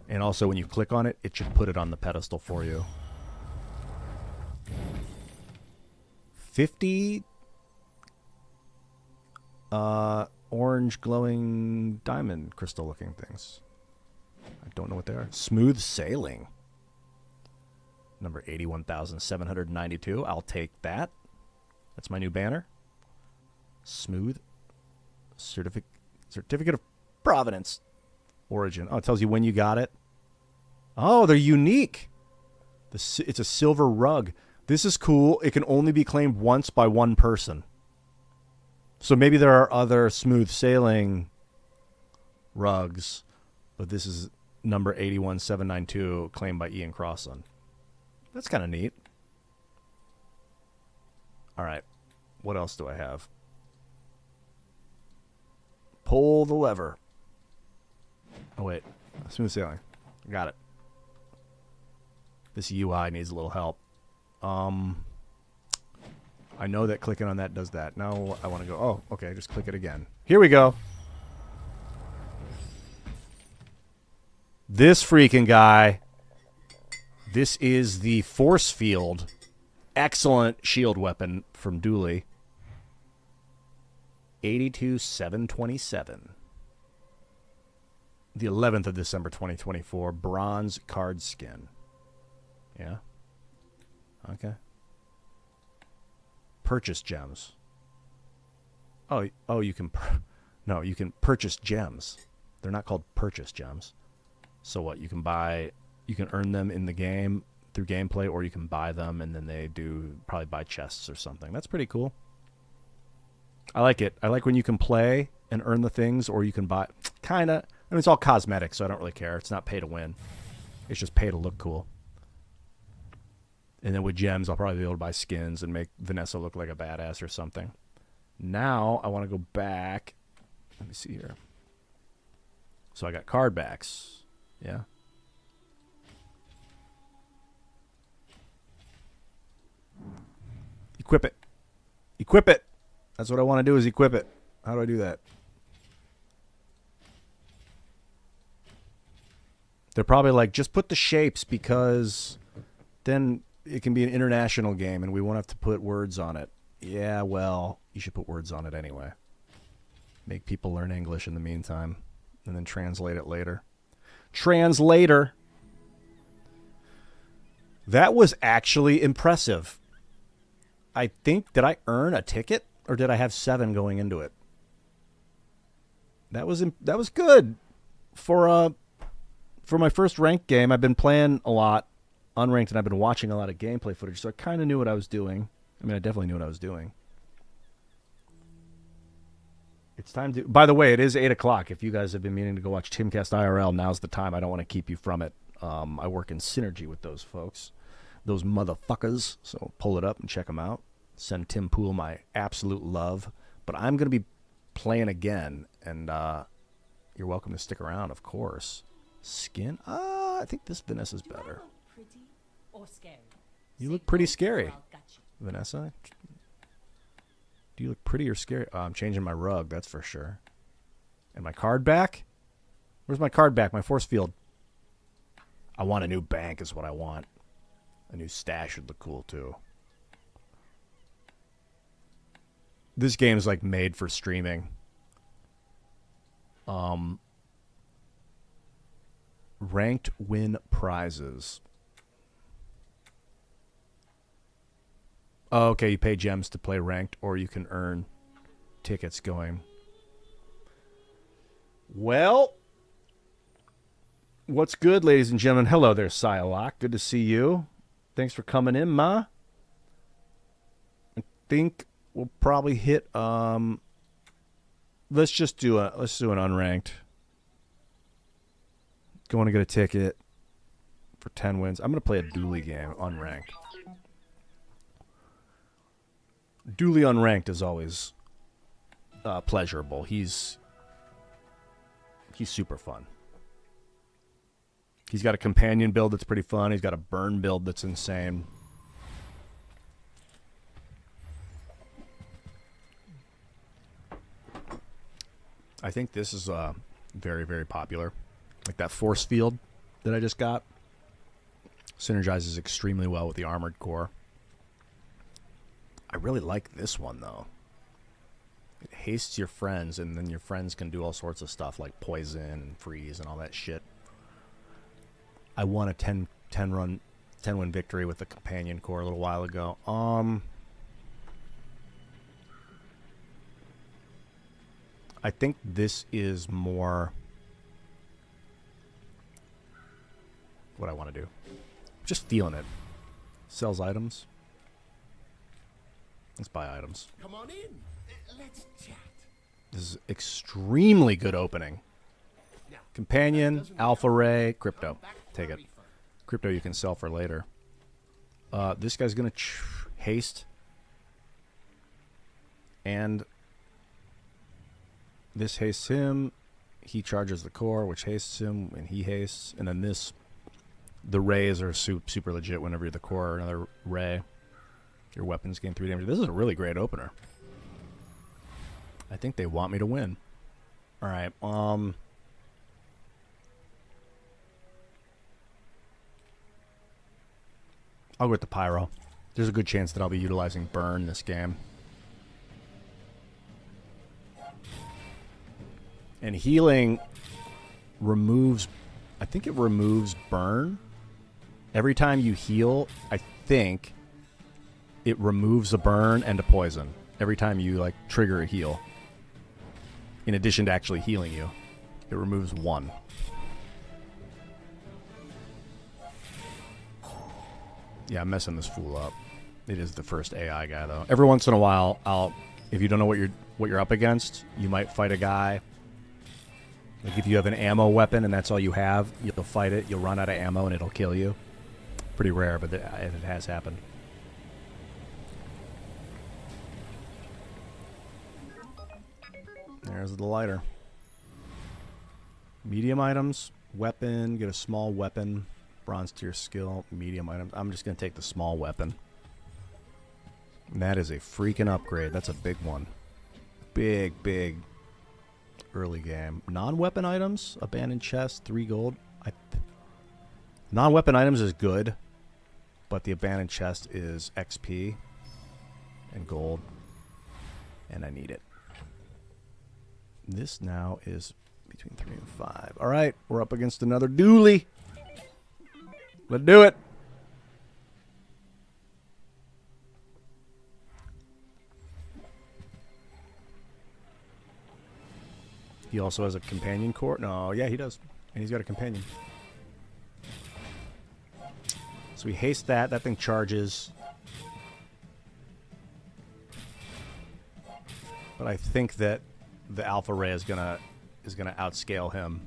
And also when you click on it, it should put it on the pedestal for you. 50 orange glowing diamond crystal looking things. I don't know what they are. Smooth sailing. Number 81,792. I'll take that. That's my new banner. Smooth certificate of provenance. Origin. Oh, it tells you when you got it. Oh, they're unique. It's a silver rug. This is cool. It can only be claimed once by one person. So maybe there are other smooth sailing rugs, but this is number 81792 claimed by Ian Crossland. That's kind of neat. All right. What else do I have? Pull the lever. Oh, wait. Smooth sailing. Got it. This UI needs a little help. I know that clicking on that does that. Now I want to go. Oh, okay. Just click it again. Here we go. This freaking guy. This is the force field. Excellent shield weapon from Dooley. 82,727. The 11th of December, 2024. Bronze card skin. Yeah. Okay. Purchase gems. Oh, you can... No, you can purchase gems. They're not called purchase gems. So what? You can buy... You can earn them in the game through gameplay, or you can buy them, and then they do probably buy chests or something. That's pretty cool. I like it. I like when you can play and earn the things, or you can buy... Kind of... I mean, it's all cosmetic, so I don't really care. It's not pay to win. It's just pay to look cool. And then with gems, I'll probably be able to buy skins and make Vanessa look like a badass or something. Now, I want to go back. Let me see here. So I got card backs. Yeah. Equip it. Equip it. That's what I want to do is equip it. How do I do that? They're probably like, just put the shapes because then it can be an international game and we won't have to put words on it. Yeah, well, you should put words on it anyway. Make people learn English in the meantime and then translate it later. Translator. That was actually impressive. I think, did I earn a ticket or did I have 7 going into it? That was good for my first ranked game. I've been playing a lot unranked and I've been watching a lot of gameplay footage, so I kind of knew what I was doing. I mean, I definitely knew what I was doing. It's time to... By the way, it is 8 o'clock. If you guys have been meaning to go watch Timcast IRL, now's the time. I don't want to keep you from it. I work in synergy with those folks. Those motherfuckers. So pull it up and check them out. Send Tim Pool my absolute love. But I'm going to be playing again, and you're welcome to stick around, of course. Skin? I think this Vanessa's better. Pretty or scary? You look pretty scary, Vanessa. Do you look pretty or scary? I'm changing my rug, that's for sure. And my card back? Where's my card back? My force field. I want a new bank is what I want. A new stash would look cool too. This game's like made for streaming. Ranked win prizes. Oh, okay, you pay gems to play ranked, or you can earn tickets going. Well, what's good, ladies and gentlemen? Hello there, Sialok. Good to see you. Thanks for coming in, Ma. I think we'll probably hit let's do an unranked. Going to get a ticket for 10 wins. I'm going to play a dually game, unranked. Dually unranked is always pleasurable. He's super fun. He's got a companion build that's pretty fun. He's got a burn build that's insane. I think this is very, very popular. Like that force field that I just got synergizes extremely well with the armored core. I really like this one, though. It hastes your friends, and then your friends can do all sorts of stuff like poison and freeze and all that shit. I won a 10 win victory with the companion core a little while ago. I think this is more what I want to do. Just feeling it. Sells items. Let's buy items. Come on in. Let's chat. This is extremely good opening. Companion, Alpha Ray, Crypto. Take it. Crypto you can sell for later. This guy's going to haste. And this hastes him. He charges the core, which hastes him, and he hastes. And then this, the rays are super legit whenever you're the core or another ray. Your weapons gain 3 damage. This is a really great opener. I think they want me to win. All right. I'll go with the Pyro. There's a good chance that I'll be utilizing Burn this game. And healing removes... I think it removes Burn. Every time you heal, I think it removes a burn and a poison. Every time you, like, trigger a heal. In addition to actually healing you. It removes 1. Yeah, I'm messing this fool up. It is the first AI guy, though. Every once in a while, if you don't know what you're up against, you might fight a guy. Like if you have an ammo weapon and that's all you have, you'll fight it. You'll run out of ammo and it'll kill you. Pretty rare, but it has happened. There's the lighter. Medium items, weapon, get a small weapon, bronze tier skill, medium items. I'm just going to take the small weapon. And that is a freaking upgrade. That's a big one. Big early game. Non-weapon items, abandoned chest, 3 gold. Non-weapon items is good, but the abandoned chest is XP and gold, and I need it. This now is between 3 and 5. All right, we're up against another dually. Let's do it. He also has a companion core. No, yeah, he does. And he's got a companion. So we haste that. That thing charges. But I think that the Alpha Ray is gonna outscale him.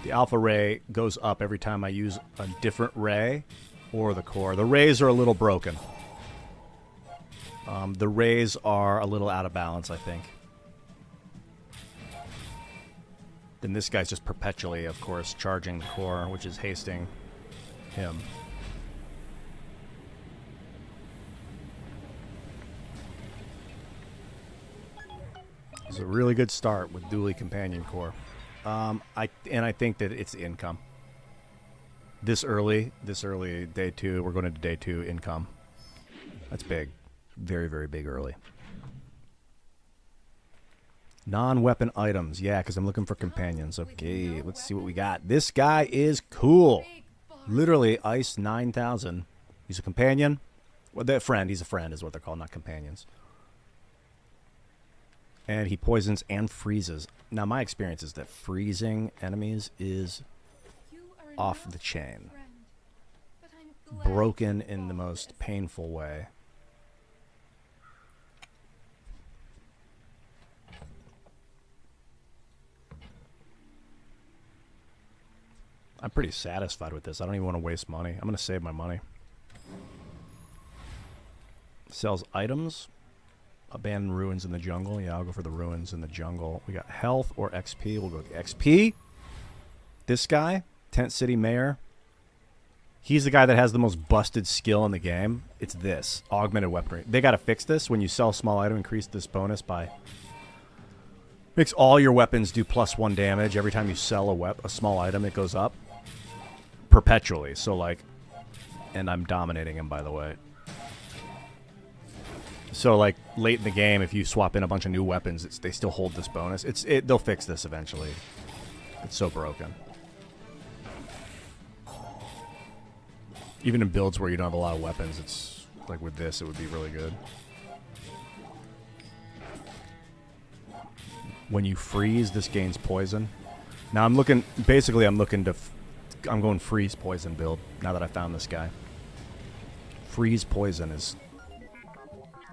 The Alpha Ray goes up every time I use a different ray or the core. The rays are a little broken. The rays are a little out of balance, I think. Then this guy's just perpetually, of course, charging the core, which is hasting him. It's a really good start with dually companion core. I think that it's income. This early, day 2, we're going into day 2 income. That's big. Very, very big early. Non-weapon items. Yeah, because I'm looking for companions. Okay, let's see what we got. This guy is cool. Literally, Ice 9000. He's a companion. Well, they're a friend. He's a friend is what they're called, not companions. And he poisons and freezes. Now, my experience is that freezing enemies is off the chain. Broken in the most painful way. I'm pretty satisfied with this. I don't even want to waste money. I'm going to save my money. Sells items. Abandoned ruins in the jungle. Yeah, I'll go for the ruins in the jungle. We got health or XP. We'll go with the XP. This guy, Tent City Mayor. He's the guy that has the most busted skill in the game. It's this. Augmented weaponry. They got to fix this. When you sell a small item, increase this bonus by... Makes all your weapons do +1 damage. Every time you sell a small item, it goes up. Perpetually. So, like... And I'm dominating him, by the way. So, like, late in the game, if you swap in a bunch of new weapons, they still hold this bonus. They'll fix this eventually. It's so broken. Even in builds where you don't have a lot of weapons, it's... Like, with this, it would be really good. When you freeze, this gains poison. Now, I'm looking... Basically, I'm looking to... I'm going freeze poison build, now that I found this guy. Freeze poison is...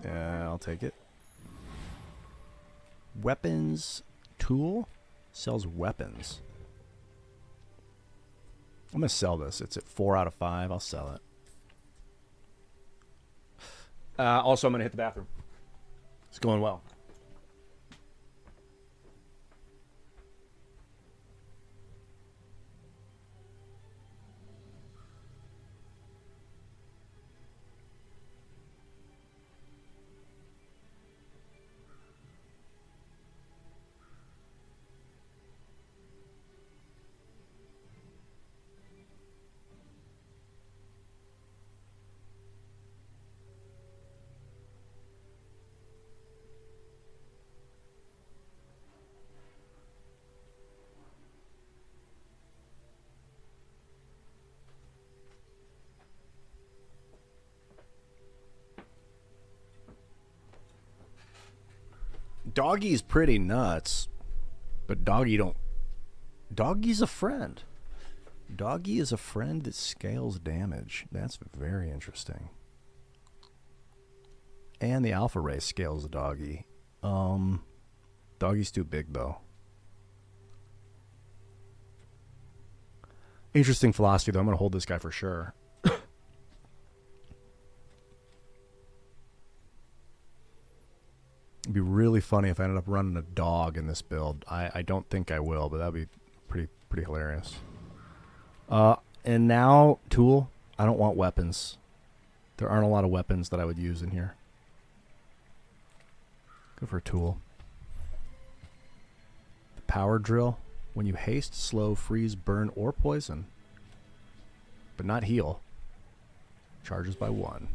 Yeah, I'll take it. Weapons tool sells weapons. I'm going to sell this. It's at 4 out of 5. I'll sell it. Also, I'm going to hit the bathroom. It's going well. Doggy's pretty nuts, but Doggy's a friend. Doggy is a friend that scales damage. That's very interesting. And the alpha race scales the Doggy. Doggy's too big though. Interesting philosophy though. I'm gonna hold this guy for sure. It'd be really funny if I ended up running a dog in this build. I don't think I will, but that'd be pretty hilarious. And now, tool. I don't want weapons. There aren't a lot of weapons that I would use in here. Go for a tool. The power drill. When you haste, slow, freeze, burn, or poison, but not heal, charges by 1.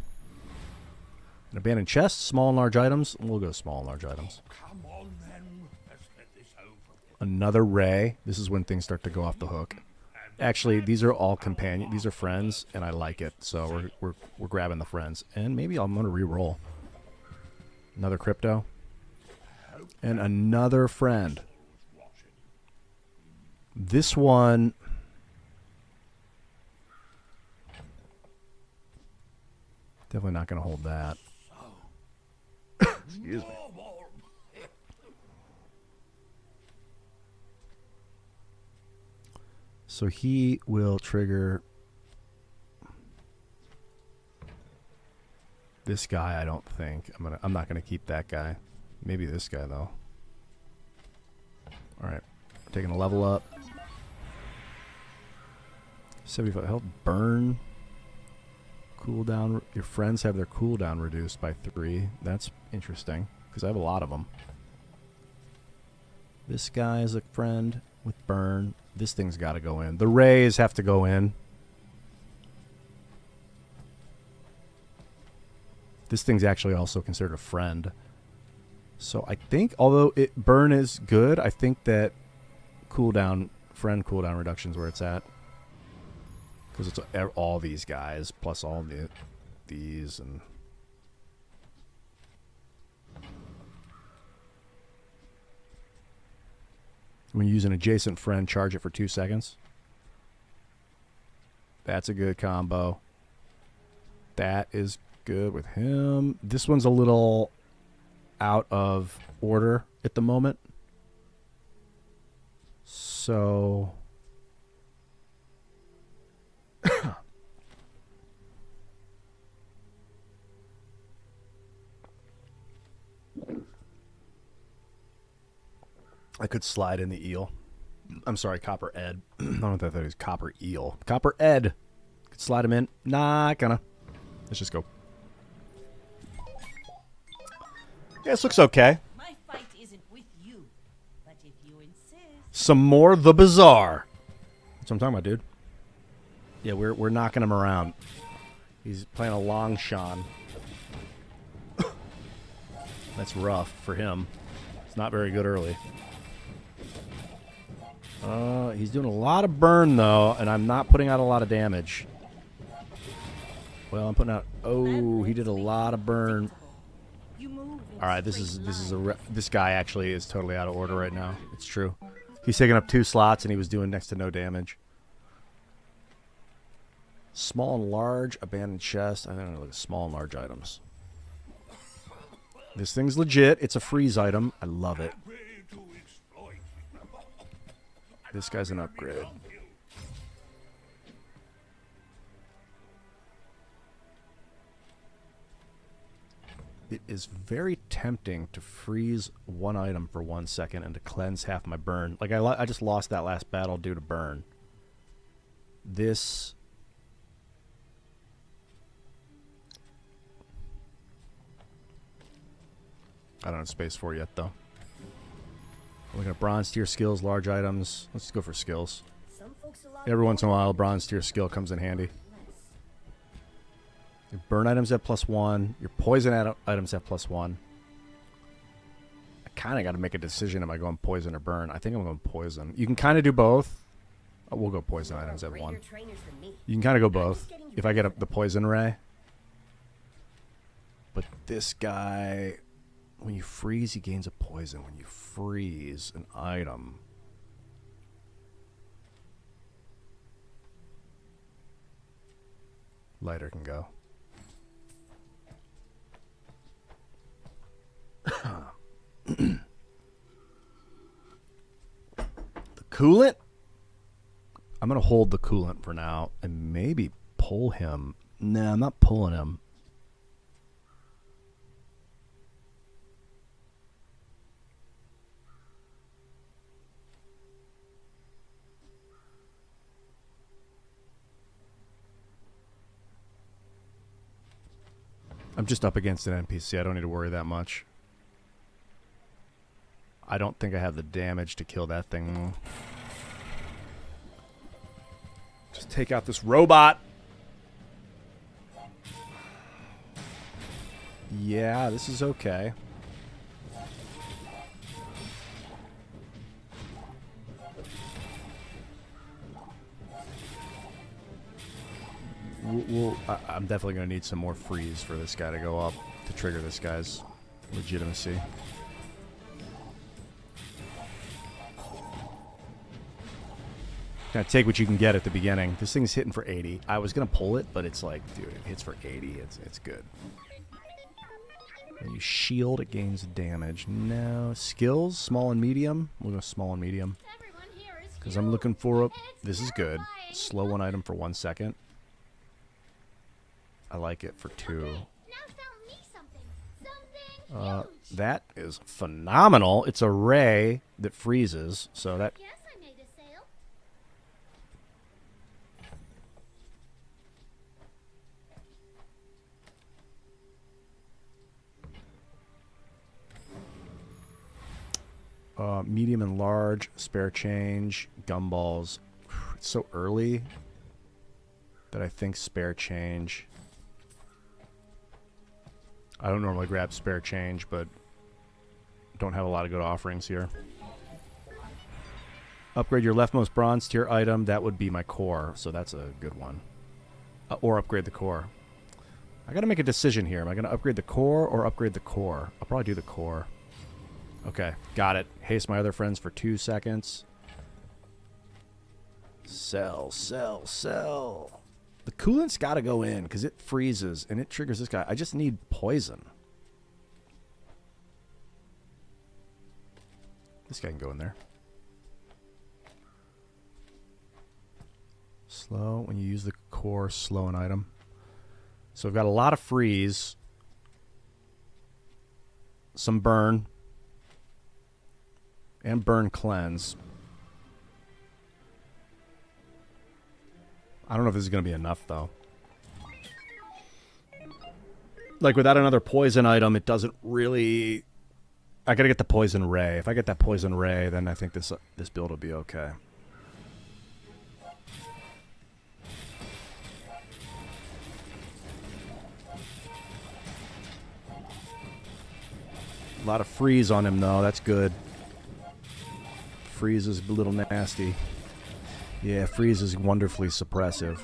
An abandoned chest, small and large items. We'll go small and large items. Come on then, let's get this over. Another ray. This is when things start to go off the hook. Actually, these are all companion. These are friends, and I like it. So we're grabbing the friends, and maybe I'm gonna re-roll. Another crypto, and another friend. This one. Definitely not gonna hold that. Excuse me. So he will trigger this guy. I don't think I'm not gonna keep that guy. Maybe this guy though. All right, taking a level up. 75 health. Burn. Cooldown. Your friends have their cooldown reduced by 3. That's interesting because I have a lot of them. This guy is a friend with burn. This thing's got to go in. The rays have to go in. This thing's actually also considered a friend. So I think, although burn is good, I think that friend cooldown reduction is where it's at. Because it's all these guys, plus all these, and... When you use an adjacent friend, charge it for 2 seconds. That's a good combo. That is good with him. This one's a little out of order at the moment. So... I could slide in the eel. I'm sorry, Copper Ed. I don't know if that is Copper Eel. Copper Ed. Could slide him in. Not gonna. Let's just go. Yeah, this looks okay. My fight isn't with you, but if you insist. Some more the Bazaar. That's what I'm talking about, dude. Yeah, we're knocking him around. He's playing a long Sean. That's rough for him. It's not very good early. He's doing a lot of burn, though, and I'm not putting out a lot of damage. Well, I'm putting out... Oh, he did a lot of burn. All right, this guy actually is totally out of order right now. It's true. He's taking up 2 slots, and he was doing next to no damage. Small and large, abandoned chest. I don't know, like small and large items. This thing's legit. It's a freeze item. I love it. This guy's an upgrade. It is very tempting to freeze one item for 1 second and to cleanse half my burn. Like, I just lost that last battle due to burn. This... I don't have space for it yet, though. We're looking at bronze tier skills, large items. Let's go for skills. Every once in a while, a bronze tier skill comes in handy. Your burn items have +1. Your poison items have +1. I kind of got to make a decision. Am I going poison or burn? I think I'm going poison. You can kind of do both. Oh, we'll go poison items at 1. You can kind of go both. If I get the poison ray. But this guy... When you freeze, he gains a poison. When you freeze an item... Lighter can go. The coolant? I'm going to hold the coolant for now and maybe pull him. No, I'm not pulling him. I'm just up against an NPC. I don't need to worry that much. I don't think I have the damage to kill that thing. Just take out this robot. Yeah, this is okay. I'm definitely going to need some more freeze for this guy to go up to trigger this guy's legitimacy. Kind of take what you can get at the beginning. This thing's hitting for 80. I was going to pull it, but it's like, dude, it hits for 80. It's good. When you shield, it gains damage. No. Skills, small and medium. We'll go small and medium. Because I'm looking for a... This is good. Slow one item for 1 second. I like it for 2. That is phenomenal. It's a ray that freezes, so that... medium and large, spare change, gumballs. It's so early that I think spare change. I don't normally grab spare change, but don't have a lot of good offerings here. Upgrade your leftmost bronze tier item. That would be my core, so that's a good one. Or upgrade the core. I got to make a decision here. Am I going to upgrade the core or upgrade the core? I'll probably do the core. Okay, got it. Haste my other friends for 2 seconds. Sell, sell, sell. The coolant's got to go in because it freezes and it triggers this guy. I just need poison. This guy can go in there. Slow. When you use the core, slow an item. So we've got a lot of freeze. Some burn. And burn cleanse. I don't know if this is going to be enough, though. Like, without another poison item, it doesn't really... I got to get the poison ray. If I get that poison ray, then I think this build will be okay. A lot of freeze on him, though. That's good. Freeze is a little nasty. Yeah, freeze is wonderfully suppressive.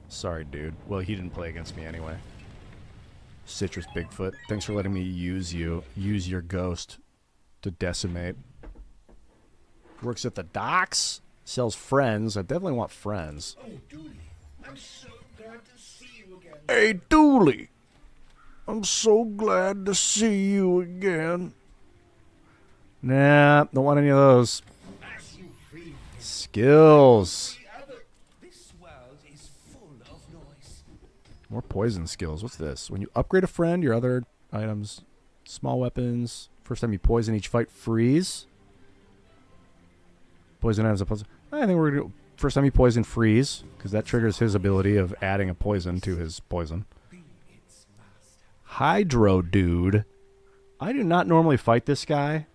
Sorry, dude. Well, he didn't play against me anyway. Citrus Bigfoot. Thanks for letting me use you. Use your ghost to decimate. Works at the docks. Sells friends. I definitely want friends. Oh, Dooley, I'm so glad to see you again. Hey, Dooley. I'm so glad to see you again. Nah, don't want any of those. As you free Skills. the other, this world is full of noise. More poison skills. What's this? When you upgrade a friend, your other items, small weapons. First time you poison each fight, freeze. Poison items. I think we're gonna do first time you poison, freeze, because that triggers his ability of adding a poison to his poison. Hydro dude. I do not normally fight this guy.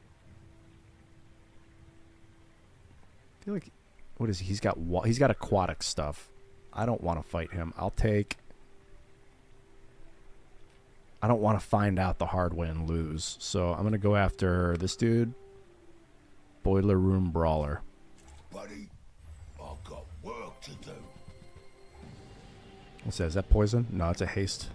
I feel like, what is he? He's got aquatic stuff. I don't want to fight him. I don't want to find out the hard way and lose. So I'm going to go after this dude. Boiler Room Brawler. Buddy, I've got work to do. What's that? Is that poison? No, it's a haste.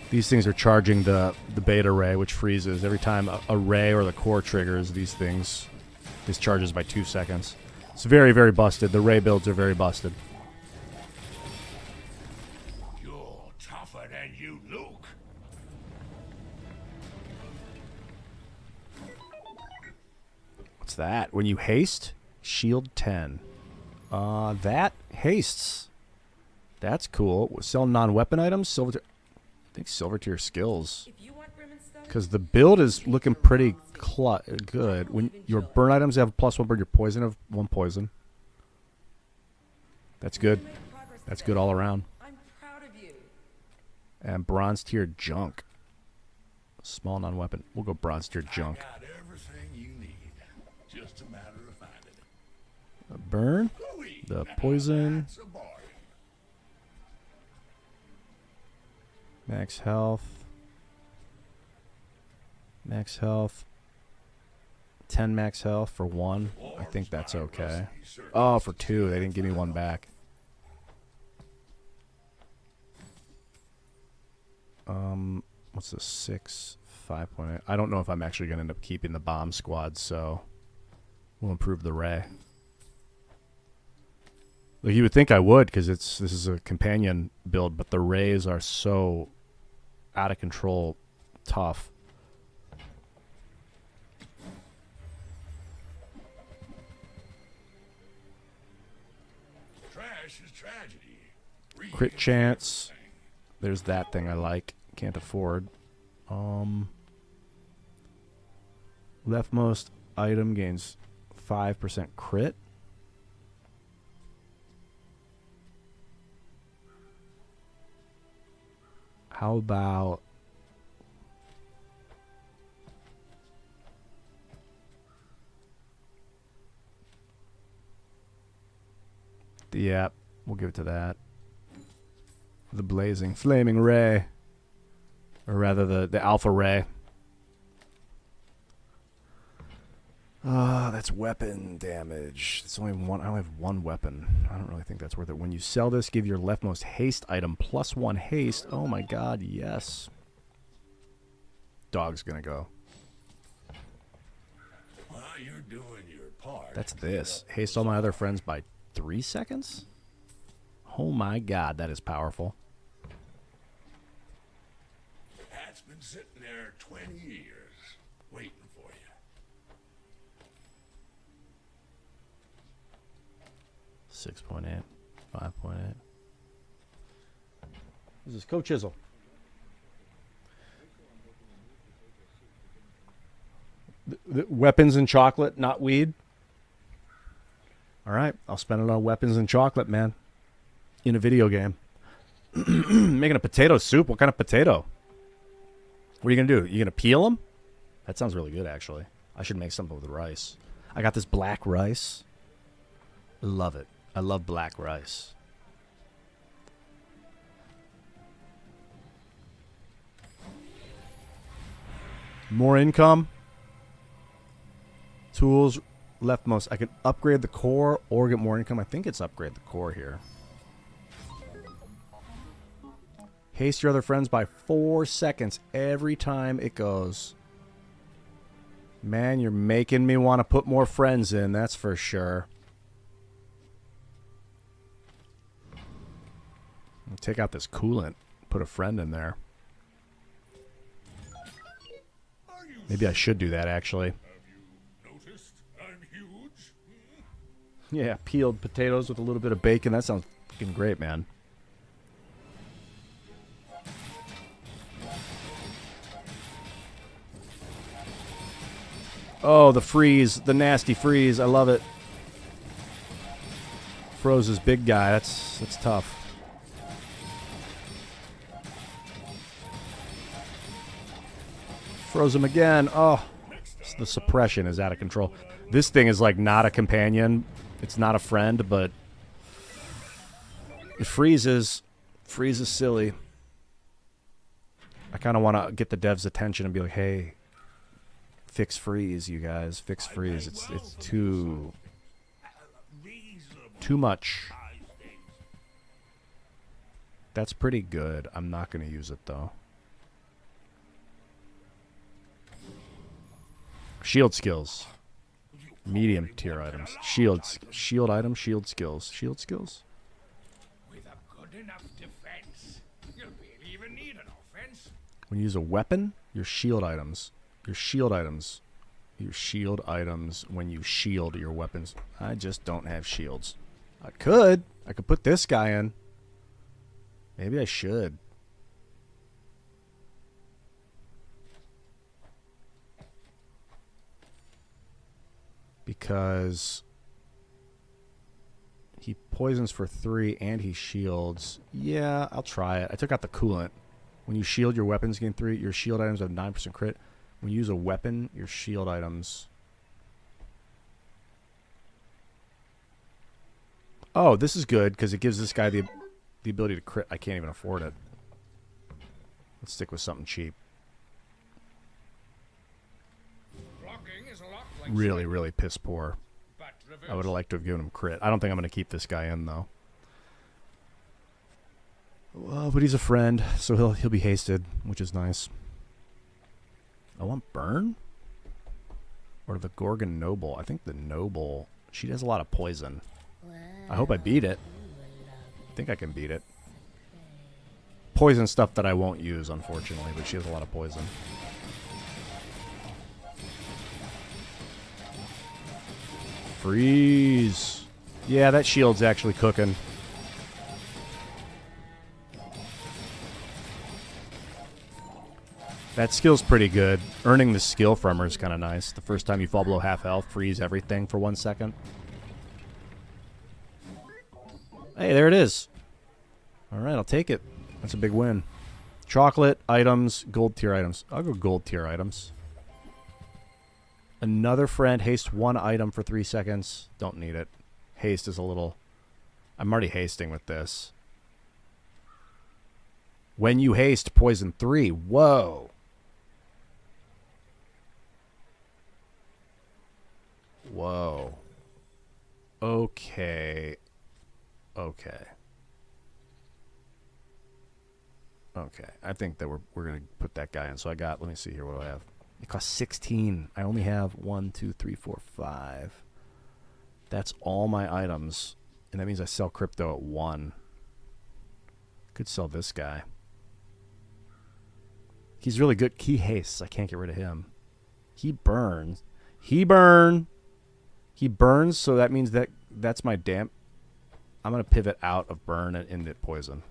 These things are charging the beta ray, which freezes. Every time a ray or the core triggers these things, this charges by 2 seconds. It's very, very busted. The ray builds are very busted. You're tougher than you look. What's that? When you haste, shield 10. That hastes. That's cool. Sell non-weapon items. Silver. I think silver tier skills. Because the build is looking pretty good. When your burn items have +1 burn, your poison of 1 poison. That's good. That's good all around. I'm proud of you. And bronze tier junk. Small non-weapon. We'll go bronze tier junk. Got everything you need. Just a matter of finding it. Burn. The poison. That's a bargain. Max health. Max health. 10 max health for 1. I think that's okay. Oh, for 2. They didn't give me 1 back. What's this? 6, 5.8. I don't know if I'm actually going to end up keeping the bomb squad, so we'll improve the ray. Like you would think I would, because this is a companion build, but the rays are so out of control tough. Trash is tragedy. Crit chance. There's that thing I like. Can't afford. Leftmost item gains 5% crit. How about yeah, we'll give it to that. The blazing, flaming ray. Or rather, the alpha ray. That's weapon damage. It's only one. I only have one weapon. I don't really think that's worth it. When you sell this, give your leftmost haste item +1 haste. Oh my god, yes. Dog's gonna go. Well, you're doing your part. That's this. Haste all my other friends by 3 seconds? Oh my god, that is powerful. Hat's been sitting there 20 years, waiting for you. 6.8, 5.8. This is Coach Chisel. The weapons and chocolate, not weed. All right, I'll spend it on weapons and chocolate, man. In a video game. Making a potato soup? What kind of potato? What are you going to do? You going to peel them? That sounds really good, actually. I should make something with rice. I got this black rice. Love it. I love black rice. More income. Tools. Leftmost. I can upgrade the core or get more income. I think it's upgrade the core here. Haste your other friends by 4 seconds every time it goes. Man, you're making me want to put more friends in, that's for sure. I'll take out this coolant. Put a friend in there. Maybe I should do that, actually. Noticed I'm huge? Yeah, peeled potatoes with a little bit of bacon. That sounds fucking great, man. Oh, the freeze. The nasty freeze. I love it. Froze his big guy. That's tough. Froze him again. Oh, the suppression is out of control. This thing is like not a companion. It's not a friend, but it freezes. Freezes silly. I kind of want to get the devs' attention and be like, hey, fix freeze, you guys. Fix freeze. It's too much. That's pretty good. I'm not going to use it, though. Shield skills. Medium tier items. Shield items, shield skills. Shield skills. With a good enough defense, you'll barely even need an offense. When you use a weapon, your shield items. Your shield items. Your shield items when you shield your weapons. I just don't have shields. I could put this guy in. Maybe I should. Because he poisons for 3 and he shields. Yeah, I'll try it. I took out the coolant. When you shield your weapons, gain 3. Your shield items have 9% crit. When you use a weapon, your shield items. Oh, this is good because it gives this guy the ability to crit. I can't even afford it. Let's stick with something cheap. Blocking is a lot like Really, really piss poor. but reverse. I would have liked to have given him crit. I don't think I'm going to keep this guy in, though. Well, but he's a friend, so he'll be hasted, which is nice. I want Burn? Or the Gorgon Noble. I think the Noble, she has a lot of poison. I hope I beat it. I think I can beat it. Poison stuff that I won't use, unfortunately, but she has a lot of poison. Freeze. Yeah, that shield's actually cooking. That skill's pretty good. Earning the skill from her is kind of nice. The first time you fall below half health, freeze everything for 1 second. Hey, there it is. All right, I'll take it. That's a big win. Chocolate items, gold tier items. I'll go gold tier items. Another friend, haste 1 item for 3 seconds. Don't need it. Haste is a little... I'm already hasting with this. When you haste, poison 3. Whoa. Whoa. Okay. Okay. Okay. I think that we're going to put that guy in. So I got, let me see here. What do I have? It costs 16. I only have 1, 2, 3, 4, 5. That's all my items. And that means I sell crypto at 1. Could sell this guy. He's really good. He hastes. I can't get rid of him. He burns. He burns, so that means that's my damp. I'm going to pivot out of burn and into poison.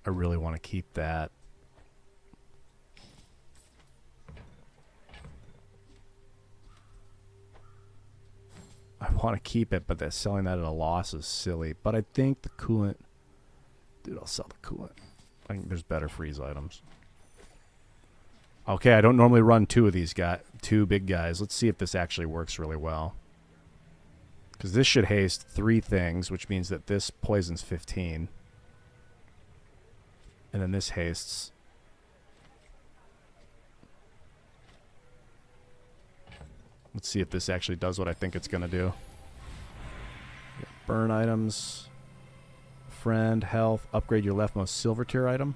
I really want to keep that. I want to keep it, but selling that at a loss is silly. But I think the coolant... Dude, I'll sell the coolant. I think there's better freeze items. Okay, I don't normally run two big guys. Let's see if this actually works really well. Because this should haste 3 things, which means that this poisons 15. And then this hastes. Let's see if this actually does what I think it's going to do. Burn items. Friend, health. Upgrade your leftmost silver tier item.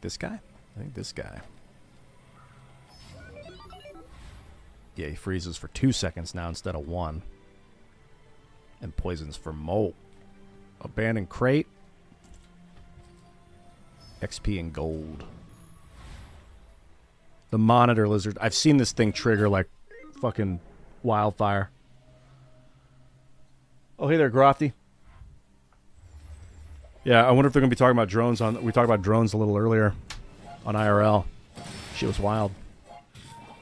This guy? I think this guy. Yeah, he freezes for 2 seconds now instead of 1. And poisons for more. Abandoned crate. XP and gold. The monitor lizard. I've seen this thing trigger like fucking wildfire. Oh, hey there, Grofty. Yeah, I wonder if they're going to be talking about drones on... We talked about drones a little earlier on IRL. Shit was wild.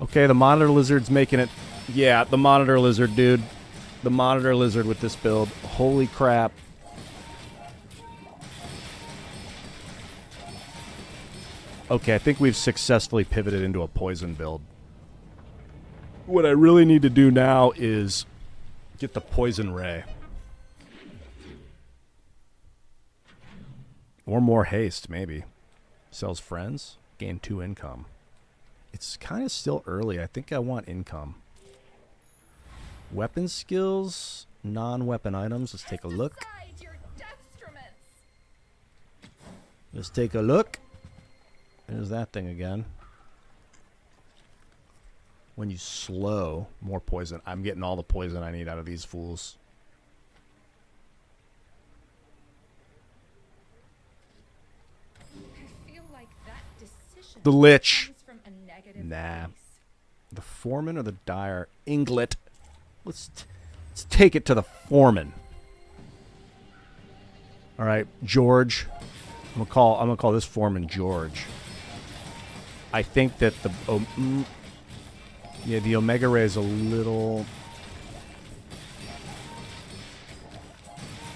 Okay, the monitor lizard's making it... Yeah, the monitor lizard, dude. The monitor lizard with this build. Holy crap. Okay, I think we've successfully pivoted into a poison build. What I really need to do now is get the poison ray. Or more haste, maybe. Sells friends. Gain 2 income. It's kind of still early. I think I want income. Weapon skills. Non-weapon items. Let's take a look. Let's take a look. There's that thing again. When you slow, more poison. I'm getting all the poison I need out of these fools. I feel like that decision The Lich. comes from a negative Nah. place. The Foreman or the Dyer? Inglet. Let's take it to the Foreman. All right, George. I'm gonna call this Foreman George. I think that the the Omega Ray is a little...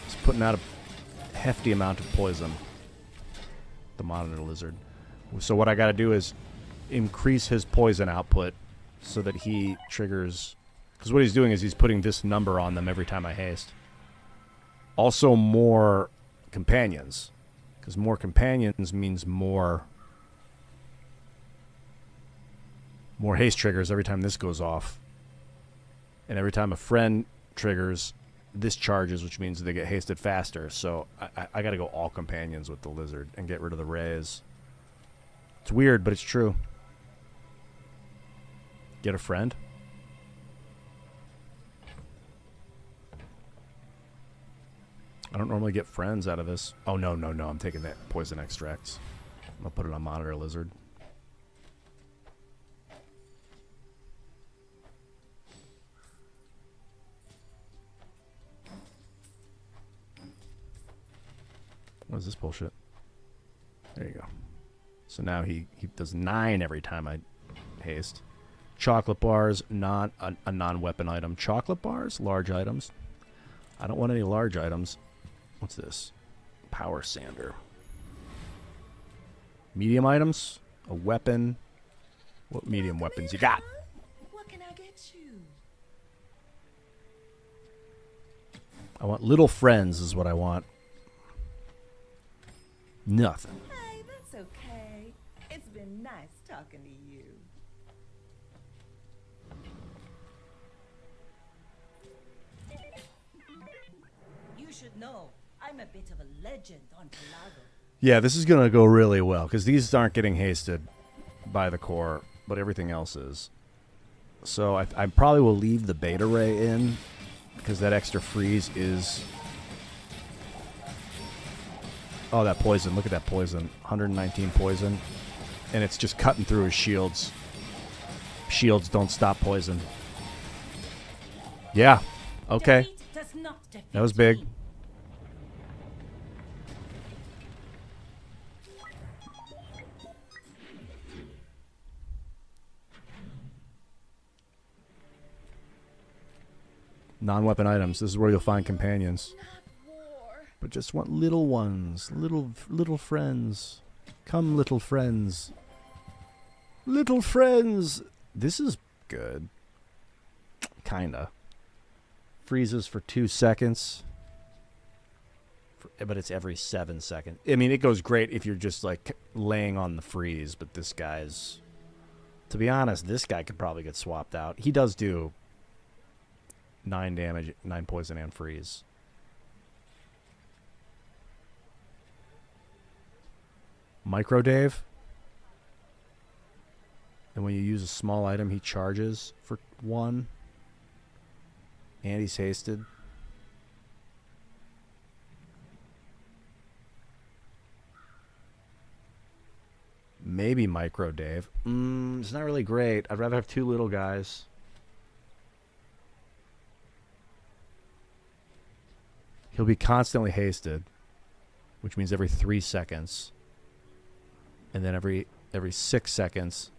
It's putting out a hefty amount of poison. The Monitor Lizard. So what I got to do is increase his poison output so that he triggers... Because what he's doing is he's putting this number on them every time I haste. Also more companions. Because more companions means more haste triggers every time this goes off. And every time a friend triggers, this charges, which means they get hasted faster. So I got to go all companions with the lizard and get rid of the rays. It's weird, but it's true. Get a friend. I don't normally get friends out of this. Oh, no. I'm taking that poison extracts. I'm going to put it on Monitor Lizard. What is this bullshit? There you go. So now he does 9 every time I haste. Chocolate bars, not a non-weapon item. Chocolate bars, large items. I don't want any large items. What's this? Power sander. Medium items? A weapon. What medium weapons you got? What can I get you? I want little friends is what I want. Nothing. Hey, that's okay. It's been nice talking to you. You should know, I'm a bit of a legend on Pelago. Yeah, this is going to go really well because these aren't getting hasted by the core, but everything else is. So I probably will leave the beta ray in because that extra freeze is... Oh, that poison. Look at that poison. 119 poison. And it's just cutting through his shields. Shields don't stop poison. Yeah. Okay. That was big. Non-weapon items. This is where you'll find companions. But just want little ones. Little friends. Come, little friends. Little friends. This is good. Kinda. Freezes for 2 seconds. But it's every 7 seconds. I mean, it goes great if you're just, like, laying on the freeze. But this guy's... To be honest, this guy could probably get swapped out. He does do 9 damage, 9 poison, and freeze. Micro Dave. And when you use a small item, he charges for 1. And he's hasted. Maybe Micro Dave. It's not really great. I'd rather have 2 little guys. He'll be constantly hasted, which means every 3 seconds. And then every 6 seconds.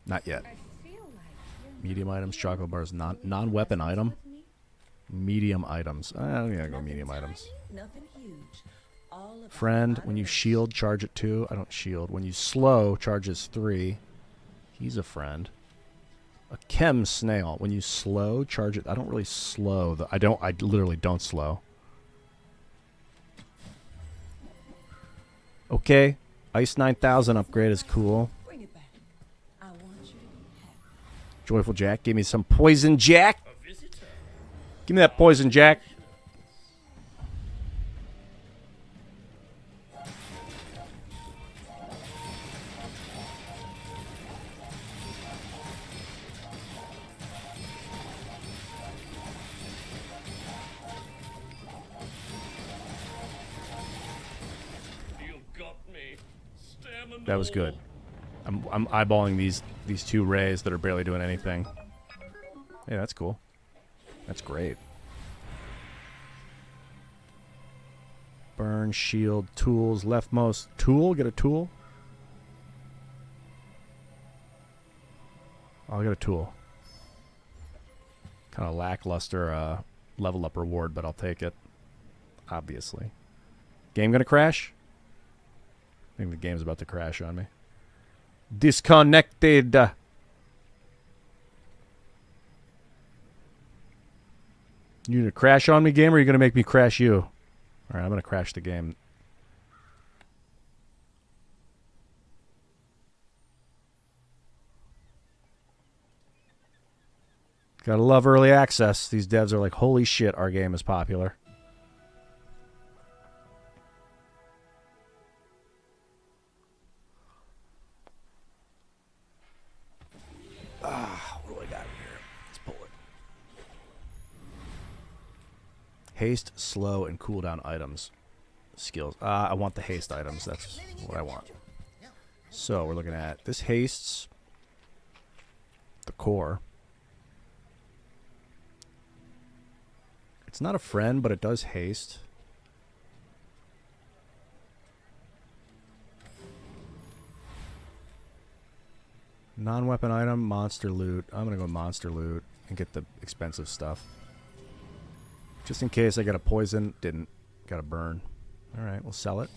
Not yet. Medium items, chocolate bars, non-weapon item. Medium items. I'm gonna go medium items. Nothing huge. Friend, when you shield, charge it 2. I don't shield. When you slow, charges 3. He's a friend. A chem snail. When you slow, charge it. I don't really slow. I literally don't slow. Okay. Ice 9000 upgrade is cool. Bring it back. I want you to be happy. Joyful Jack. Give me some poison Jack. Give me that poison Jack. That was good. I'm eyeballing these 2 rays that are barely doing anything. Hey, that's cool. That's great. Burn, shield, tools, leftmost. Tool? Get a tool? I'll get a tool. Kind of lackluster level up reward, but I'll take it. Obviously. Game gonna crash? I think the game's about to crash on me. Disconnected. You gonna crash on me, game, or are you gonna make me crash you? Alright, I'm gonna crash the game. Gotta love early access. These devs are like, holy shit, our game is popular. What do I got here? Let's pull it. Haste, slow, and cooldown items. Skills. I want the haste items. That's what I want. So we're looking at this hastes the core. It's not a friend, but it does haste. Non-weapon item, monster loot. I'm going to go monster loot and get the expensive stuff. Just in case I got a poison. Didn't. Got a burn. All right, we'll sell it.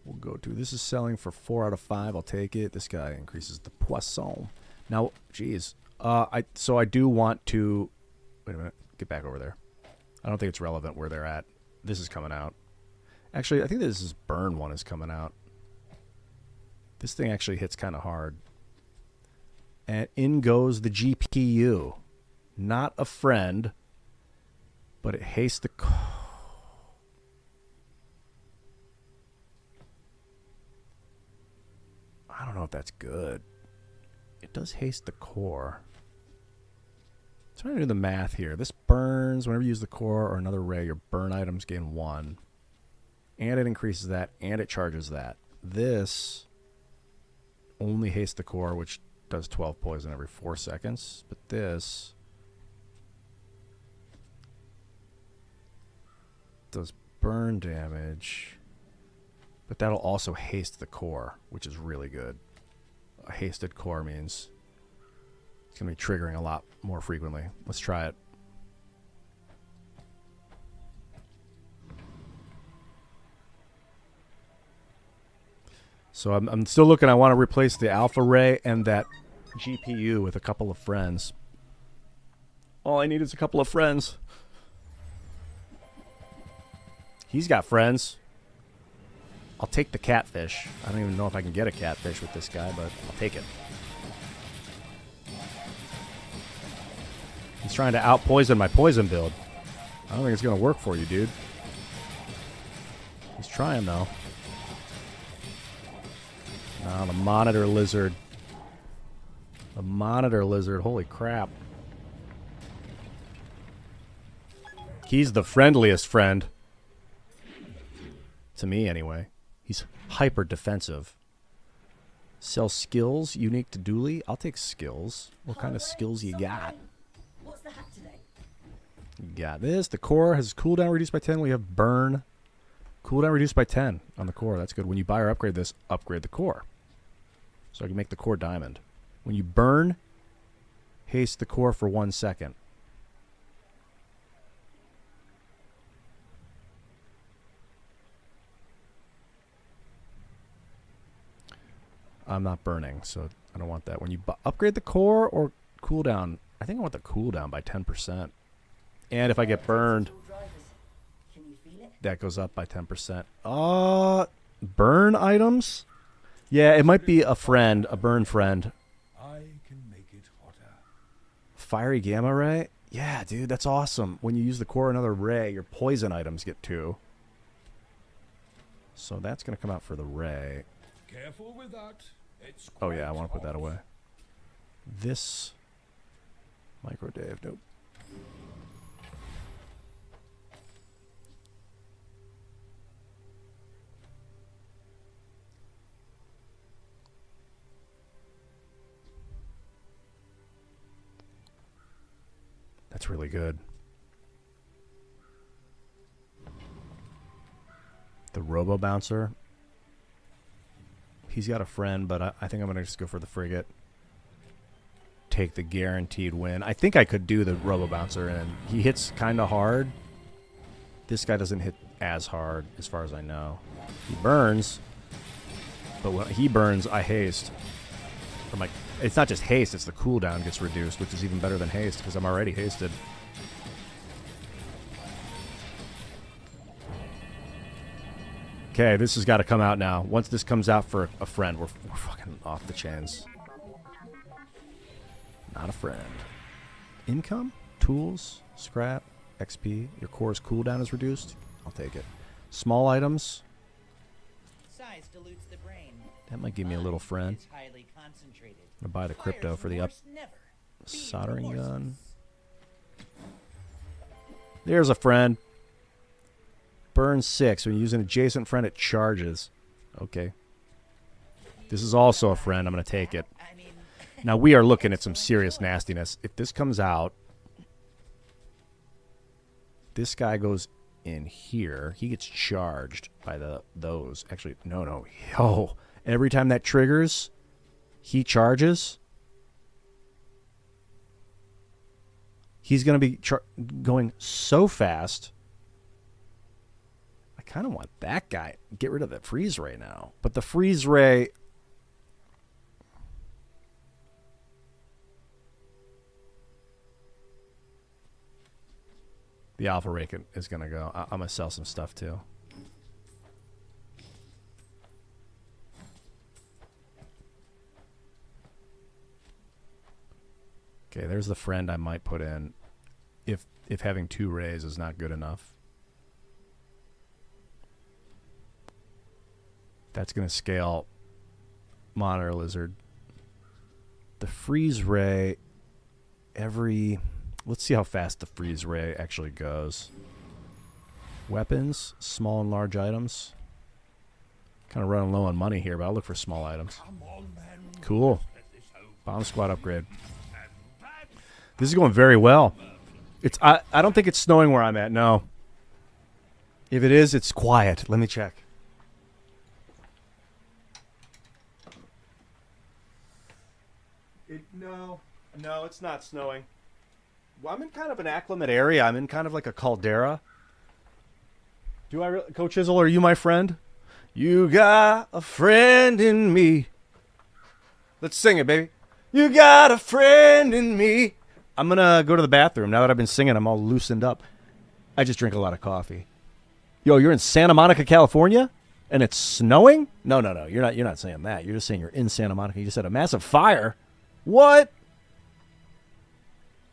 We'll go to... This is selling for 4 out of 5. I'll take it. This guy increases the poisson. Now, geez. So I do want to... Wait a minute. Get back over there. I don't think it's relevant where they're at. This is coming out. Actually, I think this is burn one is coming out. This thing actually hits kind of hard. And in goes the GPU. Not a friend, but it hastes the... I don't know if that's good. It does haste the core. I'm trying to do the math here. This burns whenever you use the core or another ray. Your burn items gain 1. And it increases that, and it charges that. This only hastes the core, which does 12 poison every 4 seconds. But this does burn damage. But that'll also haste the core, which is really good. A hasted core means it's going to be triggering a lot more frequently. Let's try it. So I'm still looking. I want to replace the alpha ray and that GPU with a couple of friends. All I need is a couple of friends. He's got friends. I'll take the catfish. I don't even know if I can get a catfish with this guy, but I'll take it. He's trying to out-poison my poison build. I don't think it's going to work for you, dude. He's trying, though. Now the monitor lizard. The monitor lizard. Holy crap. He's the friendliest friend. To me, anyway. He's hyper defensive. Sell skills unique to Dooley. I'll take skills. What kind of skills you got? What's the hat today? You got this. The core has cooldown reduced by 10. We have burn. Cooldown reduced by 10 on the core. That's good. When you buy or upgrade this, upgrade the core. So I can make the core diamond. When you burn, haste the core for 1 second. I'm not burning, so I don't want that. When you upgrade the core or cooldown, I think I want the cooldown by 10%. And if I get burned, that goes up by 10%. Burn items? Yeah, it might be a friend, a burn friend. I can make it hotter. Fiery gamma ray? Yeah, dude, that's awesome. When you use the core another ray, your poison items get 2. So that's going to come out for the ray. Careful with that. It's Oh yeah, I want to put that away. This micro Dave, nope. That's really good. The Robo Bouncer. He's got a friend, but I think I'm going to just go for the frigate. Take the guaranteed win. I think I could do the Robo Bouncer, and he hits kind of hard. This guy doesn't hit as hard, as far as I know. He burns, but when he burns, I haste. It's not just haste, it's the cooldown gets reduced, which is even better than haste, because I'm already hasted. Okay, this has got to come out now. Once this comes out for a friend, we're fucking off the chains. Not a friend. Income, tools, scrap, XP. Your core's cooldown is reduced. I'll take it. Small items. Size dilutes the brain. That might give me a little friend. It's highly concentrated. I'm gonna buy the crypto for the soldering gun. There's a friend. Burn 6. When you use an adjacent friend, it charges. Okay. This is also a friend. I'm going to take it. Now, we are looking at some serious nastiness. If this comes out, this guy goes in here. He gets charged by those. Actually, no. Oh, Every time that triggers, he charges. He's going to be going so fast. I kind of want that guy. Get rid of that freeze ray now. But the freeze ray... The alpha ray is going to go. I'm going to sell some stuff too. Okay, there's the friend I might put in if having 2 rays is not good enough. That's going to scale Monitor Lizard. The freeze ray every... Let's see how fast the freeze ray actually goes. Weapons, small and large items. Kind of running low on money here, but I'll look for small items. Cool. Bomb squad upgrade. This is going very well. I don't think it's snowing where I'm at, no. If it is, it's quiet. Let me check. No, it's not snowing. Well, I'm in kind of an acclimate area. I'm in kind of like a caldera. Coach Izzle, are you my friend? You got a friend in me. Let's sing it, baby. You got a friend in me. I'm going to go to the bathroom. Now that I've been singing, I'm all loosened up. I just drink a lot of coffee. Yo, you're in Santa Monica, California? And it's snowing? No. You're not saying that. You're just saying you're in Santa Monica. You just had a massive fire. What?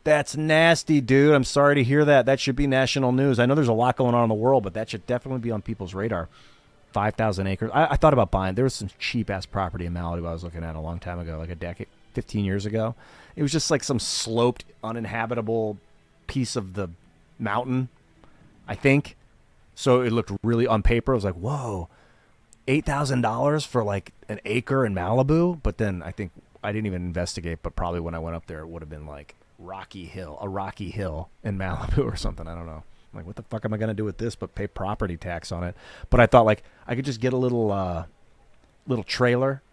That's nasty, dude. I'm sorry to hear that. That should be national news. I know there's a lot going on in the world, but that should definitely be on people's radar. 5,000 acres. I thought about buying. There was some cheap-ass property in Malibu I was looking at a long time ago, like a decade, 15 years ago. It was just like some sloped, uninhabitable piece of the mountain, I think. So it looked really, on paper, I was like, whoa, $8,000 for like an acre in Malibu? But then I think, I didn't even investigate, but probably when I went up there, it would have been like a rocky hill in Malibu or something. I don't know. I'm like, what the fuck am I going to do with this but pay property tax on it? But I thought, like, I could just get a little trailer,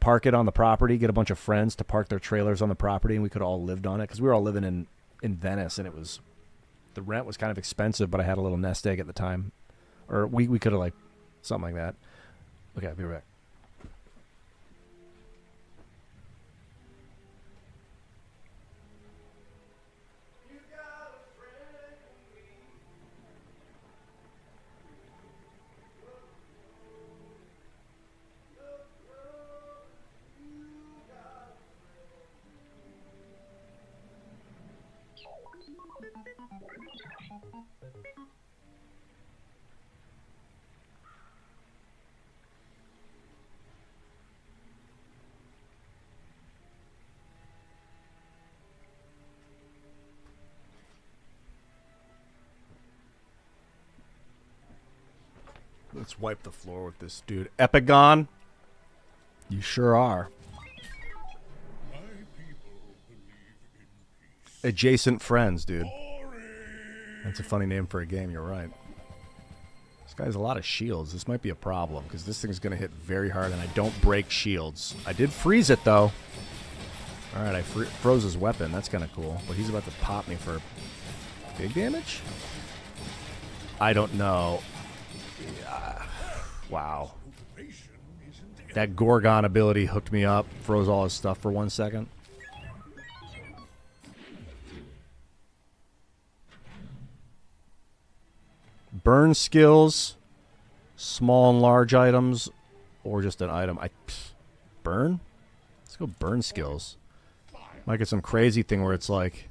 park it on the property, get a bunch of friends to park their trailers on the property, and we could all lived on it. Because we were all living in Venice, and the rent was kind of expensive, but I had a little nest egg at the time. Or we could have, like, something like that. Okay, I'll be right back. Let's wipe the floor with this dude. Epigon, you sure are. Adjacent friends, dude. That's a funny name for a game, you're right. This guy has a lot of shields. This might be a problem, because this thing's going to hit very hard, and I don't break shields. I did freeze it, though. Alright, I froze his weapon. That's kind of cool. But he's about to pop me for big damage? I don't know. Wow. That Gorgon ability hooked me up, froze all his stuff for 1 second. Burn skills, small and large items, or just an item. Burn? Let's go burn skills. Might get some crazy thing where it's like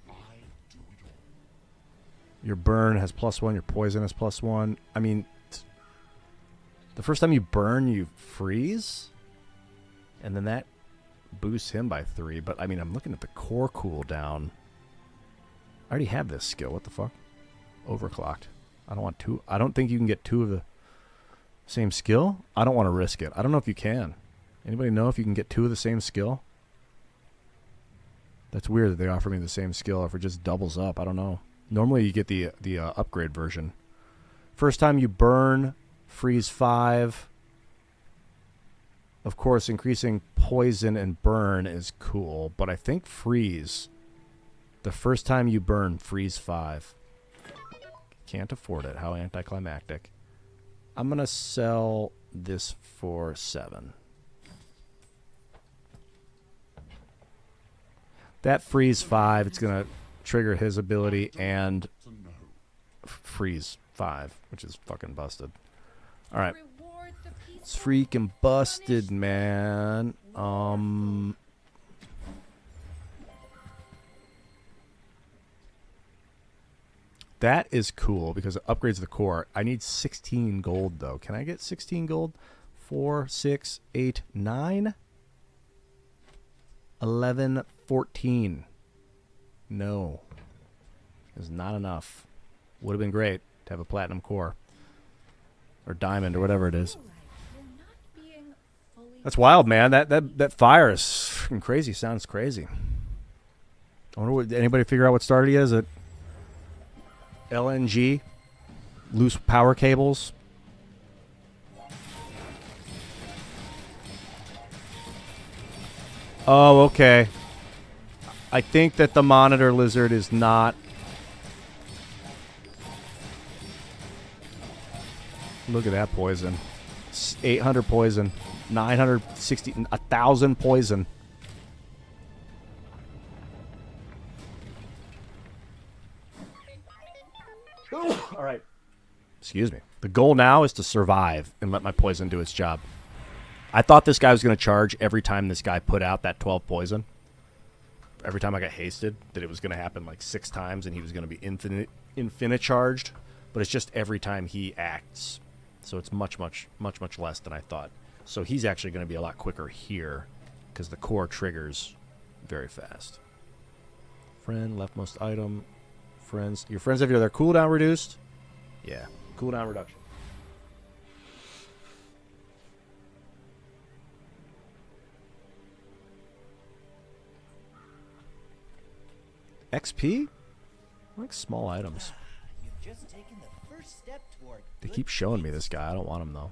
your burn has +1, your poison has +1. I mean, the first time you burn, you freeze, and then that boosts him by 3. But I mean, I'm looking at the core cooldown. I already have this skill. What the fuck? Overclocked. I don't want 2. I don't think you can get 2 of the same skill. I don't want to risk it. I don't know if you can. Anybody know if you can get 2 of the same skill? That's weird that they offer me the same skill if it just doubles up. I don't know. Normally you get the upgrade version. First time you burn, freeze 5. Of course, increasing poison and burn is cool, but I think freeze. The first time you burn, freeze 5. Can't afford it. How anticlimactic. I'm going to sell this for 7. That freeze 5, it's going to trigger his ability and freeze 5, which is fucking busted. All right. It's freaking busted, man. That is cool because it upgrades the core. I need 16 gold, though. Can I get 16 gold? 4, 6, 8, 9, 11, 14. No. It's not enough. Would have been great to have a platinum core. Or diamond or whatever it is. That's wild, man. That fire is freaking crazy. Sounds crazy. I wonder what anybody figure out what started it? Is it LNG? Loose power cables? Oh, okay. I think that the monitor lizard is not. Look at that poison. 800 poison. 960, 1,000 poison. All right. Excuse me. The goal now is to survive and let my poison do its job. I thought this guy was going to charge every time this guy put out that 12 poison. Every time I got hasted, that it was going to happen like 6 times and he was going to be infinite charged. But it's just every time he acts. So it's much less than I thought. So he's actually going to be a lot quicker here because the core triggers very fast. Friend, leftmost item. Friends. Your friends have their cooldown reduced? Yeah, cooldown reduction. XP? I like small items. You've just taken the first step toward. They keep showing me this guy. I don't want him though.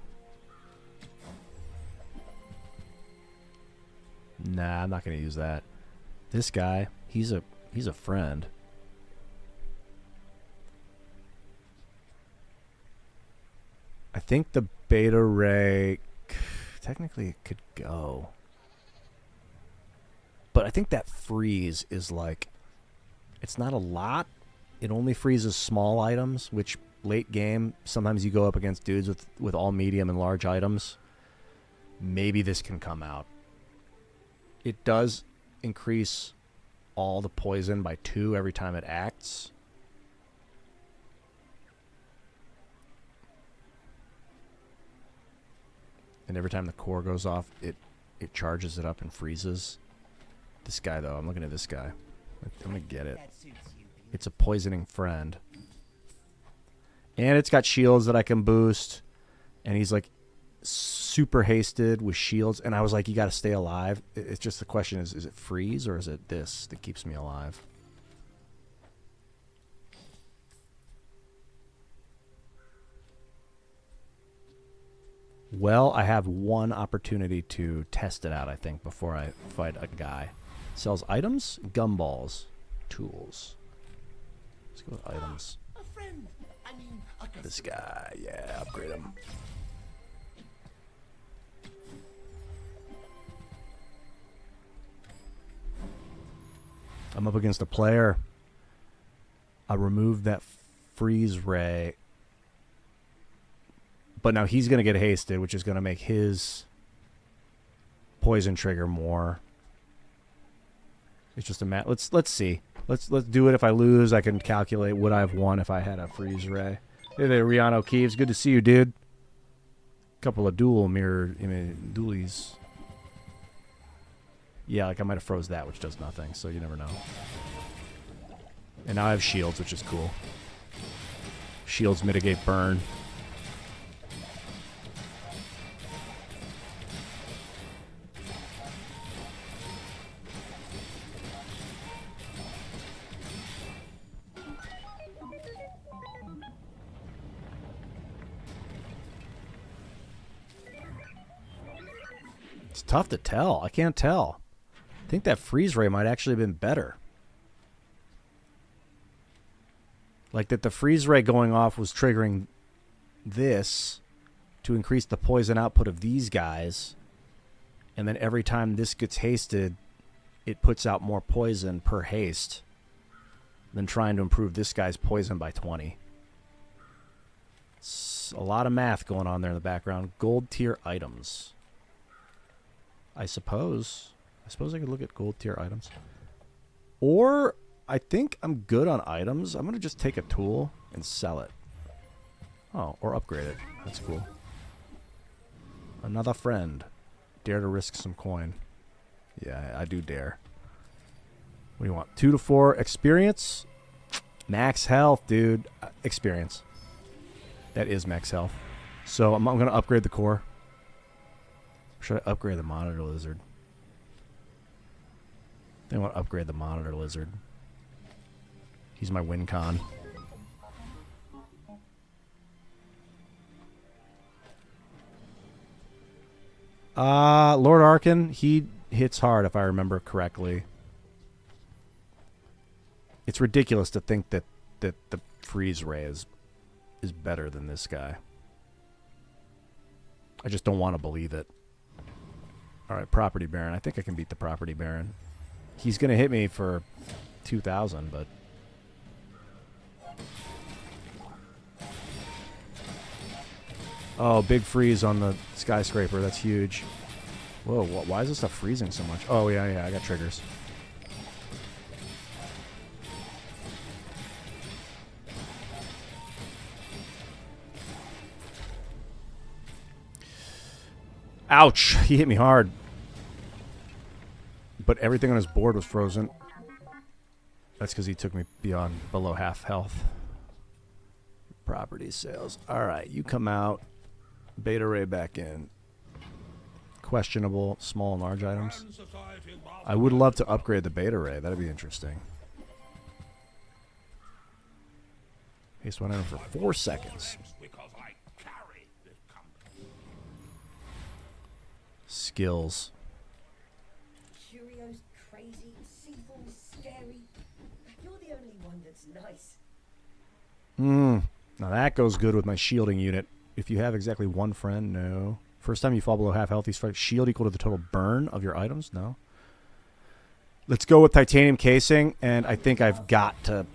Nah, I'm not gonna use that. This guy, he's a friend. I think the beta ray technically it could go. But I think that freeze is like it's not a lot. It only freezes small items, which late game sometimes you go up against dudes with all medium and large items. Maybe this can come out. It does increase all the poison by 2 every time it acts. And every time the core goes off, it charges it up and freezes. This guy, though, I'm looking at this guy. I'm going to get it. It's a poisoning friend. And it's got shields that I can boost. And he's like super hasted with shields. And I was like, you got to stay alive. It's just the question is it freeze or is it this that keeps me alive? Well, I have one opportunity to test it out, I think, before I fight a guy. Sells items, gumballs, tools. Let's go with items. This guy, yeah, upgrade him. I'm up against a player. I removed that freeze ray. But now he's going to get hasted, which is going to make his poison trigger more. It's just a mat. Let's see. Let's do it. If I lose, I can calculate what I've won if I had a freeze ray. Hey there, Rihanna Keeves. Good to see you, dude. Couple of dualies. Yeah, like I might have froze that, which does nothing, so you never know. And now I have shields, which is cool. Shields mitigate burn. It's tough to tell. I can't tell. I think that freeze ray might actually have been better. Like that the freeze ray going off was triggering this to increase the poison output of these guys. And then every time this gets hasted, it puts out more poison per haste than trying to improve this guy's poison by 20. It's a lot of math going on there in the background. Gold tier items. I suppose I could look at gold tier items. Or I think I'm good on items. I'm going to just take a tool and sell it. Oh, or upgrade it. That's cool. Another friend. Dare to risk some coin. Yeah, I do dare. What do you want? 2 to 4 experience? Max health, dude. Experience. That is max health. So I'm going to upgrade the core. Should I upgrade the monitor lizard? I want to upgrade the monitor lizard. He's my win con. Lord Arkin, he hits hard if I remember correctly. It's ridiculous to think that the freeze ray is better than this guy. I just don't want to believe it. Alright, Property Baron. I think I can beat the Property Baron. He's going to hit me for 2,000, but... Oh, big freeze on the skyscraper. That's huge. Whoa, why is this stuff freezing so much? Oh, yeah, I got triggers. Ouch! He hit me hard. But everything on his board was frozen. That's because he took me below half health. Property sales. Alright, you come out. Beta ray back in. Questionable small and large items. I would love to upgrade the beta ray. That'd be interesting. Haste one item for 4 seconds. Skills. Curio's crazy, Seafor's scary. You're the only one that's nice. Now that goes good with my shielding unit. If you have exactly one friend, no. First time you fall below half health, you strike shield equal to the total burn of your items, no. Let's go with titanium casing, and I think I've got to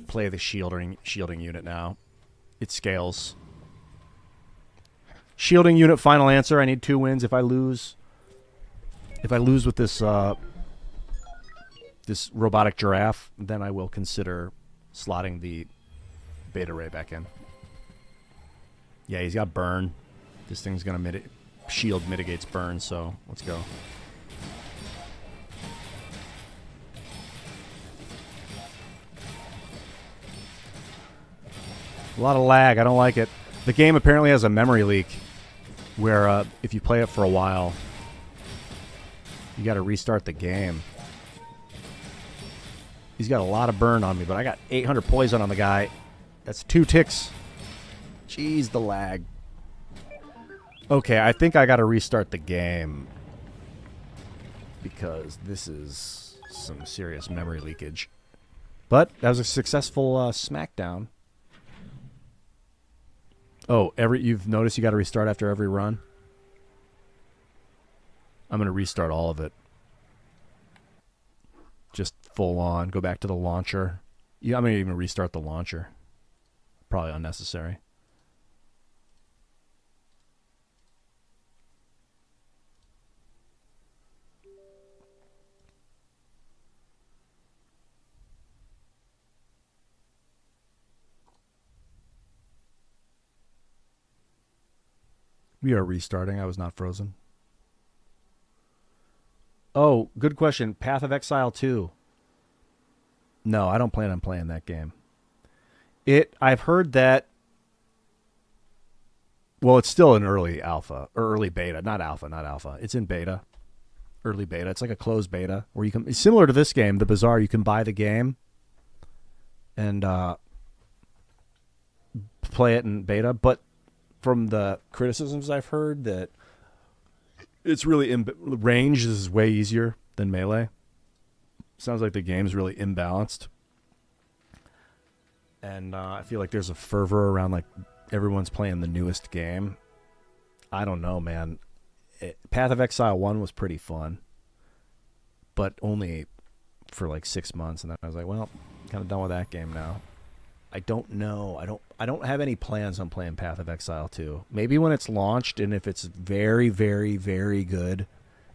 play the shielding unit now. It scales. Shielding unit, final answer. I need 2 wins. If I lose with this this robotic giraffe, then I will consider slotting the beta ray back in. Yeah, he's got burn. This thing's gonna shield mitigates burn, so let's go. A lot of lag. I don't like it. The game apparently has a memory leak where if you play it for a while, you got to restart the game. He's got a lot of burn on me, but I got 800 poison on the guy. That's 2 ticks. Jeez, the lag. Okay, I think I got to restart the game because this is some serious memory leakage. But that was a successful smackdown. Oh, you've noticed you got to restart after every run? I'm going to restart all of it. Just full on. Go back to the launcher. Yeah, I'm going to even restart the launcher. Probably unnecessary. We are restarting. I was not frozen. Oh, good question. Path of Exile 2. No, I don't plan on playing that game. I've heard that... Well, it's still in early alpha. Or early beta. Not alpha. It's in beta. Early beta. It's like a closed beta. Where you can... It's similar to this game, the Bazaar. You can buy the game. And play it in beta. But... from the criticisms I've heard that It's really range is way easier than melee. Sounds like the game's really imbalanced. And I feel like there's a fervor around like everyone's playing the newest game. I don't know, man. Path of Exile 1 was pretty fun, but only for like 6 months, and then I was like, well, I'm kind of done with that game now. I don't know. I don't have any plans on playing Path of Exile 2. Maybe when it's launched, and if it's very, very, very good,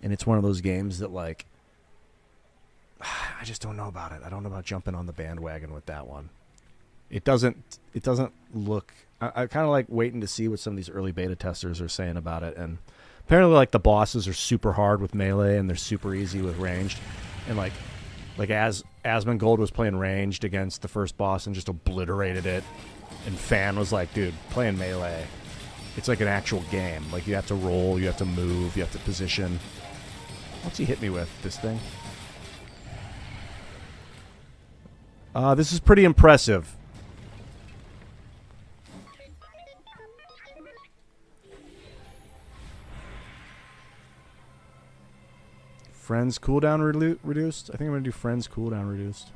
and it's one of those games that like I just don't know about it. I don't know about jumping on the bandwagon with that one. It doesn't look. I kind of like waiting to see what some of these early beta testers are saying about it, and apparently like the bosses are super hard with melee and they're super easy with ranged, and like as Asmongold was playing ranged against the first boss and just obliterated it, and Fan was like, dude, playing melee, it's like an actual game. Like you have to roll, you have to move, you have to position. What's he hit me with? This thing? This is pretty impressive. Friends cooldown reduced. I think I'm going to do friends cooldown reduced.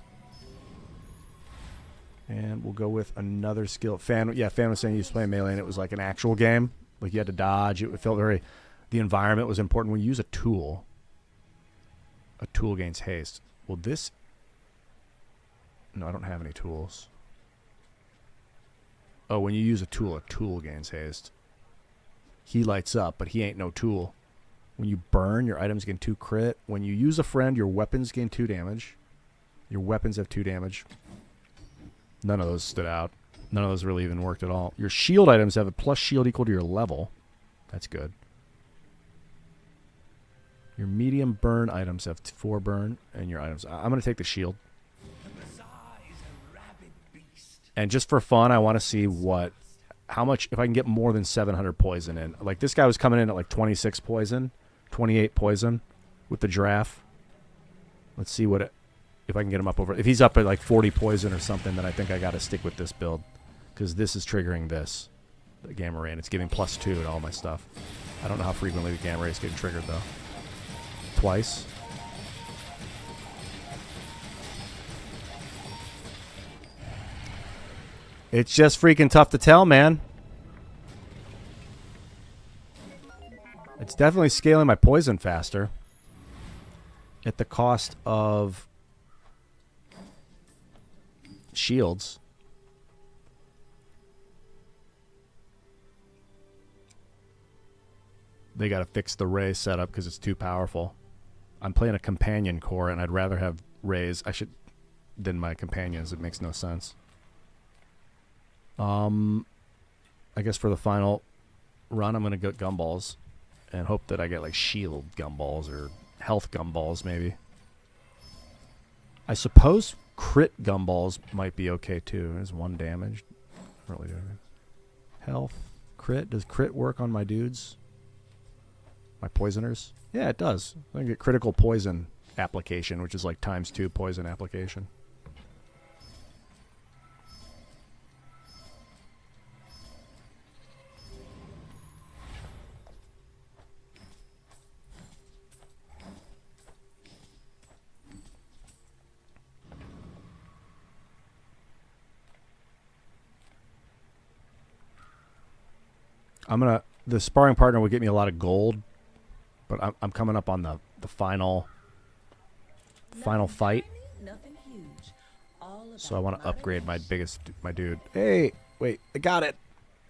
And we'll go with another skill. Fan was saying he used to play melee and it was like an actual game. Like you had to dodge. It felt very... The environment was important. When you use a tool gains haste. Well, this... No, I don't have any tools. Oh, when you use a tool gains haste. He lights up, but he ain't no tool. When you burn, your items gain 2 crit. When you use a friend, your weapons gain 2 damage. Your weapons have 2 damage. None of those stood out. None of those really even worked at all. Your shield items have a plus shield equal to your level. That's good. Your medium burn items have 4 burn, and your items... I'm going to take the shield. And just for fun, I want to see how much, if I can get more than 700 poison in. Like, this guy was coming in at like 26 poison, 28 poison with the giraffe. Let's see if I can get him up over. If he's up at like 40 poison or something, then I think I got to stick with this build. Because this is triggering this, the Gamma Ray, and it's giving +2 to all my stuff. I don't know how frequently the Gamma Ray is getting triggered, though. Twice. It's just freaking tough to tell, man. It's definitely scaling my poison faster. At the cost of shields. They got to fix the Ray setup because it's too powerful. I'm playing a companion core, and I'd rather have Rays than my companions. It makes no sense. I guess for the final run, I'm going to go gumballs and hope that I get like shield gumballs or health gumballs maybe. I suppose crit gumballs might be okay too. There's 1 damage. Really doing health, crit. Does crit work on my dudes? My poisoners? Yeah, it does. I can get critical poison application, which is like ×2 poison application. The sparring partner will get me a lot of gold, but I'm coming up on the final fight. So I want to upgrade my dude. Hey, wait, I got it.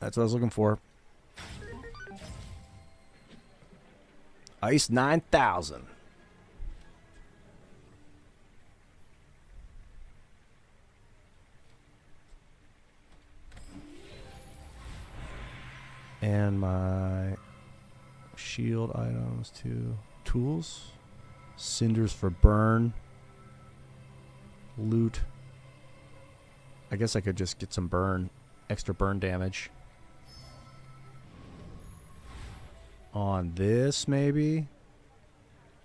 That's what I was looking for. Ice 9000. And my shield items to tools. Cinders for burn. Loot. I guess I could just get some extra burn damage. On this, maybe?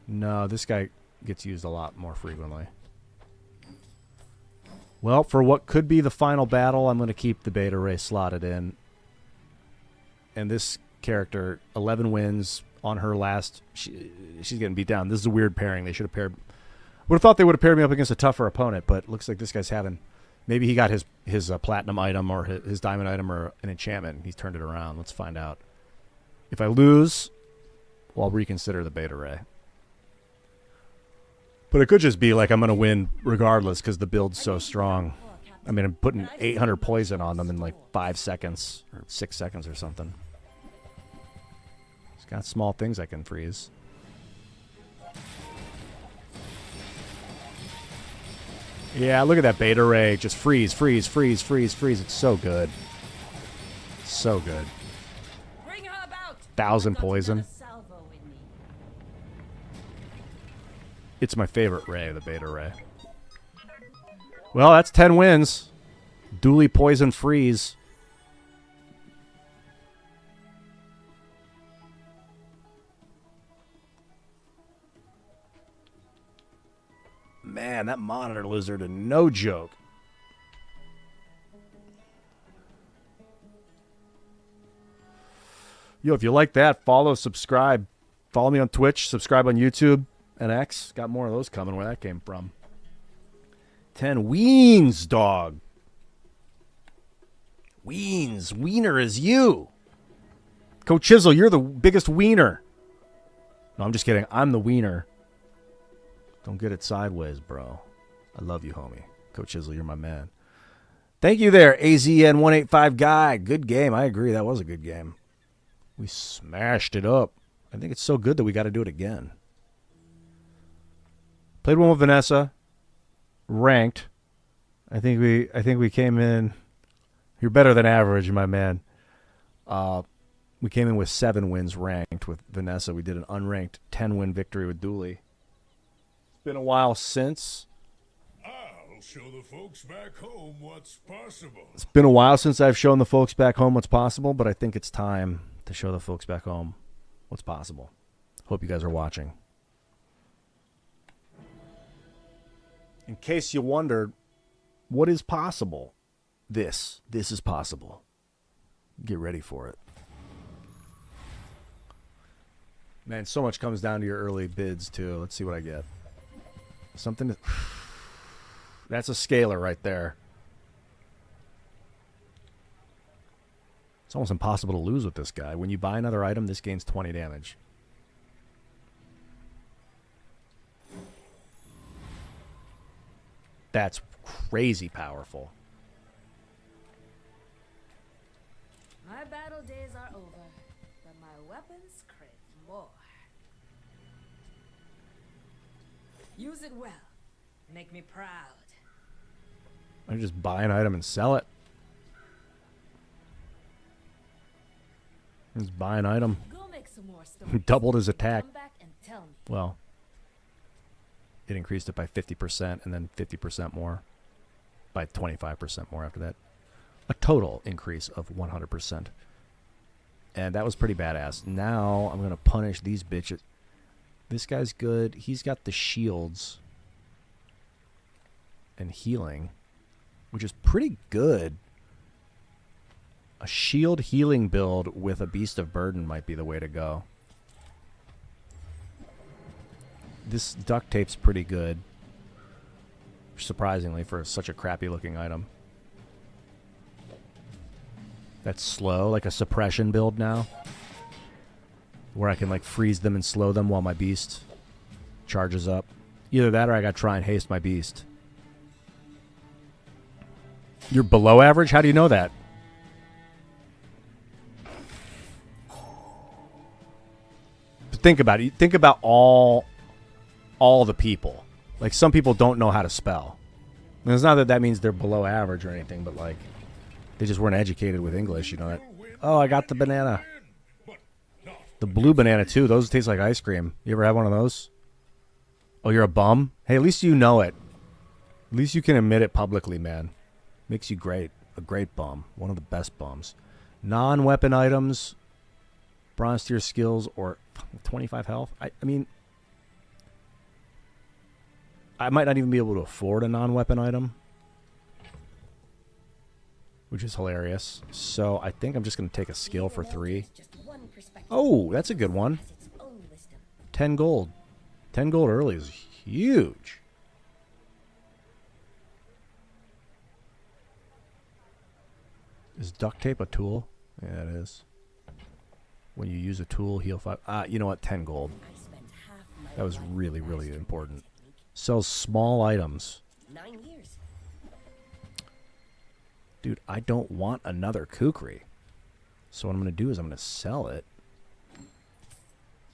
No, this guy gets used a lot more frequently. Well, for what could be the final battle, I'm going to keep the Beta Ray slotted in. And this character, 11 wins, on her last. She's getting beat down. This is a weird pairing. They should have paired. Would have thought they would have paired me up against a tougher opponent, but looks like this guy's having. Maybe he got his platinum item or his diamond item or an enchantment. And he's turned it around. Let's find out. If I lose, well, I'll reconsider the beta ray. But it could just be like I'm going to win regardless because the build's so strong. I mean, I'm putting 800 poison on them in like 5 seconds or 6 seconds or something. It's got small things I can freeze. Yeah, look at that beta ray. Just freeze, freeze, freeze, freeze, freeze. It's so good. So good. 1,000 poison. It's my favorite ray, the beta ray. Well, that's 10 wins. Dually poison freeze. Man, that monitor lizard is no joke. Yo, if you like that, follow, subscribe. Follow me on Twitch, subscribe on YouTube and X. Got more of those coming. Where that came from. 10 weens, dog. Weens. Wiener is you. Coach Chisel, you're the biggest wiener. No, I'm just kidding. I'm the wiener. Don't get it sideways, bro. I love you, homie. Coach Chisel, you're my man. Thank you there, AZN185 guy. Good game. I agree. That was a good game. We smashed it up. I think it's so good that we got to do it again. Played one with Vanessa. Ranked. I think we came in. You're better than average, my man. We came in with 7 wins ranked with Vanessa. We did an unranked 10-win victory with Dooley. It's been a while since. I'll show the folks back home what's possible. It's been a while since I've shown the folks back home what's possible, but I think it's time to show the folks back home what's possible. Hope you guys are watching. In case you wondered, what is possible? This is possible. Get ready for it. Man, so much comes down to your early bids, too. Let's see what I get. Something. That's a scalar right there. It's almost impossible to lose with this guy. When you buy another item, this gains 20 damage. That's crazy powerful. My battle days are over, but my weapons crave more. Use it well. Make me proud. I just buy an item and sell it. Just buy an item. Go make some more stories. Doubled his attack. Come back and tell me. Well, it increased it by 50% and then 50% more. By 25% more after that. A total increase of 100%. And that was pretty badass. Now I'm going to punish these bitches. This guy's good. He's got the shields and healing, which is pretty good. A shield healing build with a Beast of Burden might be the way to go. This duct tape's pretty good. Surprisingly, for such a crappy looking item. That's slow, like a suppression build now. Where I can like freeze them and slow them while my beast charges up. Either that or I gotta try and haste my beast. You're below average? How do you know that? But think about it. Think about all the people. Like, some people don't know how to spell. And it's not that that means they're below average or anything, but like, they just weren't educated with English, you know that. Oh, I got the banana. The blue banana too. Those taste like ice cream. You ever have one of those? Oh, you're a bum? Hey, at least you know it. At least you can admit it publicly, man. Makes you great. A great bum. One of the best bums. Non-weapon items, bronze tier skills, or 25 health. I mean, I might not even be able to afford a non-weapon item, which is hilarious. So I think I'm just going to take a skill for 3. Oh, that's a good one. 10 gold. 10 gold early is huge. Is duct tape a tool? Yeah, it is. When you use a tool, heal 5. You know what? 10 gold. That was really, really important. Sells small items. 9 years. Dude, I don't want another kukri. So what I'm going to do is I'm going to sell it.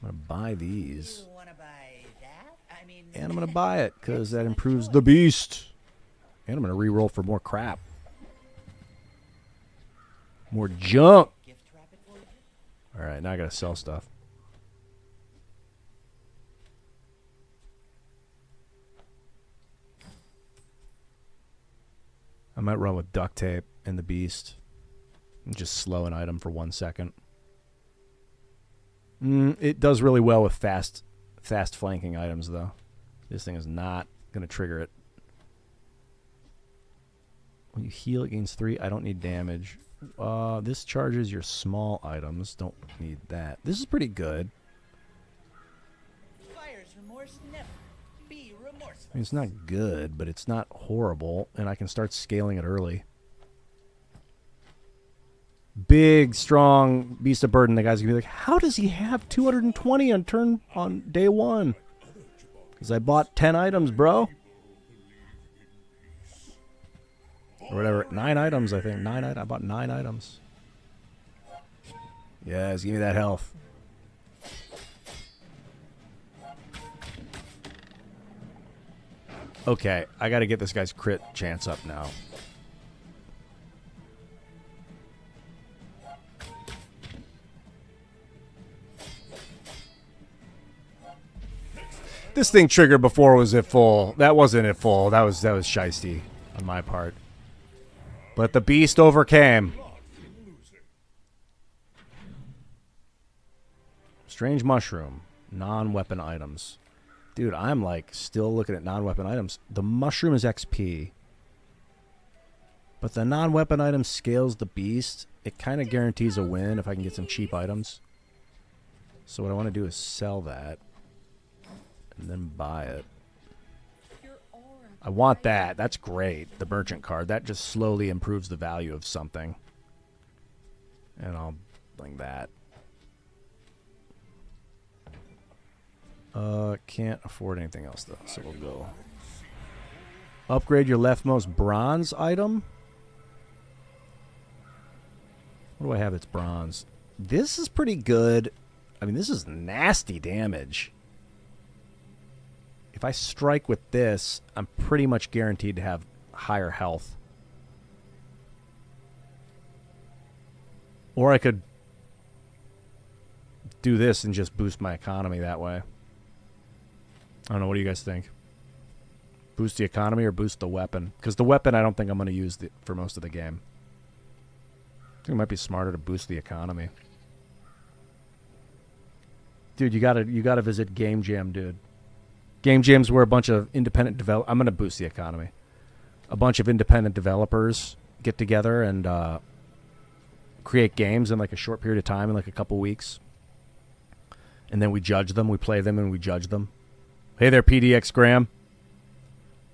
I'm going to buy these. You wanna buy that? I mean, And I'm going to buy it because that improves the beast. And I'm going to re-roll for more crap. More junk. gift wrap it for you? All right, now I got to sell stuff. I might run with duct tape and the beast. And just slow an item for 1 second. It does really well with fast flanking items, though. This thing is not going to trigger it. When you heal, it gains 3. I don't need damage. This charges your small items. Don't need that. This is pretty good. Fire's remorse never. Be remorseless. I mean, it's not good, but it's not horrible, and I can start scaling it early. Big, strong beast of burden. The guy's gonna be like, "How does he have 220 on day 1?" Because I bought 10 items, bro. Or whatever. 9 items, I think. I bought 9 items. Yes, give me that health. Okay, I got to get this guy's crit chance up now. This thing triggered before was at full. That wasn't at full. That was shiesty on my part. But the beast overcame. Strange mushroom. Non-weapon items. Dude, I'm like still looking at non-weapon items. The mushroom is XP. But the non-weapon item scales the beast. It kind of guarantees a win if I can get some cheap items. So what I want to do is sell that. And then buy it. I want that. That's great. The merchant card. That just slowly improves the value of something. And I'll bring that. Can't afford anything else though, so we'll go. Upgrade your leftmost bronze item. What do I have that's bronze? This is pretty good. I mean, this is nasty damage. If I strike with this, I'm pretty much guaranteed to have higher health. Or I could do this and just boost my economy that way. I don't know. What do you guys think? Boost the economy or boost the weapon? Because the weapon I don't think I'm going to use for most of the game. I think it might be smarter to boost the economy. Dude, you gotta visit Game Jam, dude. Game Jam's where a bunch of independent I'm going to boost the economy. A bunch of independent developers get together and create games in like a short period of time, in like a couple weeks. And then we judge them. We play them and we judge them. Hey there, PDX Graham.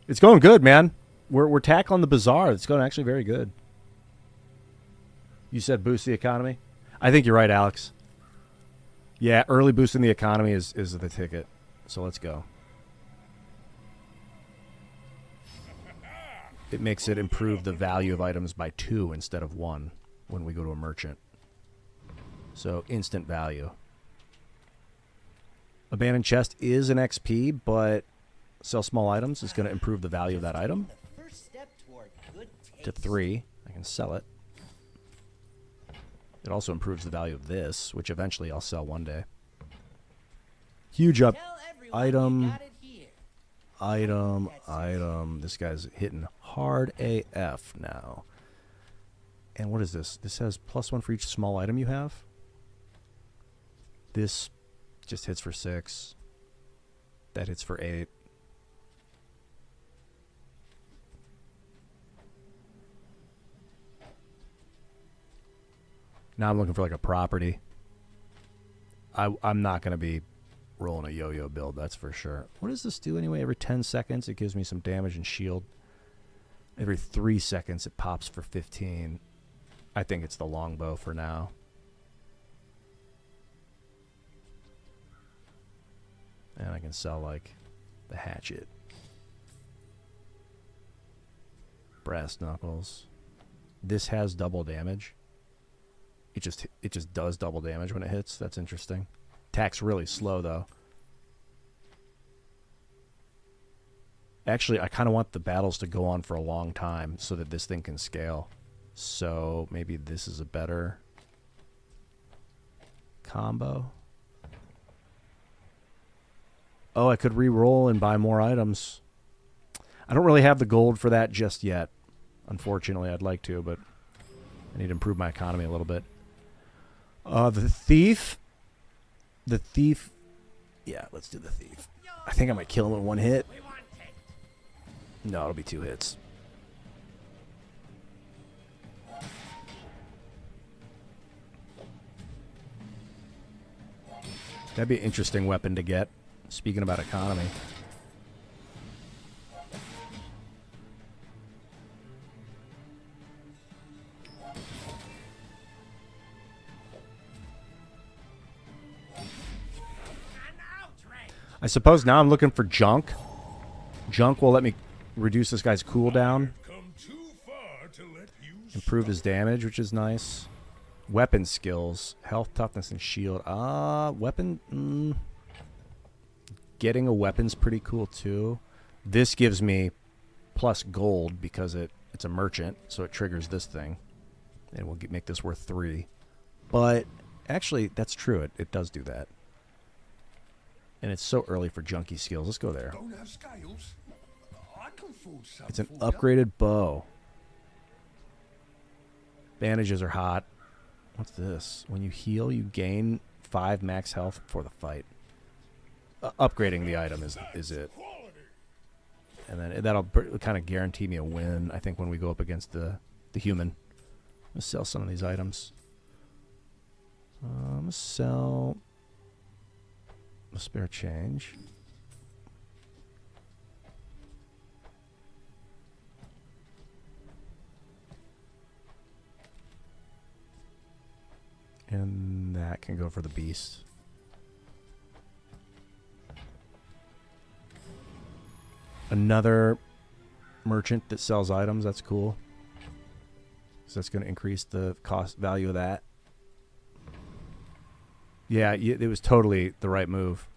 It's going good, man. We're tackling the Bazaar. It's going actually very good. You said boost the economy? I think you're right, Alex. Yeah, early boosting the economy is the ticket. So let's go. It makes it improve the value of items by 2 instead of 1 when we go to a merchant. So instant value. Abandoned chest is an XP, but sell small items is going to improve the value of that item to 3. I can sell it. It also improves the value of this, which eventually I'll sell one day. Huge up. Item. This guy's hitting hard AF now. And what is this? This has +1 for each small item you have. This just hits for 6. That hits for 8. Now I'm looking for like a property. I'm not going to be rolling a yo-yo build, that's for sure. What does this do anyway? Every 10 seconds, it gives me some damage and shield. Every 3 seconds, it pops for 15. I think it's the longbow for now. And I can sell, like, the hatchet. Brass knuckles. This has double damage. It just does double damage when it hits. That's interesting. Attack's really slow, though. Actually, I kind of want the battles to go on for a long time so that this thing can scale. So maybe this is a better combo. Oh, I could re-roll and buy more items. I don't really have the gold for that just yet. Unfortunately, I'd like to, but I need to improve my economy a little bit. The thief. The thief. Yeah, let's do the thief. I think I might kill him in one hit. No, it'll be 2 hits. That'd be an interesting weapon to get. Speaking about economy. I suppose now I'm looking for junk. Junk will let me reduce this guy's cooldown. Improve his damage, which is nice. Weapon skills. Health, toughness, and shield. Weapon... Getting a weapon's pretty cool, too. This gives me plus gold because it's a merchant, so it triggers this thing. And we'll make this worth 3. But, actually, that's true. It does do that. And it's so early for junky skills. Let's go there. Don't have scales. I can fool some It's an for ya. upgraded bow. Bandages are hot. What's this? When you heal, you gain 5 max health for the fight. Upgrading the item is it. And then that'll kind of guarantee me a win, I think, when we go up against the human. Let's sell some of these items. I'm going to sell a spare change. And that can go for the beast. Another merchant that sells items. That's cool. So that's going to increase the cost value of that. Yeah, it was totally the right move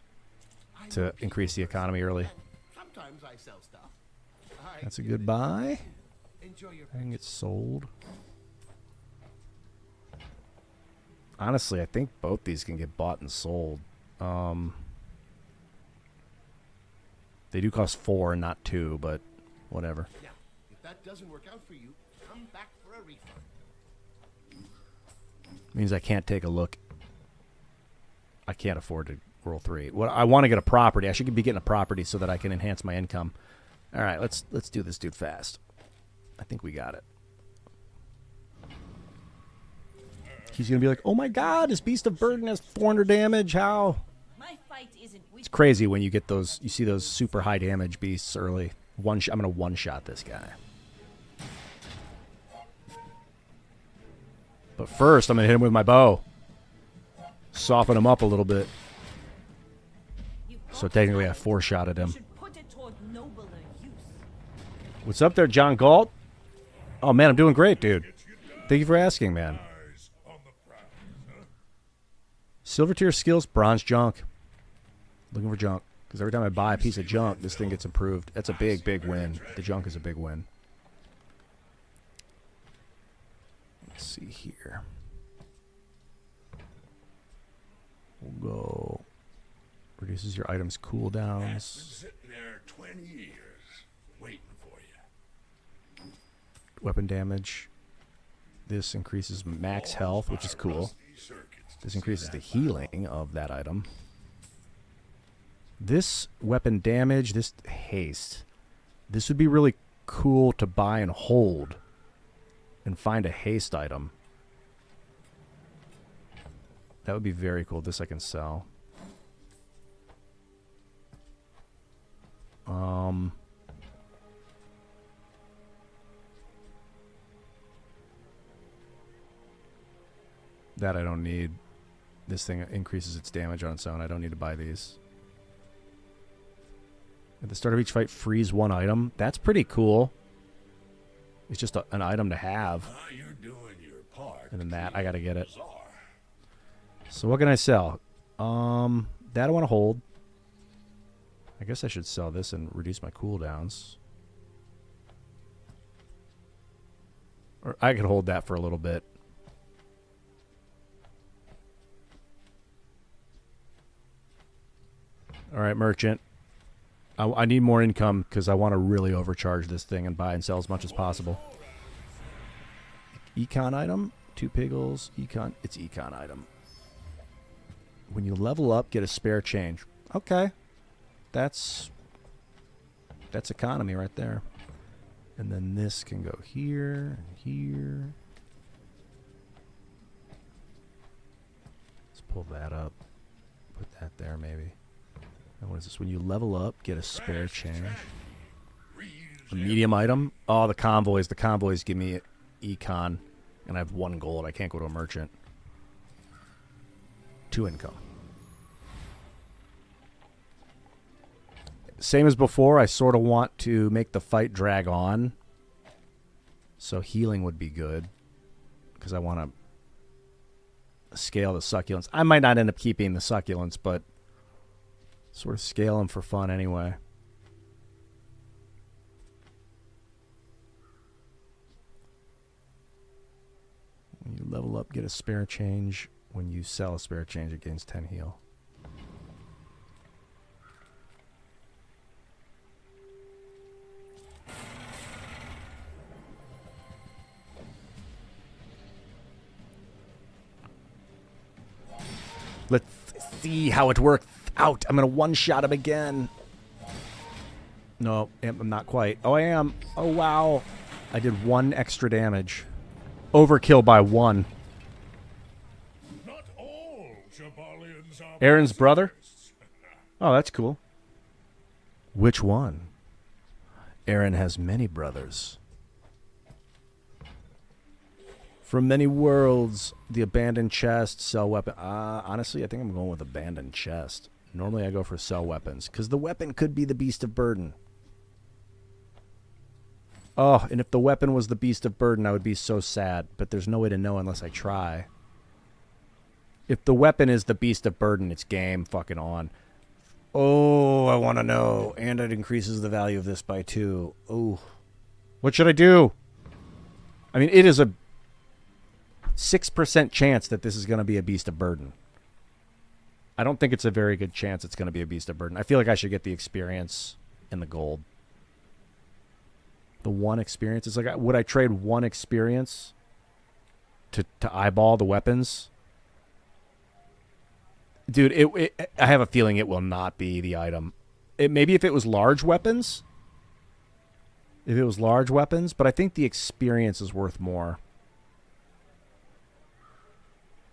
to increase the economy early. Sometimes I sell stuff. That's a good buy. Enjoy your I can get sold. Honestly, I think both these can get bought and sold. They do cost 4 and not 2, but whatever. Yeah. If that doesn't work out for you, come back for a refund. Means I can't take a look. I can't afford to roll 3. What I want to get a property. I should be getting a property so that I can enhance my income. All right, let's do this dude fast. I think we got it. He's gonna be like, "Oh my God, this beast of burden has 400 damage. How?" My fight isn't with It's crazy when you get those. You see those super high damage beasts early. I'm gonna one-shot this guy. But first, I'm gonna hit him with my bow. Soften him up a little bit. So technically, I 4-shotted him. put it toward nobler use. What's up there, John Galt? Oh man, I'm doing great, dude. Thank you for asking, man. Silver tier skills, bronze junk. Looking for junk. Because every time I buy a piece of junk, this thing gets improved. That's a big, big win. The junk is a big win. Let's see here. We'll go. Reduces your item's cooldowns. Sitting there 20 years, waiting for you. Weapon damage. This increases max health, which is cool. This increases the healing of that item. This weapon damage, this haste. This would be really cool to buy and hold and find a haste item. That would be very cool. This I can sell. That I don't need. This thing increases its damage on its own. I don't need to buy these. At the start of each fight, freeze one item. That's pretty cool. It's just an item to have. You're doing your part. And then that, I gotta get it. So what can I sell? That I want to hold. I guess I should sell this and reduce my cooldowns. Or I could hold that for a little bit. All right, merchant. I need more income because I want to really overcharge this thing and buy and sell as much as possible. Econ item? 2 piggles. Econ. It's econ item. When you level up, get a spare change. Okay. That's economy right there. And then this can go here and here. Let's pull that up. Put that there maybe. And what is this? When you level up, get a spare change. A medium item. Oh, the convoys. The convoys give me econ. And I have 1 gold. I can't go to a merchant. 2 income. Same as before, I sort of want to make the fight drag on. So healing would be good. Because I want to scale the succulents. I might not end up keeping the succulents, but sort of scale them for fun anyway. When you level up, get a spare change. When you sell a spare change, it gains 10 heal. Let's see how it works out. I'm going to one-shot him again. No, I'm not quite. Oh, I am. Oh, wow. I did 1 extra damage. Overkill by 1. Not all Jabalians are Aaron's brother? Oh, that's cool. Which one? Aaron has many brothers. From many worlds, the abandoned chest, sell weapon. Honestly, I think I'm going with abandoned chest. Normally I go for sell weapons, because the weapon could be the beast of burden. Oh, and if the weapon was the beast of burden, I would be so sad, but there's no way to know unless I try. If the weapon is the beast of burden, it's game fucking on. Oh, I want to know. And it increases the value of this by 2. Oh. What should I do? I mean, it is a 6% chance that this is going to be a beast of burden. I don't think it's a very good chance it's going to be a beast of burden. I feel like I should get the experience and the gold. The 1 experience. It's like, would I trade 1 experience to eyeball the weapons? Dude, I have a feeling it will not be the item. Maybe if it was large weapons. If it was large weapons, but I think the experience is worth more.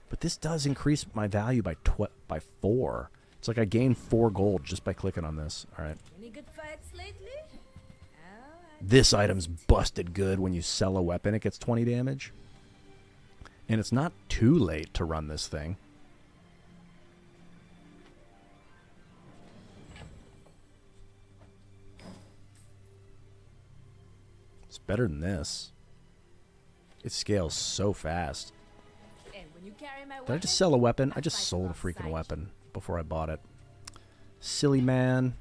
But this does increase my value by 4. It's like I gain 4 gold just by clicking on this. All right. Any good fights lately? This item's busted good. When you sell a weapon, it gets 20 damage. And it's not too late to run this thing. It's better than this. It scales so fast. Did I just sell a weapon? I just sold a freaking weapon before I bought it. Silly man.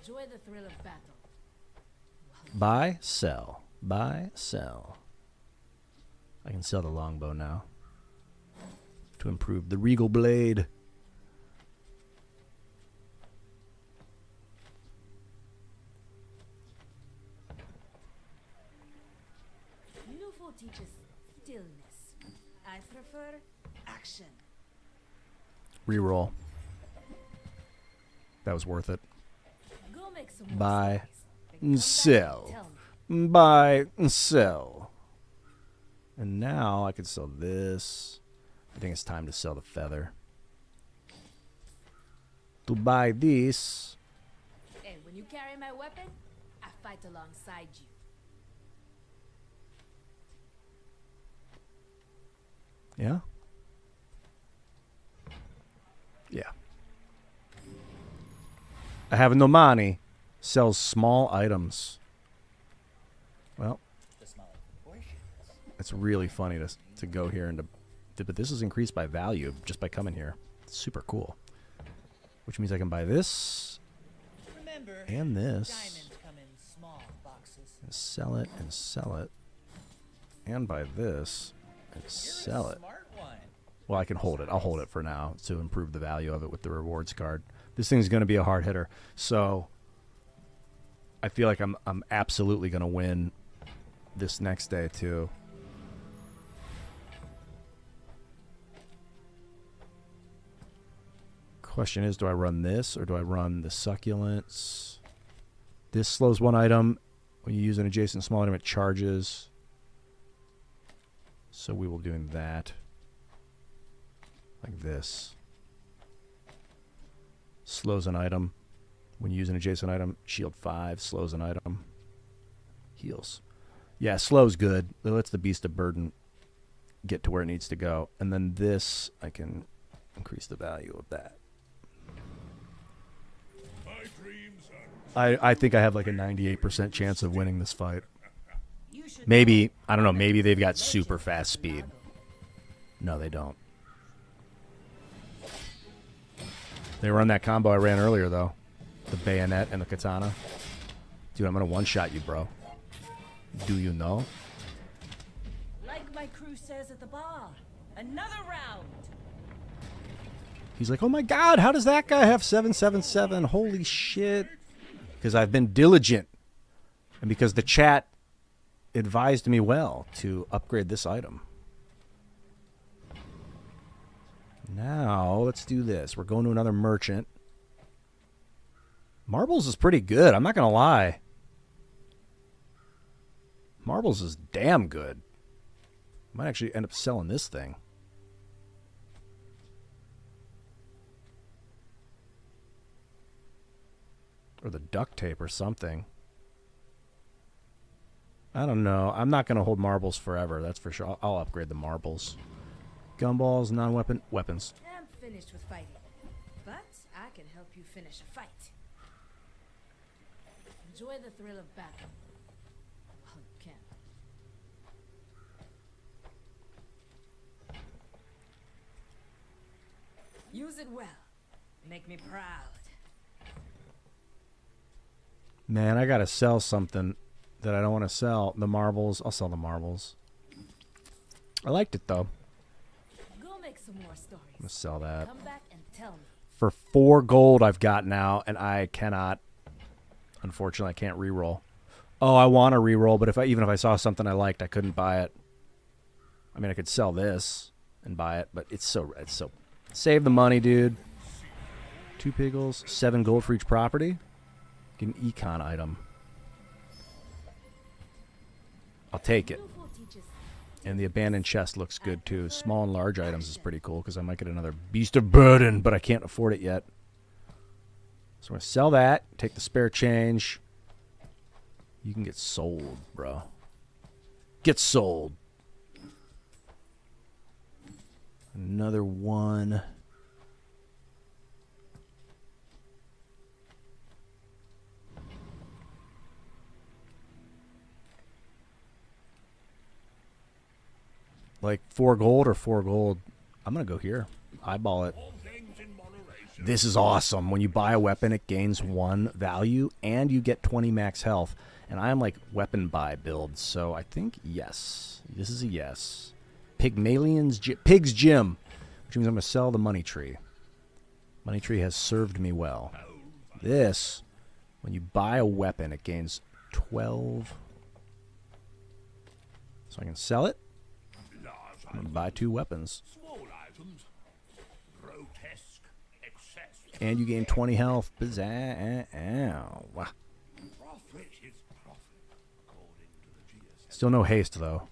Enjoy the thrill of battle. Buy, sell. Buy, sell. I can sell the longbow now. To improve the regal blade. UFO teaches stillness. I prefer action. Reroll. That was worth it. Go make some more Buy, stories. sell. Buy, sell. And now I can sell this. I think it's time to sell the feather. To buy this, When you carry my weapon, I fight alongside you. Yeah? Yeah. I have no money. Sells small items. Well, it's really funny to go here and but this is increased by value just by coming here. It's super cool. Which means I can buy this and this. Diamonds come in small boxes. And sell it and sell it. And buy this and sell it. Well, I can hold it. I'll hold it for now to improve the value of it with the rewards card. This thing's going to be a hard hitter. So I feel like I'm absolutely going to win this next day too. Question is, do I run this or do I run the succulents? This slows one item. When you use an adjacent small item, it charges. So we will be doing that. Like this. Slows an item. When you use an adjacent item, shield 5, slows an item. Heals. Yeah, slow's good. It lets the beast of burden get to where it needs to go. And then this, I can increase the value of that. I think I have like a 98% chance of winning this fight. Maybe, I don't know, maybe they've got super fast speed. No, they don't. They run that combo I ran earlier, though. The bayonet and the katana. Dude, I'm going to one-shot you, bro. Do you know? Like my crew says at the bar, another round. He's like, oh my god, how does that guy have 777? Holy shit. Because I've been diligent. And because the chat advised me well to upgrade this item. Now, let's do this. We're going to another merchant. Marbles is pretty good. I'm not going to lie. Marbles is damn good. Might actually end up selling this thing. Or the duct tape or something. I don't know. I'm not going to hold marbles forever. That's for sure. I'll upgrade the marbles. Gumballs, non-weapon, weapons. I'm finished with fighting, but I can help you finish a fight. Enjoy the thrill of battle. Well, you can. Use it well. Make me proud. Man, I gotta sell something that I don't want to sell. The marbles. I'll sell the marbles. I liked it though. Go make some more stories. I'm gonna sell that. Come back and tell me. For 4 gold I've got now, and I cannot. Unfortunately, I can't re-roll. Oh, I want to re-roll, but even if I saw something I liked, I couldn't buy it. I mean, I could sell this and buy it, but it's so. Save the money, dude. 2 piggles, 7 gold for each property. Get an econ item. I'll take it. And the abandoned chest looks good too. Small and large items is pretty cool because I might get another beast of burden, but I can't afford it yet. So I'm going to sell that, take the spare change. You can get sold, bro. Get sold. Another one. Like 4 gold or 4 gold. I'm going to go here. Eyeball it. This is awesome. When you buy a weapon, it gains 1 value, and you get 20 max health. And I'm like weapon buy build, so I think yes. This is a yes. Pig's Gym, which means I'm going to sell the money tree. Money tree has served me well. This, when you buy a weapon, it gains 12. So I can sell it. I'm going to buy 2 weapons. And you gain 20 health. Bazaar. Ow. Still no haste, though.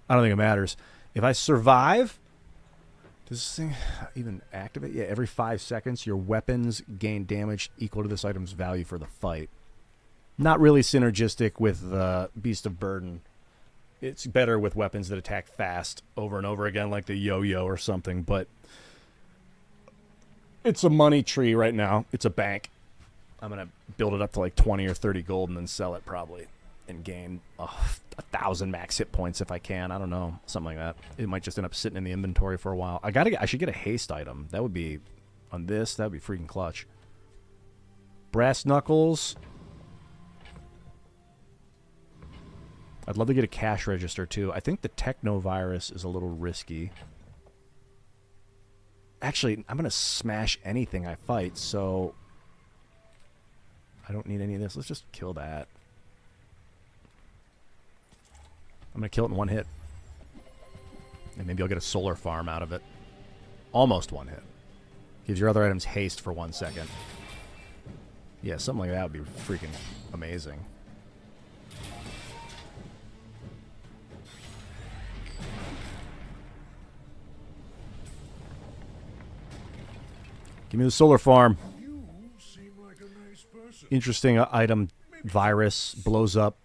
I don't think it matters. If I survive, Does this thing even activate? Yeah, every 5 seconds, your weapons gain damage equal to this item's value for the fight. Not really synergistic with the Beast of Burden. It's better with weapons that attack fast over and over again, like the yo-yo or something, but it's a money tree right now. It's a bank. I'm going to build it up to like 20 or 30 gold and then sell it probably and gain 1,000 max hit points if I can. I don't know. Something like that. It might just end up sitting in the inventory for a while. I should get a haste item. That would be, on this, that would be freaking clutch. Brass knuckles. I'd love to get a cash register too. I think the technovirus is a little risky. Actually, I'm going to smash anything I fight, so I don't need any of this. Let's just kill that. I'm going to kill it in one hit. And maybe I'll get a solar farm out of it. Almost one hit. Gives your other items haste for 1 second. Yeah, something like that would be freaking amazing. Give me the solar farm. Like nice interesting item. Virus blows up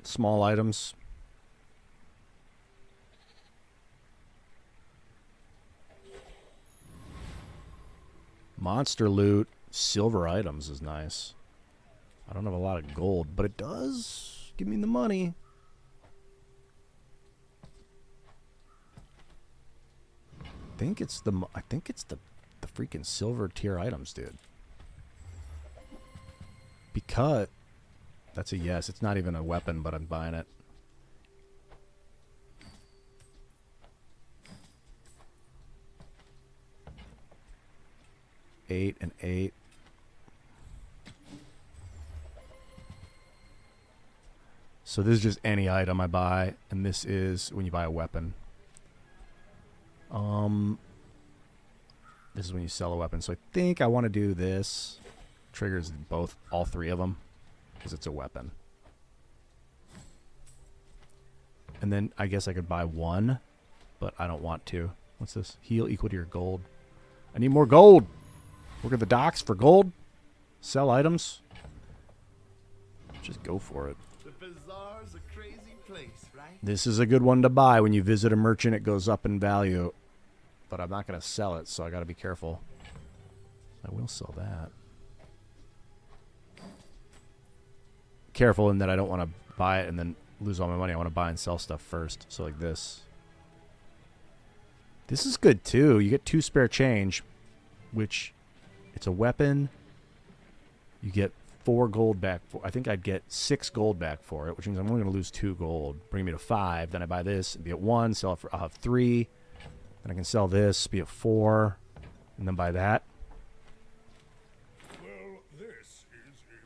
small items. Monster loot. Silver items is nice. I don't have a lot of gold, but it does give me the money. I think it's the freaking silver tier items, dude. Because that's a yes. It's not even a weapon, but I'm buying it. Eight and 8. So this is just any item I buy, and this is when you buy a weapon. This is when you sell a weapon. So I think I want to do this. Triggers all 3 of them, because it's a weapon. And then I guess I could buy 1, but I don't want to. What's this? Heal equal to your gold. I need more gold. Work at the docks for gold. Sell items. Just go for it. The Bazaar's a crazy place, right? This is a good one to buy. When you visit a merchant, it goes up in value. But I'm not going to sell it, so I got to be careful. I will sell that. Careful in that I don't want to buy it and then lose all my money. I want to buy and sell stuff first. So like this. This is good too. You get 2 spare change, which it's a weapon. You get 4 gold back for. I think I'd get 6 gold back for it, which means I'm only going to lose 2 gold. Bring me to 5. Then I buy this, be at 1, sell it for. I'll have 3. Then I can sell this, be at 4, and then buy that. Well, this is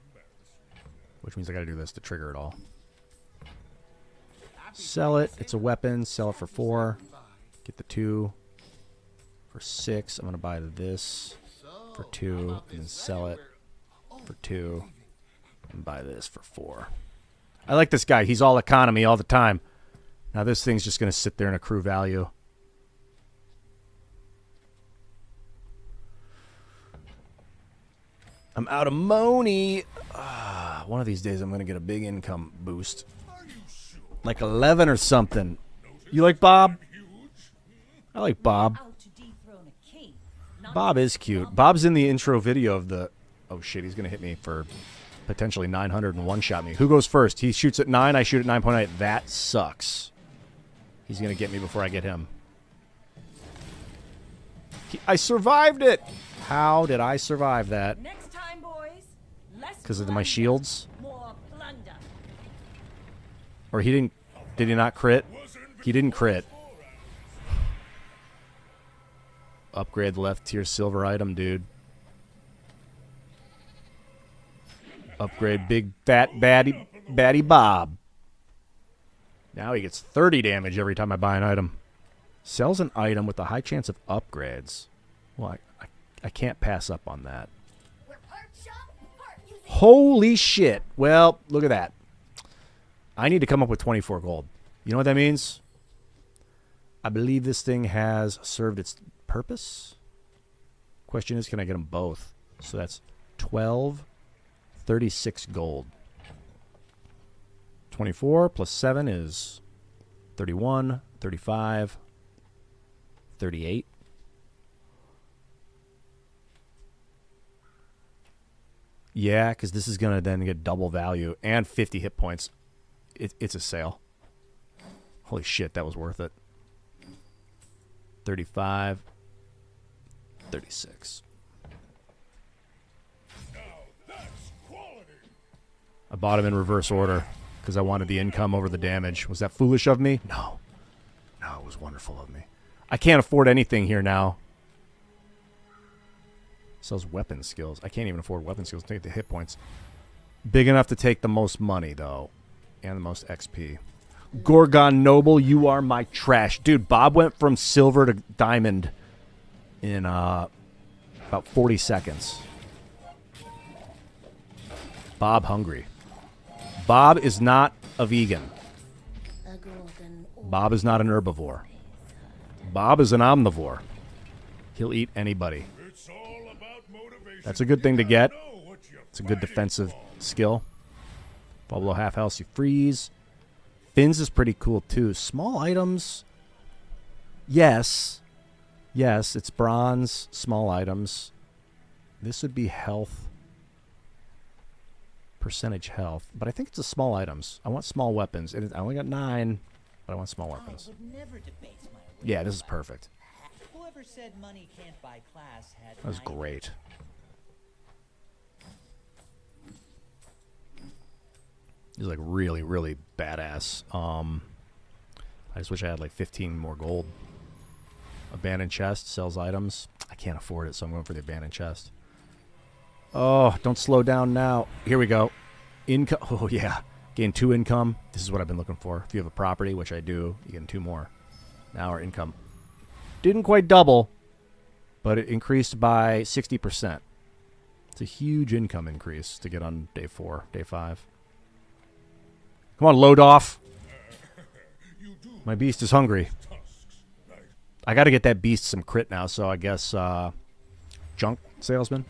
embarrassing. Which means I got to do this to trigger it all. Sell it. It's a weapon. Sell it for 4. Get the 2 for 6. I'm going to buy this for 2, and then sell it for 2, and buy this for 4. I like this guy. He's all economy all the time. Now this thing's just going to sit there and accrue value. I'm out of money. One of these days I'm going to get a big income boost. Like 11 or something. You like Bob? I like Bob. Bob is cute. Bob's in the intro video of the... Oh shit, he's going to hit me for potentially 900 and one-shot me. Who goes first? He shoots at 9, I shoot at 9.8. That sucks. He's going to get me before I get him. I survived it! How did I survive that? Because of my shields? Or he didn't... Did he not crit? He didn't crit. Upgrade the left tier silver item, dude. Upgrade big fat baddie Bob. Now he gets 30 damage every time I buy an item. Sells an item with a high chance of upgrades. Well, I can't pass up on that. Holy shit. Well, look at that. I need to come up with 24 gold. You know what that means? I believe this thing has served its purpose. Question is, can I get them both? So that's 12, 36 gold. 24 plus 7 is 31, 35, 38. Yeah, because this is going to then get double value and 50 hit points. It's a sale. Holy shit, that was worth it. 35, 36. I bought him in reverse order because I wanted the income over the damage. Was that foolish of me? No. No, it was wonderful of me. I can't afford anything here now. Sells weapon skills. I can't even afford weapon skills. Take the hit points. Big enough to take the most money, though. And the most XP. Gorgon Noble, you are my trash. Dude, Bob went from silver to diamond in about 40 seconds. Bob hungry. Bob is not a vegan. Bob is not an herbivore. Bob is an omnivore. He'll eat anybody. That's a good thing to get. It's a good defensive skill. Fall below half health, you freeze. Fins is pretty cool too. Small items. Yes. Yes, it's bronze. Small items. This would be health. Percentage health. But I think it's a small items. I want small weapons. I only got 9, but I want small weapons. Yeah, this is perfect. Whoever said money can't buy class had that was great. He's like really, really badass. I just wish I had like 15 more gold. Abandoned chest sells items. I can't afford it, so I'm going for the abandoned chest. Oh, don't slow down now. Here we go. Income. Oh, yeah. Gain 2 income. This is what I've been looking for. If you have a property, which I do, you get 2 more. Now our income didn't quite double, but it increased by 60%. It's a huge income increase to get on day 4, day 5. Come on, load off. My beast is hungry. I got to get that beast some crit now, so I guess junk salesman.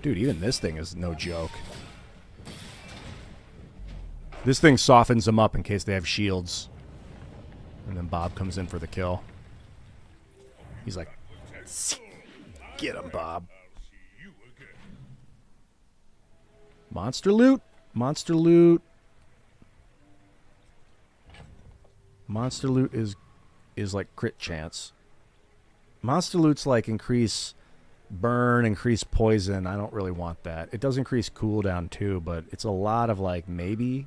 Dude, even this thing is no joke. This thing softens them up in case they have shields. And then Bob comes in for the kill. He's like, get him, Bob. Monster loot. Monster loot. Monster loot is like crit chance. Monster loot's like increase burn, increase poison. I don't really want that. It does increase cooldown too, but it's a lot of like maybe.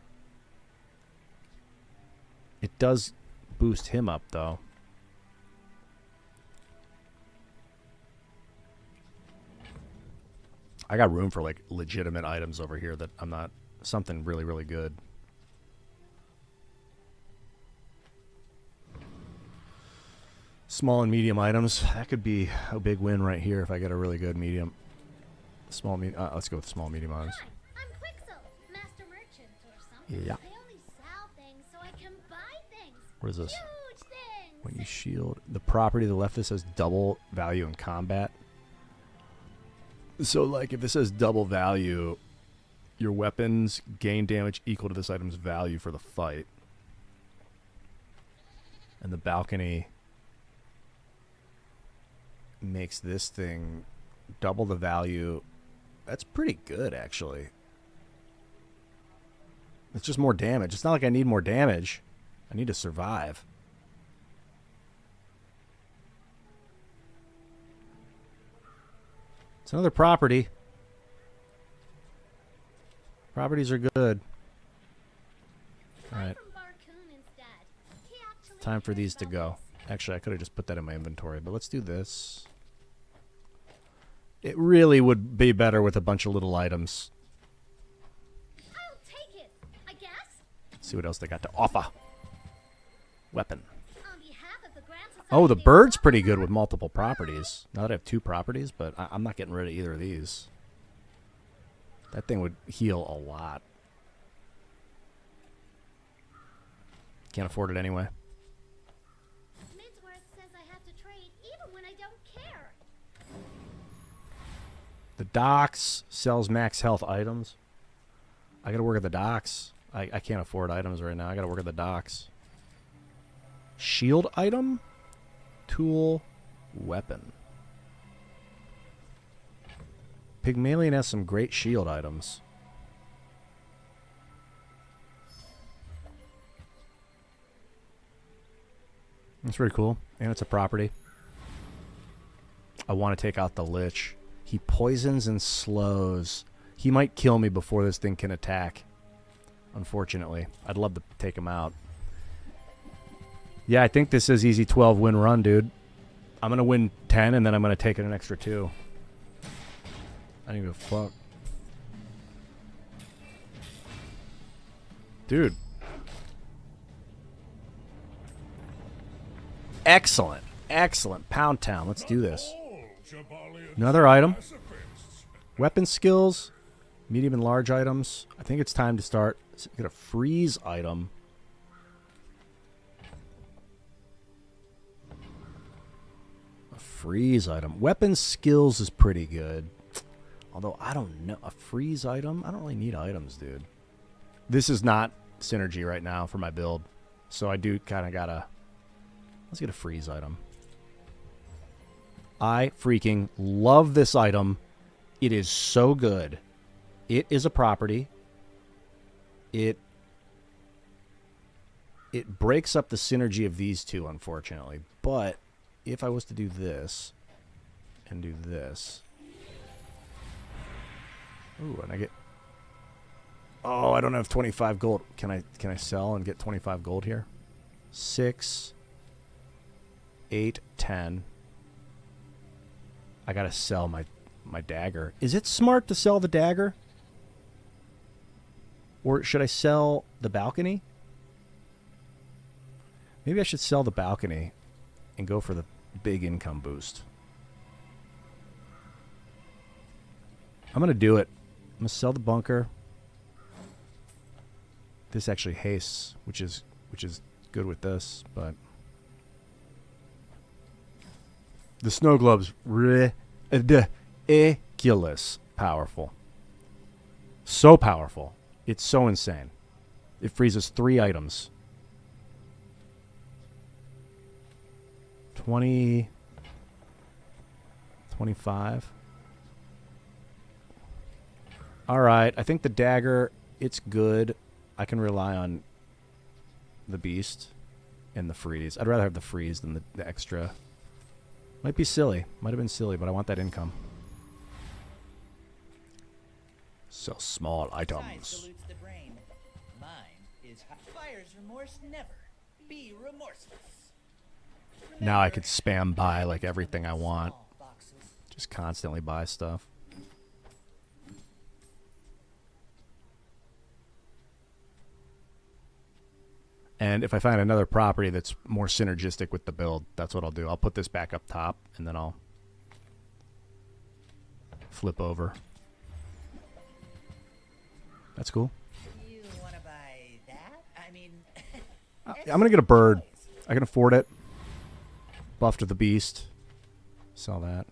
It does boost him up though. I got room for like legitimate items over here that I'm not something really, really good. Small and medium items. That could be a big win right here if I get a really good medium. Small, let's go with small, medium items. Hi, I'm Quixel, master merchant or something. Yeah. I only sell things so I can buy things. What is this? Huge things. When you shield, the property to the left, this says double value in combat. So, like, if this says double value, your weapons gain damage equal to this item's value for the fight. And the balcony makes this thing double the value. That's pretty good, actually. It's just more damage. It's not like I need more damage. I need to survive. It's another property. Properties are good. Alright. Time for these to go. Actually, I could have just put that in my inventory, but let's do this. It really would be better with a bunch of little items. I'll take it, I guess. Let's see what else they got to offer. Weapon. On behalf of the Grand Society, Oh, the bird's pretty good with multiple properties. Now that I have 2 properties, but I'm not getting rid of either of these. That thing would heal a lot. Can't afford it anyway. Midsworth says I have to trade even when I don't care. The docks sells max health items. I gotta work at the docks. I can't afford items right now. I gotta work at the docks. Shield item? Tool. Weapon. Pygmalion has some great shield items. That's pretty cool. And it's a property. I want to take out the Lich. He poisons and slows. He might kill me before this thing can attack. Unfortunately. I'd love to take him out. Yeah, I think this is easy 12 win run, dude. I'm going to win 10 and then I'm going to take it an extra 2. I don't give a fuck. Dude. Excellent. Excellent. Pound Town. Let's do this. Another item. Weapon skills. Medium and large items. I think it's time to start. Get a freeze item. A freeze item. Weapon skills is pretty good. Although, I don't know. A freeze item? I don't really need items, dude. This is not synergy right now for my build. So I do kind of gotta... Let's get a freeze item. I freaking love this item. It is so good. It is a property. It breaks up the synergy of these two, unfortunately. But if I was to do this and do this... Ooh, and I get... Oh, I don't have 25 gold. Can I sell and get 25 gold here? 6, 8, 10. I gotta sell my dagger. Is it smart to sell the dagger? Or should I sell the balcony? Maybe I should sell the balcony and go for the big income boost. I'm gonna do it. I'm gonna sell the bunker. This actually hastes, which is good with this, but the snow globe's ridiculous powerful. So powerful. It's so insane. It freezes 3 items. 20, 25. All right, I think the dagger, it's good. I can rely on the beast and the freeze. I'd rather have the freeze than the extra. Might be silly. Might have been silly, but I want that income. So small items. Salutes the brain. Mine is fire's remorse never. Be remorseless. Now I could spam buy like everything I want. Just constantly buy stuff. And if I find another property that's more synergistic with the build, that's what I'll do. I'll put this back up top, and then I'll flip over. That's cool. You want to buy that? I mean... I'm going to get a bird. I can afford it. Buff to the beast. Sell that.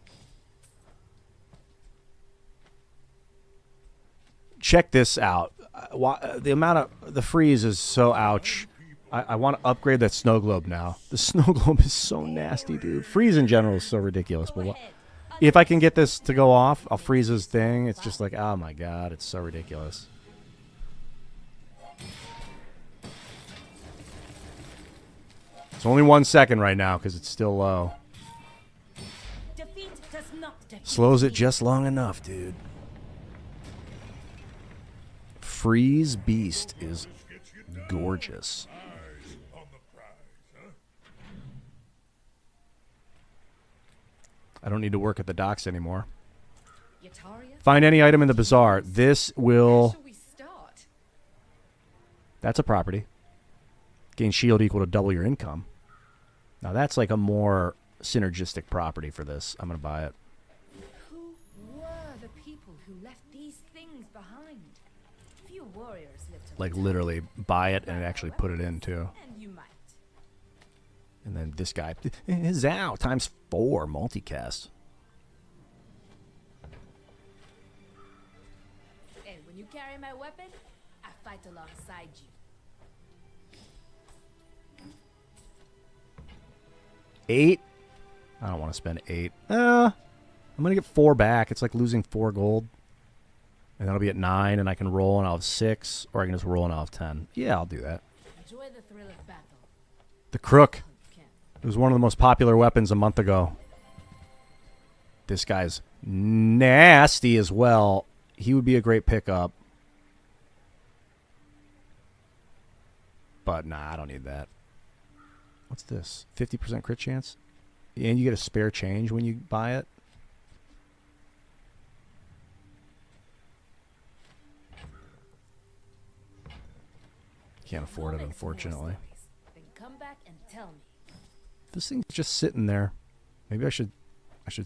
Check this out. The amount of... The freeze is so ouch. I want to upgrade that snow globe now. The snow globe is so nasty, dude. Freeze in general is so ridiculous. But if I can get this to go off, I'll freeze his thing. It's just like, oh my god, it's so ridiculous. It's only 1 second right now because it's still low. Slows it just long enough, dude. Freeze Beast is gorgeous. I don't need to work at the docks anymore. Find any item in the bazaar. This will... That's a property. Gain shield equal to double your income. Now that's like a more synergistic property for this. I'm going to buy it. Who were the people who left these things things behind. Few warriors live to Like literally buy it and actually put it in too. and you might. And then this guy is out times 4 multicast. And when you carry my weapon, I fight alongside you. 8. I don't want to spend 8. I'm gonna get 4 back. It's like losing 4 gold. And that'll be at 9, and I can roll and I'll have 6, or I can just roll and I'll have 10. Yeah, I'll do that. Enjoy the thrill of battle. The crook. It was one of the most popular weapons a month ago. This guy's nasty as well. He would be a great pickup. But nah, I don't need that. What's this? 50% crit chance? And you get a spare change when you buy it? Can't afford it, unfortunately. Then come back and tell me. This thing's just sitting there. Maybe I should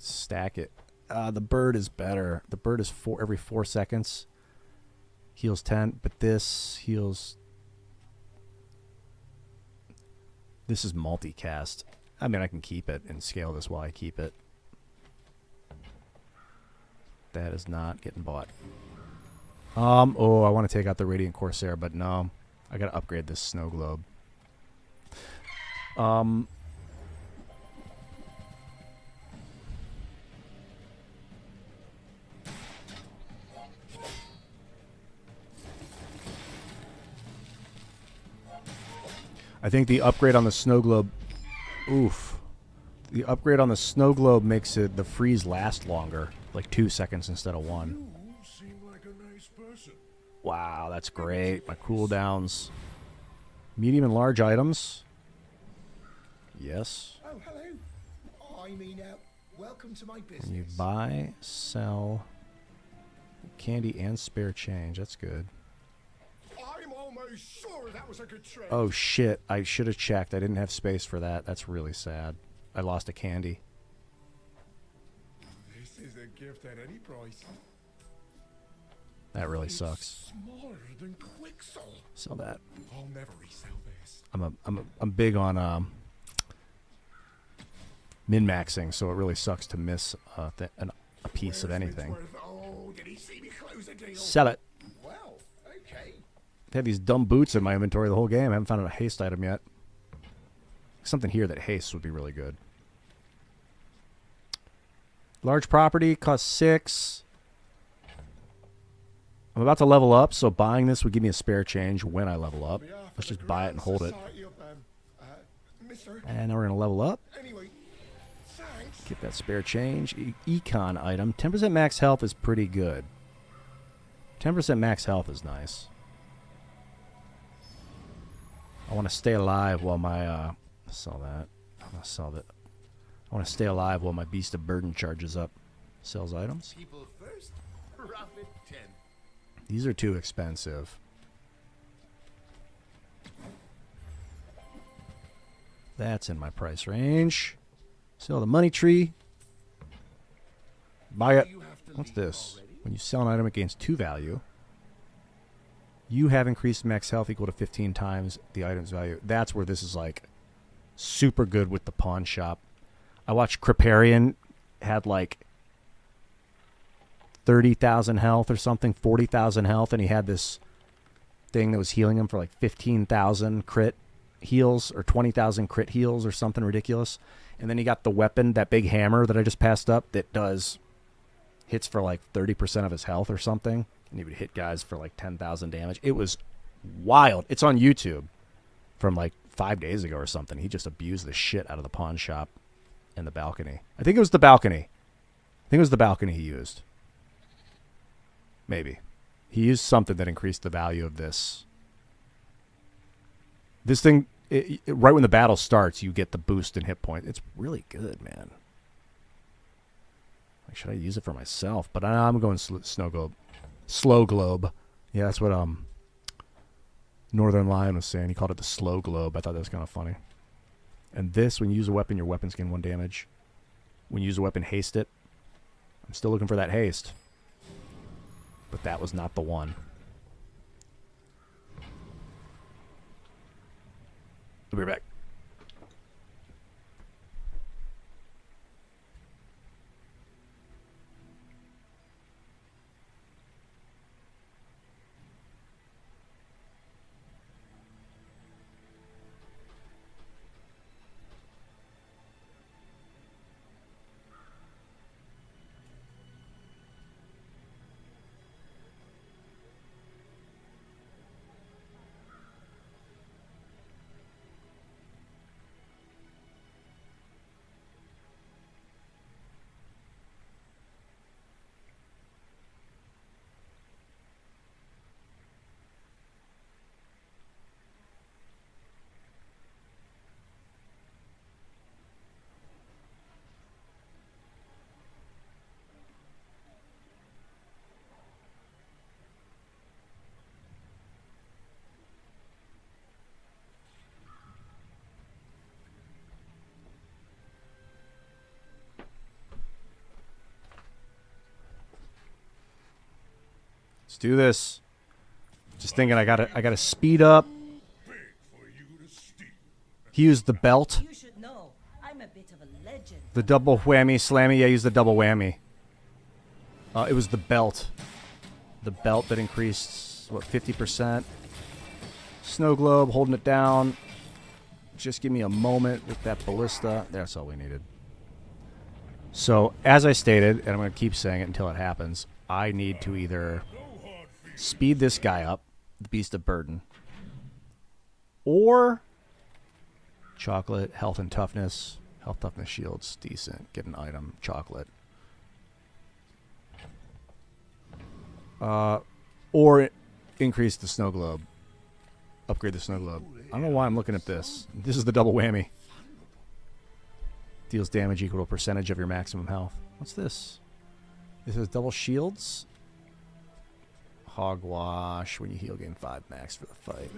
stack it. The bird is better. The bird is every 4 seconds. Heals 10, but this heals. This is multicast. I mean, I can keep it and scale this while I keep it. That is not getting bought. Oh, I want to take out the Radiant Corsair, but no. I gotta upgrade this snow globe. I think the upgrade on the snow globe... Oof. The upgrade on the snow globe makes it the freeze last longer. Like 2 seconds instead of 1. You seem like a nice person. Wow, that's great. My cooldowns. Medium and large items. Yes. Oh, hello. I mean, welcome to my business. When you buy, sell, candy and spare change. That's good. I'm almost sure that was a good trade. Oh, shit. I should have checked. I didn't have space for that. That's really sad. I lost a candy. This is a gift at any price. That really sucks. Smaller than Quixel. Sell that. I'll never resell this. I'm big on min-maxing, so it really sucks to miss a piece of anything. Oh, did he see me close a deal? Sell it. Well, okay. I have these dumb boots in my inventory the whole game. I haven't found a haste item yet. Something here that hastes would be really good. Large property costs 6. I'm about to level up, so buying this would give me a spare change when I level up. Let's just buy it and hold it. And now we're going to level up. Anyway, thanks. Get that spare change. Econ item. 10% max health is pretty good. 10% max health is nice. I want to stay alive while my... sell that. I'm going to sell that. I want to stay alive while my Beast of Burden charges up. Sells items. People first, profit 10. These are too expensive. That's in my price range. Sell the money tree. Buy it. What's this? When you sell an item, it gains 2 value. You have increased max health equal to 15 times the item's value. That's where this is like super good with the pawn shop. I watched Kriparian had like 30,000 health or something, 40,000 health, and he had this thing that was healing him for like 15,000 crit heals or 20,000 crit heals or something ridiculous. And then he got the weapon, that big hammer that I just passed up that hits for like 30% of his health or something. And he would hit guys for like 10,000 damage. It was wild. It's on YouTube from like 5 days ago or something. He just abused the shit out of the pawn shop and the balcony. I think it was the balcony. He used. Maybe. He used something that increased the value of this. This thing, right when the battle starts, you get the boost in hit point. It's really good, man. Like, should I use it for myself? But I'm going snow globe. Slow globe. Yeah, that's what Northern Lion was saying. He called it the slow globe. I thought that was kind of funny. And this, when you use a weapon, your weapons gain 1 damage. When you use a weapon, haste it. I'm still looking for that haste. But that was not the one. We'll be right back. Let's do this. Just thinking I gotta speed up. He used the belt. You should know, I'm a bit of a legend. The double whammy slammy. Yeah, I used the double whammy. It was the belt. The belt that increased, what, 50%? Snow globe, holding it down. Just give me a moment with that ballista. That's all we needed. So, as I stated, and I'm going to keep saying it until it happens, I need to either speed this guy up, the Beast of Burden, or chocolate, health and toughness. Health, toughness, shields, decent. Get an item, chocolate. Or increase the snow globe. Upgrade the snow globe. I don't know why I'm looking at this. This is the double whammy. Deals damage equal to a percentage of your maximum health. What's this? This is double shields. Hogwash. When you heal, gain 5 max for the fight.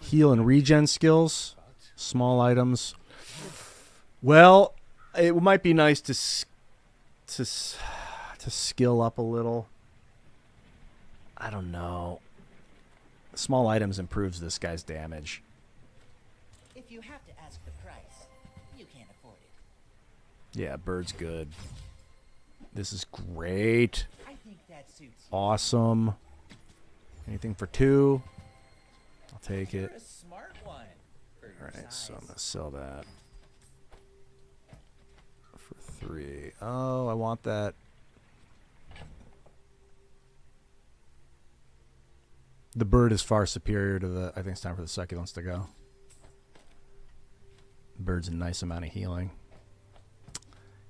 Heal and regen skills. Small items. Well, it might be nice to skill up a little. I don't know. Small items improves this guy's damage. If you have to ask the price, you can't afford it. Yeah, bird's good. This is great. I think that suits you. Awesome. Anything for 2? I'll take it. You're a smart one for your Alright, so size. I'm gonna sell that for 3. Oh, I want that. The bird is far superior to the... I think it's time for the succulents to go. The bird's a nice amount of healing.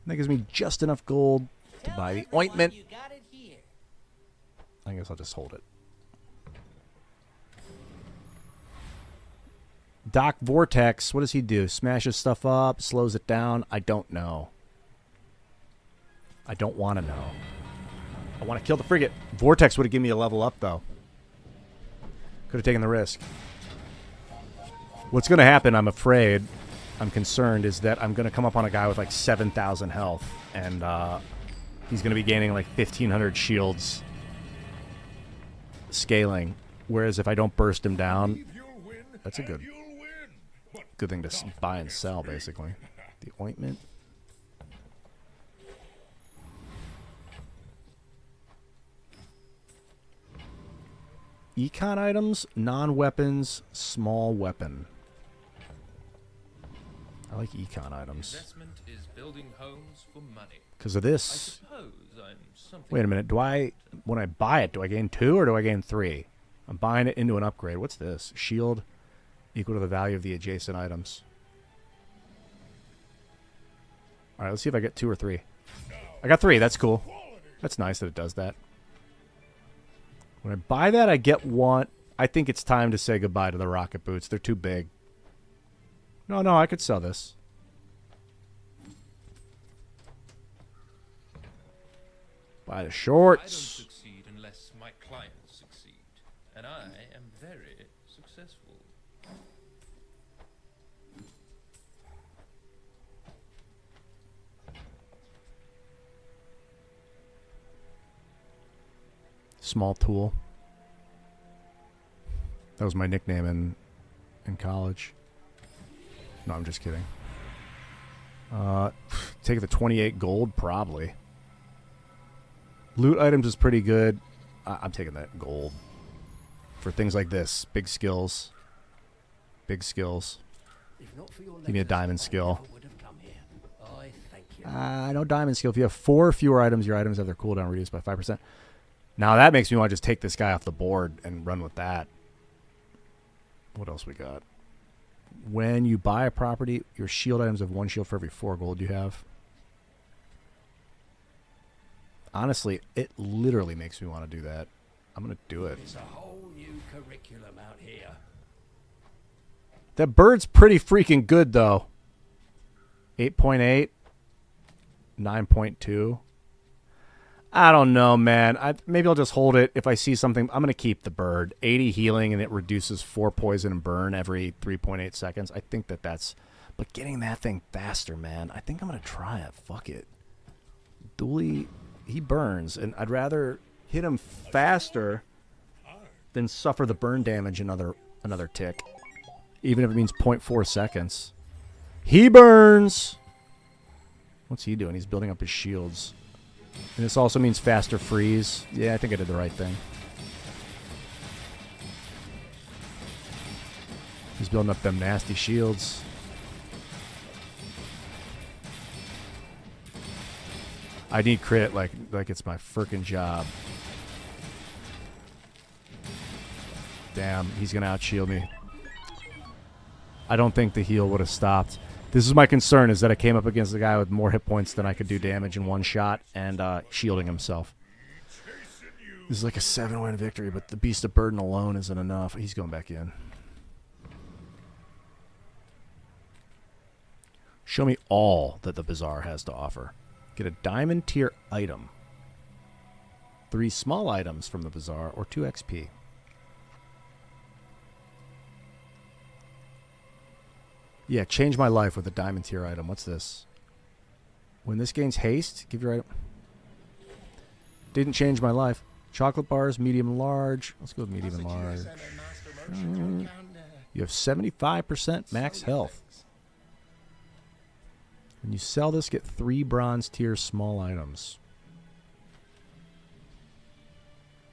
And that gives me just enough gold to buy the ointment. You got it here. I guess I'll just hold it. Doc Vortex, what does he do? Smashes stuff up, slows it down? I don't know. I don't want to know. I want to kill the frigate. Vortex would have given me a level up, though. Could have taken the risk. What's going to happen, I'm afraid, I'm concerned, is that I'm going to come up on a guy with like 7,000 health, and he's going to be gaining like 1,500 shields scaling. Whereas if I don't burst him down, that's a good thing to buy and sell, basically. The ointment. Econ items, non-weapons, small weapon. I like econ items. Investment is building homes for money. Because of this. I suppose I'm something. Wait a minute. When I buy it, do I gain 2 or do I gain 3? I'm buying it into an upgrade. What's this? Shield equal to the value of the adjacent items. All right, let's see if I get 2 or 3. I got 3. That's cool. That's nice that it does that. When I buy that, I get 1. I think it's time to say goodbye to the rocket boots. They're too big. No, I could sell this. Buy the shorts. I don't succeed unless my clients succeed. And I am very successful. Small tool. That was my nickname in college. No, I'm just kidding. Take the 28 gold, probably. Loot items is pretty good. I'm taking that gold. For things like this. Big skills. Big skills. Give me a diamond skill. No diamond skill. If you have 4 fewer items, your items have their cooldown reduced by 5%. Now that makes me want to just take this guy off the board and run with that. What else we got? When you buy a property, your shield items have 1 shield for every 4 gold you have. Honestly, it literally makes me want to do that. I'm going to do it. There's a whole new curriculum out here. That bird's pretty freaking good, though. 8.8. 9.2. I don't know, man. Maybe I'll just hold it. If I see something, I'm going to keep the bird. 80 healing, and it reduces 4 poison and burn every 3.8 seconds. I think that's... But getting that thing faster, man. I think I'm going to try it. Fuck it. Dooley, he burns, and I'd rather hit him faster than suffer the burn damage another tick. Even if it means 0.4 seconds. He burns! What's he doing? He's building up his shields. And this also means faster freeze. Yeah, I think I did the right thing. He's building up them nasty shields. I need crit like it's my frickin' job. Damn, he's gonna out-shield me. I don't think the heal would have stopped. This is my concern, is that I came up against a guy with more hit points than I could do damage in one shot, and shielding himself. This is like a 7-win victory, but the Beast of Burden alone isn't enough. He's going back in. Show me all that the Bazaar has to offer. Get a diamond tier item. 3 small items from the Bazaar, or 2 XP. Yeah, change my life with a diamond tier item. What's this? When this gains haste, give your item... Didn't change my life. Chocolate bars, medium, large. Let's go with medium and large. You have 75% max health. When you sell this, get 3 bronze tier small items.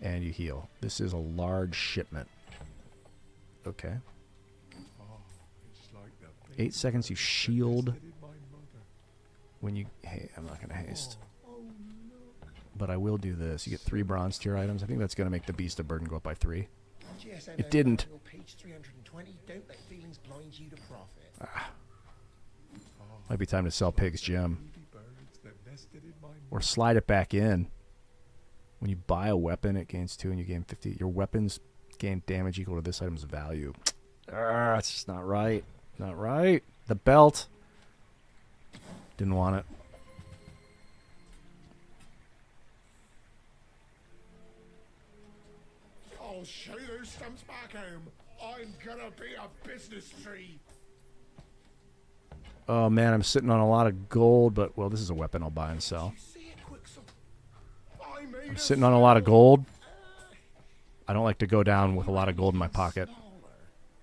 And you heal. This is a large shipment. Okay. 8 seconds you shield when you... Hey, I'm not going to haste. But I will do this. You get 3 bronze tier items. I think that's going to make the Beast of Burden go up by 3. It didn't. Might be time to sell Pig's Gem. Or slide it back in. When you buy a weapon, it gains 2 and you gain 50. Your weapons gain damage equal to this item's value. That's just not right. Not right. The belt. Didn't want it. I'll show you those stumps back home. I'm gonna be a business tree. Oh man, I'm sitting on a lot of gold, but well, this is a weapon I'll buy and sell. I'm sitting on a lot of gold. I don't like to go down with a lot of gold in my pocket.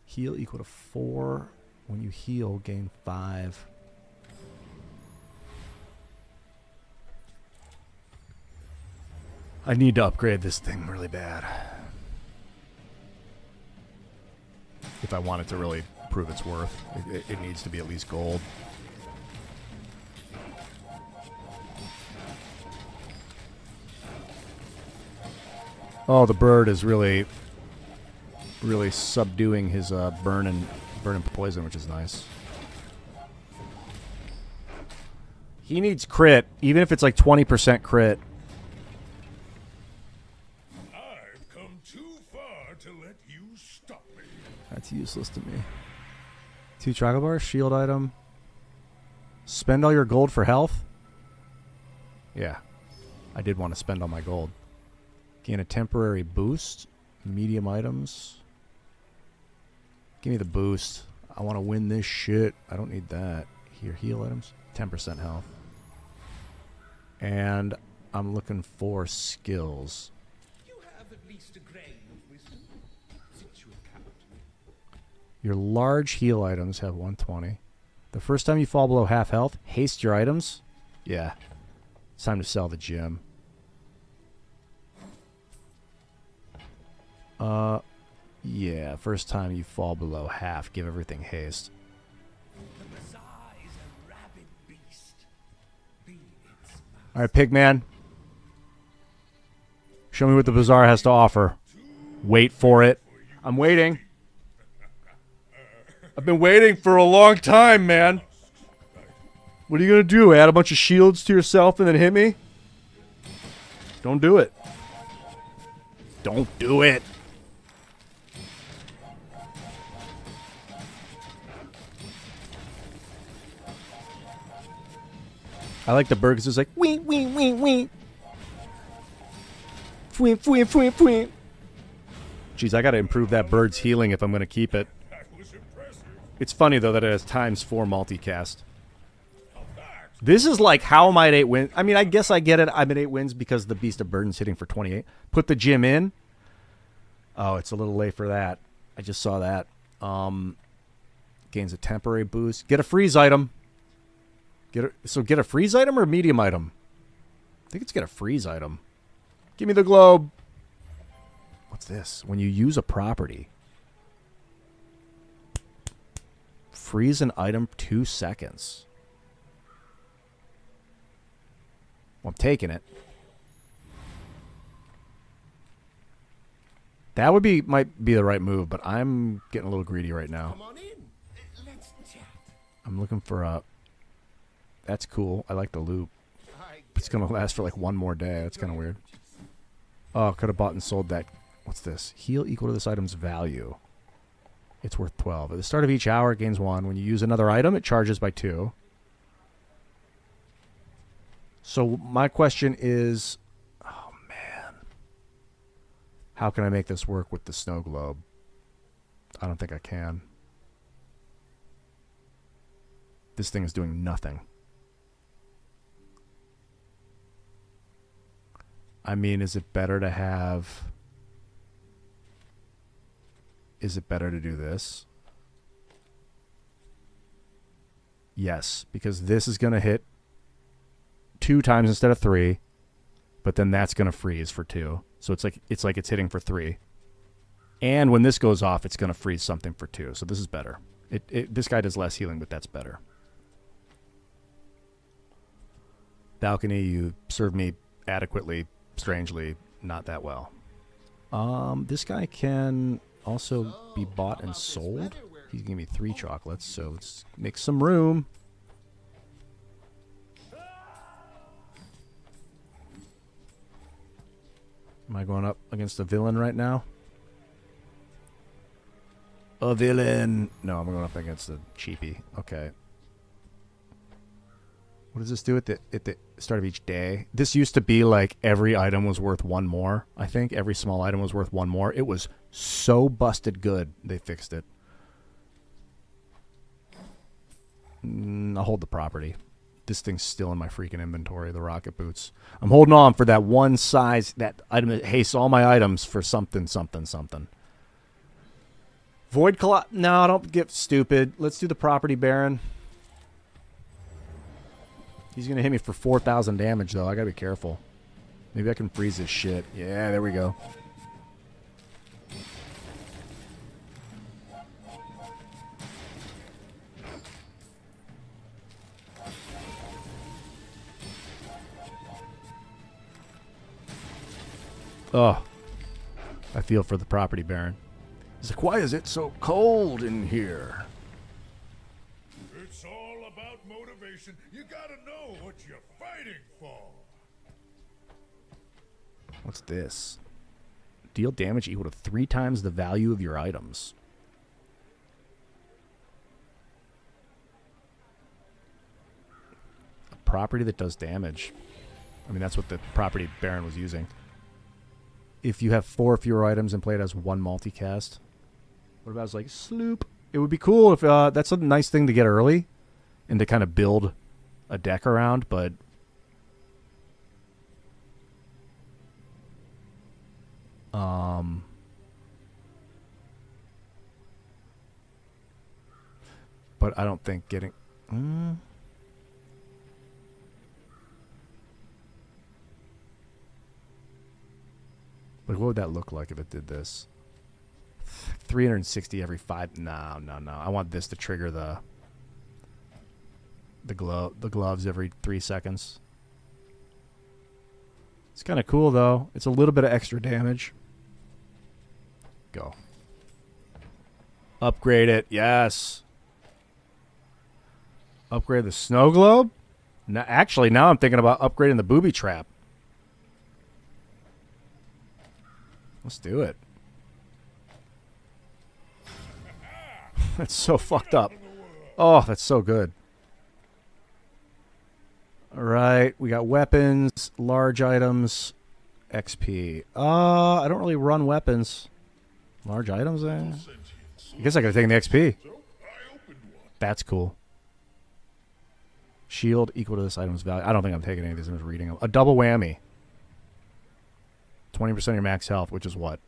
Heal equal to 4. When you heal, gain 5. I need to upgrade this thing really bad. If I want it to really prove its worth, it needs to be at least gold. Oh, the bird is really subduing his burn and poison, which is nice. He needs crit, even if it's like 20% crit. I've come too far to let you stop me. That's useless to me. 2 chocolate bars, shield item. Spend all your gold for health? Yeah. I did want to spend all my gold. Gain a temporary boost. Medium items. Give me the boost. I want to win this shit. I don't need that. Here, heal items. 10% health. And I'm looking for skills. least a grain of wisdom, since you account. Your large heal items have 120. The first time you fall below half health, haste your items. Yeah. It's time to sell the gym. Yeah. First time you fall below half, give everything haste. The Bazaar is a rabid beast. Be its master. All right, Pigman. Show me what the Bazaar has to offer. Wait for it. I'm waiting. I've been waiting for a long time, man. What are you going to do? Add a bunch of shields to yourself and then hit me? Don't do it. Don't do it. I like the bird because it's like, wee, wee, wee, wee. Fwee, fwee, fwee, fwee. Jeez, I got to improve that bird's healing if I'm going to keep it. It's funny, though, that it has ×4 multicast. This is like, how am I at 8 wins? I mean, I guess I get it. I'm at 8 wins because the Beast of Burden's hitting for 28. Put the gym in. Oh, it's a little late for that. I just saw that. Gains a temporary boost. Get a freeze item. Get a freeze item or a medium item? I think it's get a freeze item. Give me the globe. What's this? When you use a property, freeze an item 2 seconds. Well, I'm taking it. That might be the right move, but I'm getting a little greedy right now. Come on in. Let's chat. I'm looking for a... That's cool. I like the loop. It's going to last for like one more day. That's kind of weird. Oh, could have bought and sold that. What's this? Heal equal to this item's value. It's worth 12. At the start of each hour, it gains 1. When you use another item, it charges by 2. So my question is, oh man, how can I make this work with the snow globe? I don't think I can. This thing is doing nothing. I mean, is it better to have... Is it better to do this? Yes, because this is going to hit 2 times instead of 3, but then that's going to freeze for 2. So it's like it's hitting for 3. And when this goes off, it's going to freeze something for 2. So this is better. This guy does less healing, but that's better. Balcony, you served me adequately. Strangely, not that well. This guy can also be bought and sold. He's giving me 3 chocolates, so let's make some room. Am I going up against a villain right now? A villain. No, I'm going up against a cheapie. Okay. What does this do at the start of each day? This used to be like every item was worth 1 more. I think every small item was worth 1 more. It was so busted good. They fixed it. I'll hold the property. This thing's still in my freaking inventory, the rocket boots. I'm holding on for that one size, that item that hastes all my items for something, something, something. Void Collide. No, don't get stupid. Let's do the property baron. He's going to hit me for 4,000 damage, though. I got to be careful. Maybe I can freeze this shit. Yeah, there we go. Oh. I feel for the property baron. He's like, why is it so cold in here? It's all about motivation. You gotta know what you're fighting for. What's this? Deal damage equal to 3 times the value of your items. A property that does damage. I mean, that's what the property baron was using. If you have 4 fewer items and play it as 1 multicast. What about as like sloop? It would be cool if that's a nice thing to get early and to kind of build a deck around, but But I don't think getting... Like, what would that look like if it did this? 360 every 5... No. I want this to trigger the gloves every 3 seconds. It's kind of cool, though. It's a little bit of extra damage. Go. Upgrade it. Yes. Upgrade the snow globe? Now, actually, now I'm thinking about upgrading the booby trap. Let's do it. That's so fucked up. Oh, that's so good. All right, we got weapons, large items, XP. I don't really run weapons. Large items, I guess I could have taken the XP. That's cool. Shield equal to this item's value. I don't think I'm taking any of these. I'm just reading them. A double whammy. 20% of your max health, which is what?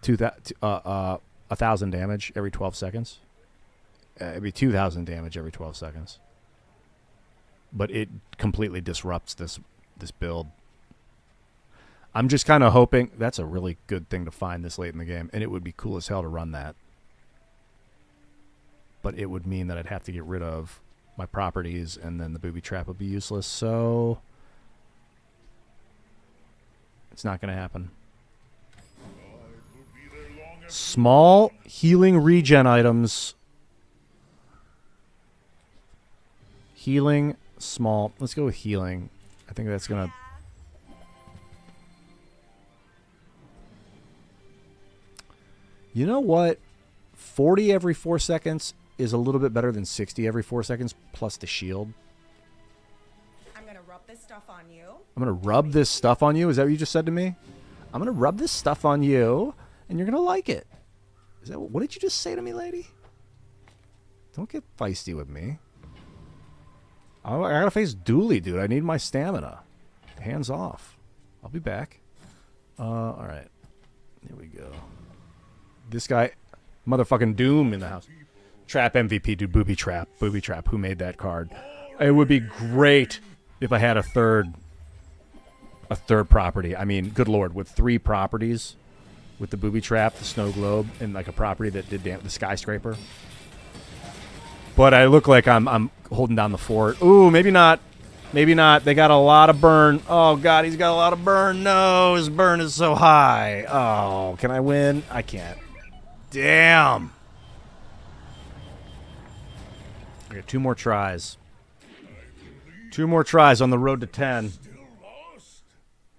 1,000 damage every 12 seconds. It'd be 2,000 damage every 12 seconds. But it completely disrupts this build. I'm just kind of hoping... That's a really good thing to find this late in the game. And it would be cool as hell to run that. But it would mean that I'd have to get rid of my properties, and then the booby trap would be useless. So... it's not going to happen. Small healing regen items. Healing, small. Let's go with healing. I think that's going to... You know what? 40 every 4 seconds is a little bit better than 60 every 4 seconds plus the shield. I'm going to rub this stuff on you. I'm going to rub this stuff on you? Is that what you just said to me? I'm going to rub this stuff on you, and you're going to like it. Is that what did you just say to me, lady? Don't get feisty with me. I got to face Dooley, dude. I need my stamina. Hands off. I'll be back. All right. Here we go. This guy, motherfucking Doom in the house. Trap MVP, dude. Booby trap. Booby trap. Who made that card? It would be great if I had a third property. I mean, good lord, with 3 properties, with the booby trap, the snow globe, and like a property that did the skyscraper. But I look like I'm holding down the fort. Ooh, maybe not. Maybe not. They got a lot of burn. Oh god, he's got a lot of burn. No, his burn is so high. Oh, can I win? I can't. Damn. I got 2 more tries. 2 more tries on the road to 10.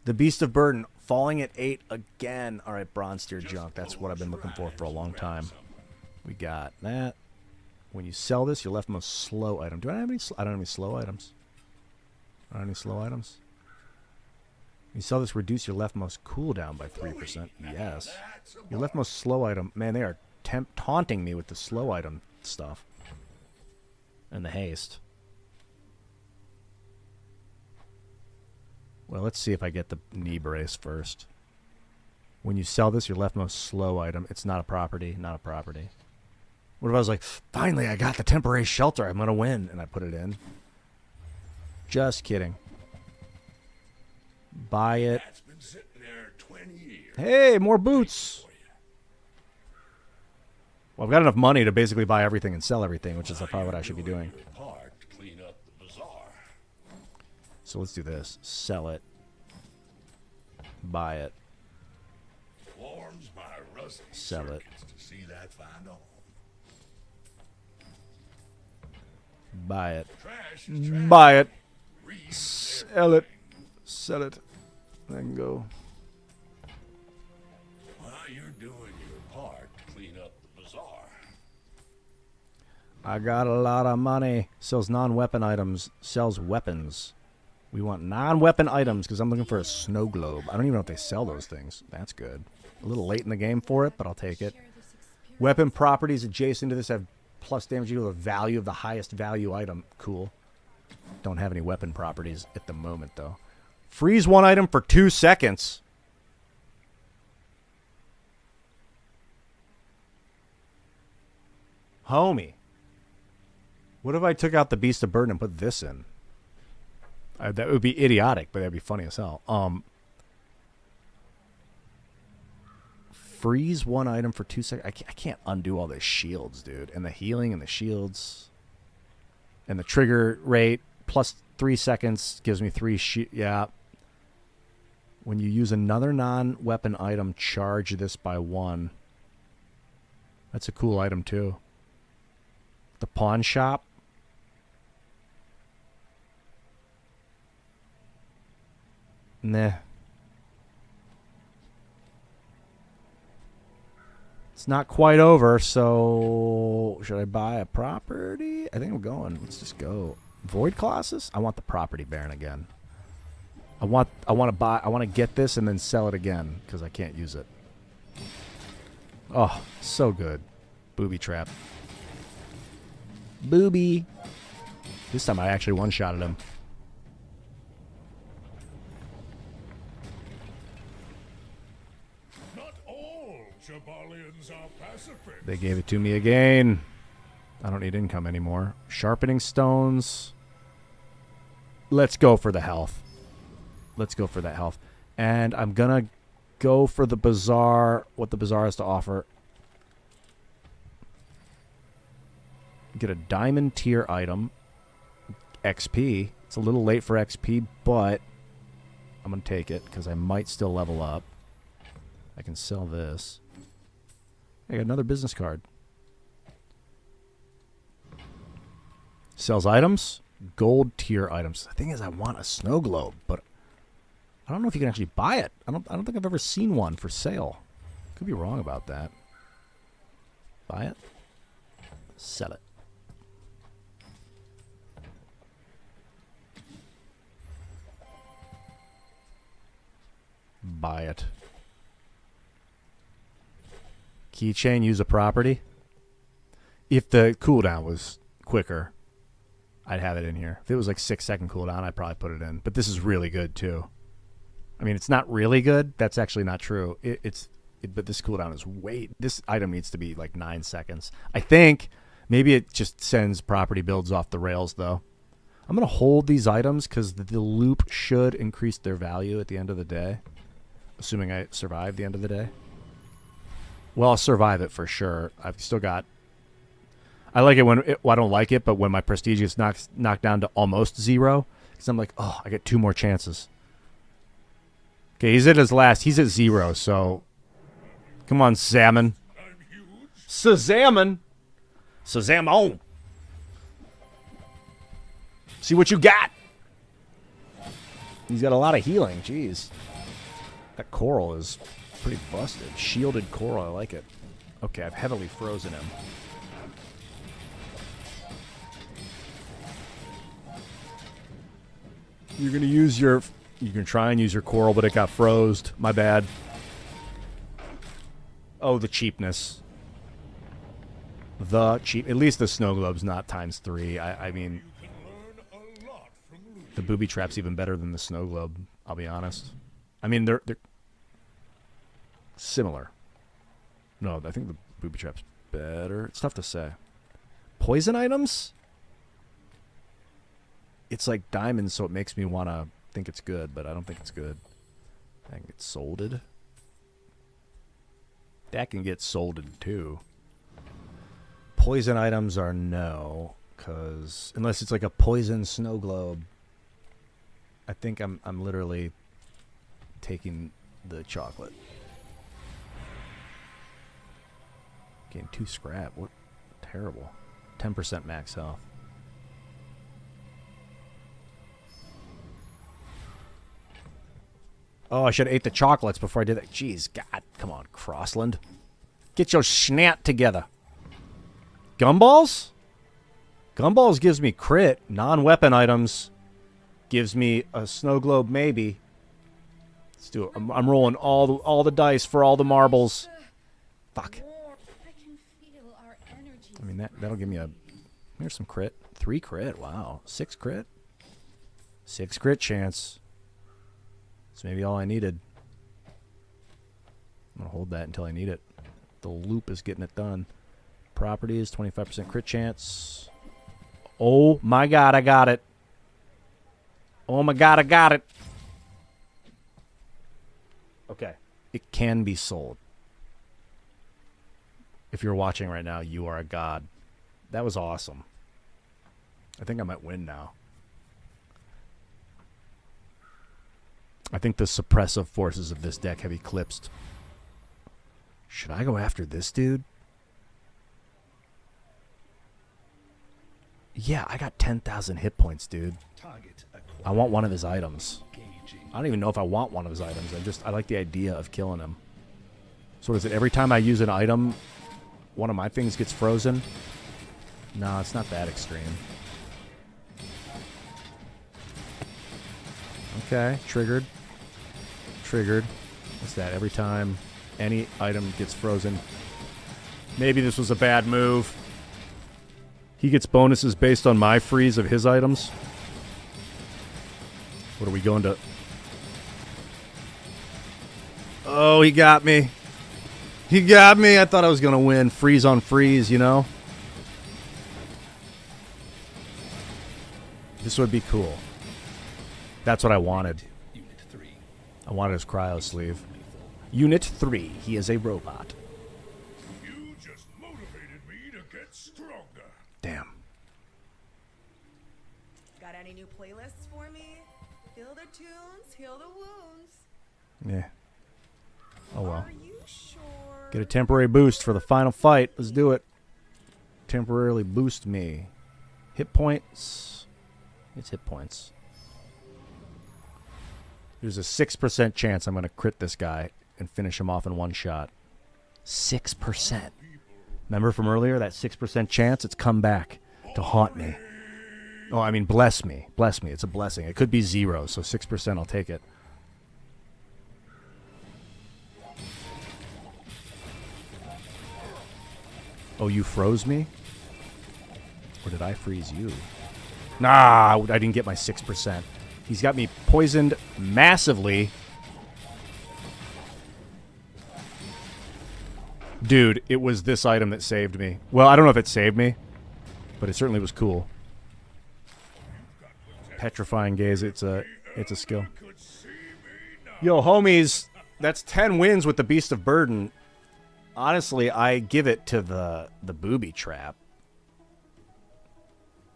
The Beast of Burden falling at 8 again. All right, bronze tier junk. That's what I've been looking for a long time. We got that. When you sell this, your leftmost slow item. Do I have any? I don't have any slow items. I don't have any slow items. When you sell this, reduce your leftmost cooldown by 3%. Yes. Your leftmost slow item. Man, they are taunting me with the slow item stuff. And the haste. Well, let's see if I get the knee brace first. When you sell this, your leftmost slow item. It's not a property. Not a property. What if I was like, finally, I got the temporary shelter. I'm going to win. And I put it in. Just kidding. Buy it. Hey, more boots. Well, I've got enough money to basically buy everything and sell everything, which is probably what I should be doing. So let's do this. Sell it. Buy it. Sell it. Buy it. Buy it. Sell it. Sell it. Then go. Well, you're doing your part to clean up the bazaar. I got a lot of money. Sells non-weapon items. Sells weapons. We want non-weapon items because I'm looking for a snow globe. I don't even know if they sell those things. That's good. A little late in the game for it, but I'll take it. Weapon properties adjacent to this have plus damage equal to the value of the highest value item. Cool. Don't have any weapon properties at the moment, though. Freeze one item for 2 seconds. Homie. What if I took out the Beast of Burden and put this in? That would be idiotic, but that'd be funny as hell. Freeze one item for 2 seconds. I can't undo all the shields, dude. And the healing and the shields. And the trigger rate plus 3 seconds gives me 3 yeah. When you use another non-weapon item, charge this by 1. That's a cool item, too. The pawn shop. Nah. It's not quite over, so should I buy a property? I think I'm going. Let's just go. Void Colossus? I want the property baron again. I want to get this and then sell it again because I can't use it. Oh, so good. Booby trap. Booby. This time I actually one-shotted him. Not all Jabalians are pacifists. They gave it to me again. I don't need income anymore. Sharpening stones. Let's go for the health. Let's go for that health. And I'm going to go for the Bazaar, what the Bazaar has to offer. Get a diamond tier item. XP. It's a little late for XP, but I'm going to take it because I might still level up. I can sell this. I got another business card. Sells items. Gold tier items. The thing is, I want a snow globe, but I don't know if you can actually buy it. I don't think I've ever seen one for sale. Could be wrong about that. Buy it. Sell it. Buy it. Keychain, use a property. If the cooldown was quicker, I'd have it in here. If it was like 6-second cooldown, I'd probably put it in. But this is really good too. I mean, it's not really good. That's actually not true. But this cooldown is this item needs to be like 9 seconds. I think maybe it just sends property builds off the rails though. I'm going to hold these items because the loop should increase their value at the end of the day. Assuming I survive the end of the day. Well, I'll survive it for sure. I've still got... I like it when... I don't like it, but when my prestige gets knocked down to almost 0, because I'm like, oh, I get 2 more chances. Okay, he's at his last. He's at 0, so... Come on, Salmon. Shazamon! Shazam! See what you got! He's got a lot of healing, jeez. That coral is pretty busted. Shielded coral, I like it. Okay, I've heavily frozen him. You're gonna use your... You can try and use your coral, but it got frozed. My bad. Oh, the cheapness. The cheap... At least the snow globe's not ×3. I mean... The booby trap's even better than the snow globe, I'll be honest. I mean, they're similar. No, I think the booby trap's better. It's tough to say. Poison items? It's like diamonds, so it makes me want to think it's good, but I don't think it's good. I think it's solded. That can get solded, too. Poison items are no, because unless it's like a poison snow globe, I think I'm literally taking the chocolate. Gain 2 scrap. What? Terrible. 10% max health. Oh, I should have ate the chocolates before I did that. Jeez, God. Come on, Crossland. Get your snat together. Gumballs? Gumballs gives me crit. Non-weapon items gives me a snow globe maybe. Let's do it. I'm rolling all the dice for all the marbles. Fuck. I mean, that'll give me a... Here's some crit. 3 crit. Wow. 6 crit. 6 crit chance. That's maybe all I needed. I'm going to hold that until I need it. The loop is getting it done. Properties, 25% crit chance. Oh my god, I got it. Oh my god, I got it. Okay. It can be sold. If you're watching right now, you are a god. That was awesome. I think I might win now. I think the suppressive forces of this deck have eclipsed. Should I go after this dude? Yeah, I got 10,000 hit points, dude. I want one of his items. I don't even know if I want one of his items. I like the idea of killing him. So is it every time I use an item, one of my things gets frozen? No, it's not that extreme. Okay, triggered. Triggered. What's that? Every time any item gets frozen. Maybe this was a bad move. He gets bonuses based on my freeze of his items. What are we going to... Oh, he got me. He got me. I thought I was going to win. Freeze on freeze, you know? This would be cool. That's what I wanted. I wanted his cryo sleeve. Unit 3. He is a robot. You just motivated me to get stronger. Damn. Got any new playlists for me? Fill the tunes, heal the wounds. Yeah. Oh well. Are you sure? Get a temporary boost for the final fight. Let's do it. Temporarily boost me. Hit points. It's hit points. There's a 6% chance I'm going to crit this guy and finish him off in one shot. 6%. Remember from earlier, that 6% chance? It's come back to haunt me. Oh, I mean, bless me. Bless me. It's a blessing. It could be 0, so 6%, I'll take it. Oh, you froze me? Or did I freeze you? Nah, I didn't get my 6%. He's got me poisoned massively. Dude, it was this item that saved me. Well, I don't know if it saved me, but it certainly was cool. Petrifying gaze, it's a skill. Yo, homies, that's 10 wins with the Beast of Burden. Honestly, I give it to the booby trap.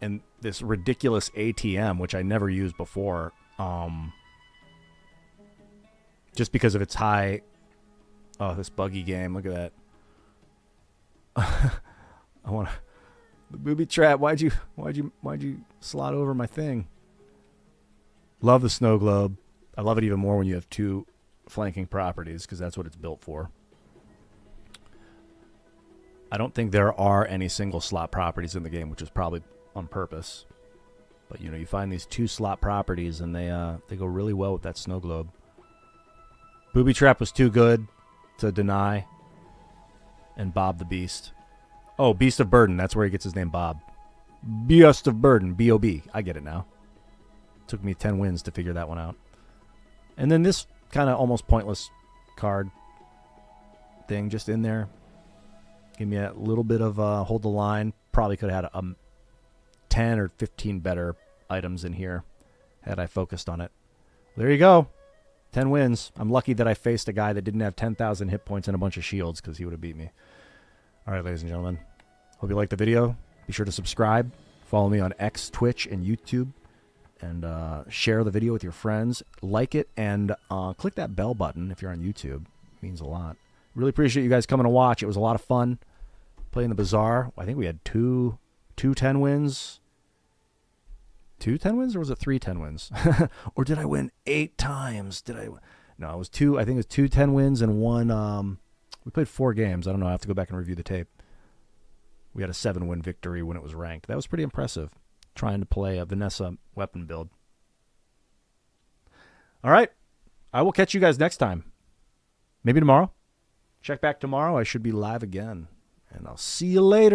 And this ridiculous ATM, which I never used before, just because of its high... Oh, this buggy game, look at that. I want the booby trap. Why'd you slot over my thing? Love the snow globe. I love it even more when you have 2 flanking properties, because that's what it's built for. I don't think there are any single slot properties in the game, which is probably on purpose. But you know, you find these 2 slot properties and they go really well with that snow globe. Booby trap was too good to deny. And Bob the Beast. Oh, Beast of Burden. That's where he gets his name, Bob. Beast of Burden. B-O-B. I get it now. Took me 10 wins to figure that one out. And then this kind of almost pointless card thing just in there. Give me a little bit of hold the line. Probably could have had 10 or 15 better items in here had I focused on it. There you go. 10 wins. I'm lucky that I faced a guy that didn't have 10,000 hit points and a bunch of shields, because he would have beat me. All right, ladies and gentlemen. Hope you liked the video. Be sure to subscribe. Follow me on X, Twitch, and YouTube. And share the video with your friends. Like it, and click that bell button if you're on YouTube. It means a lot. Really appreciate you guys coming to watch. It was a lot of fun playing the Bazaar. I think we had two 10 wins. 2 10 wins, or was it 3 10 wins? Or did I win 8 times? No, it was 2. I think it was 2 10 wins and 1. We played 4 games. I don't know. I have to go back and review the tape. We had a 7-win victory when it was ranked. That was pretty impressive. Trying to play a Vanessa weapon build. All right. I will catch you guys next time. Maybe tomorrow. Check back tomorrow. I should be live again. And I'll see you later.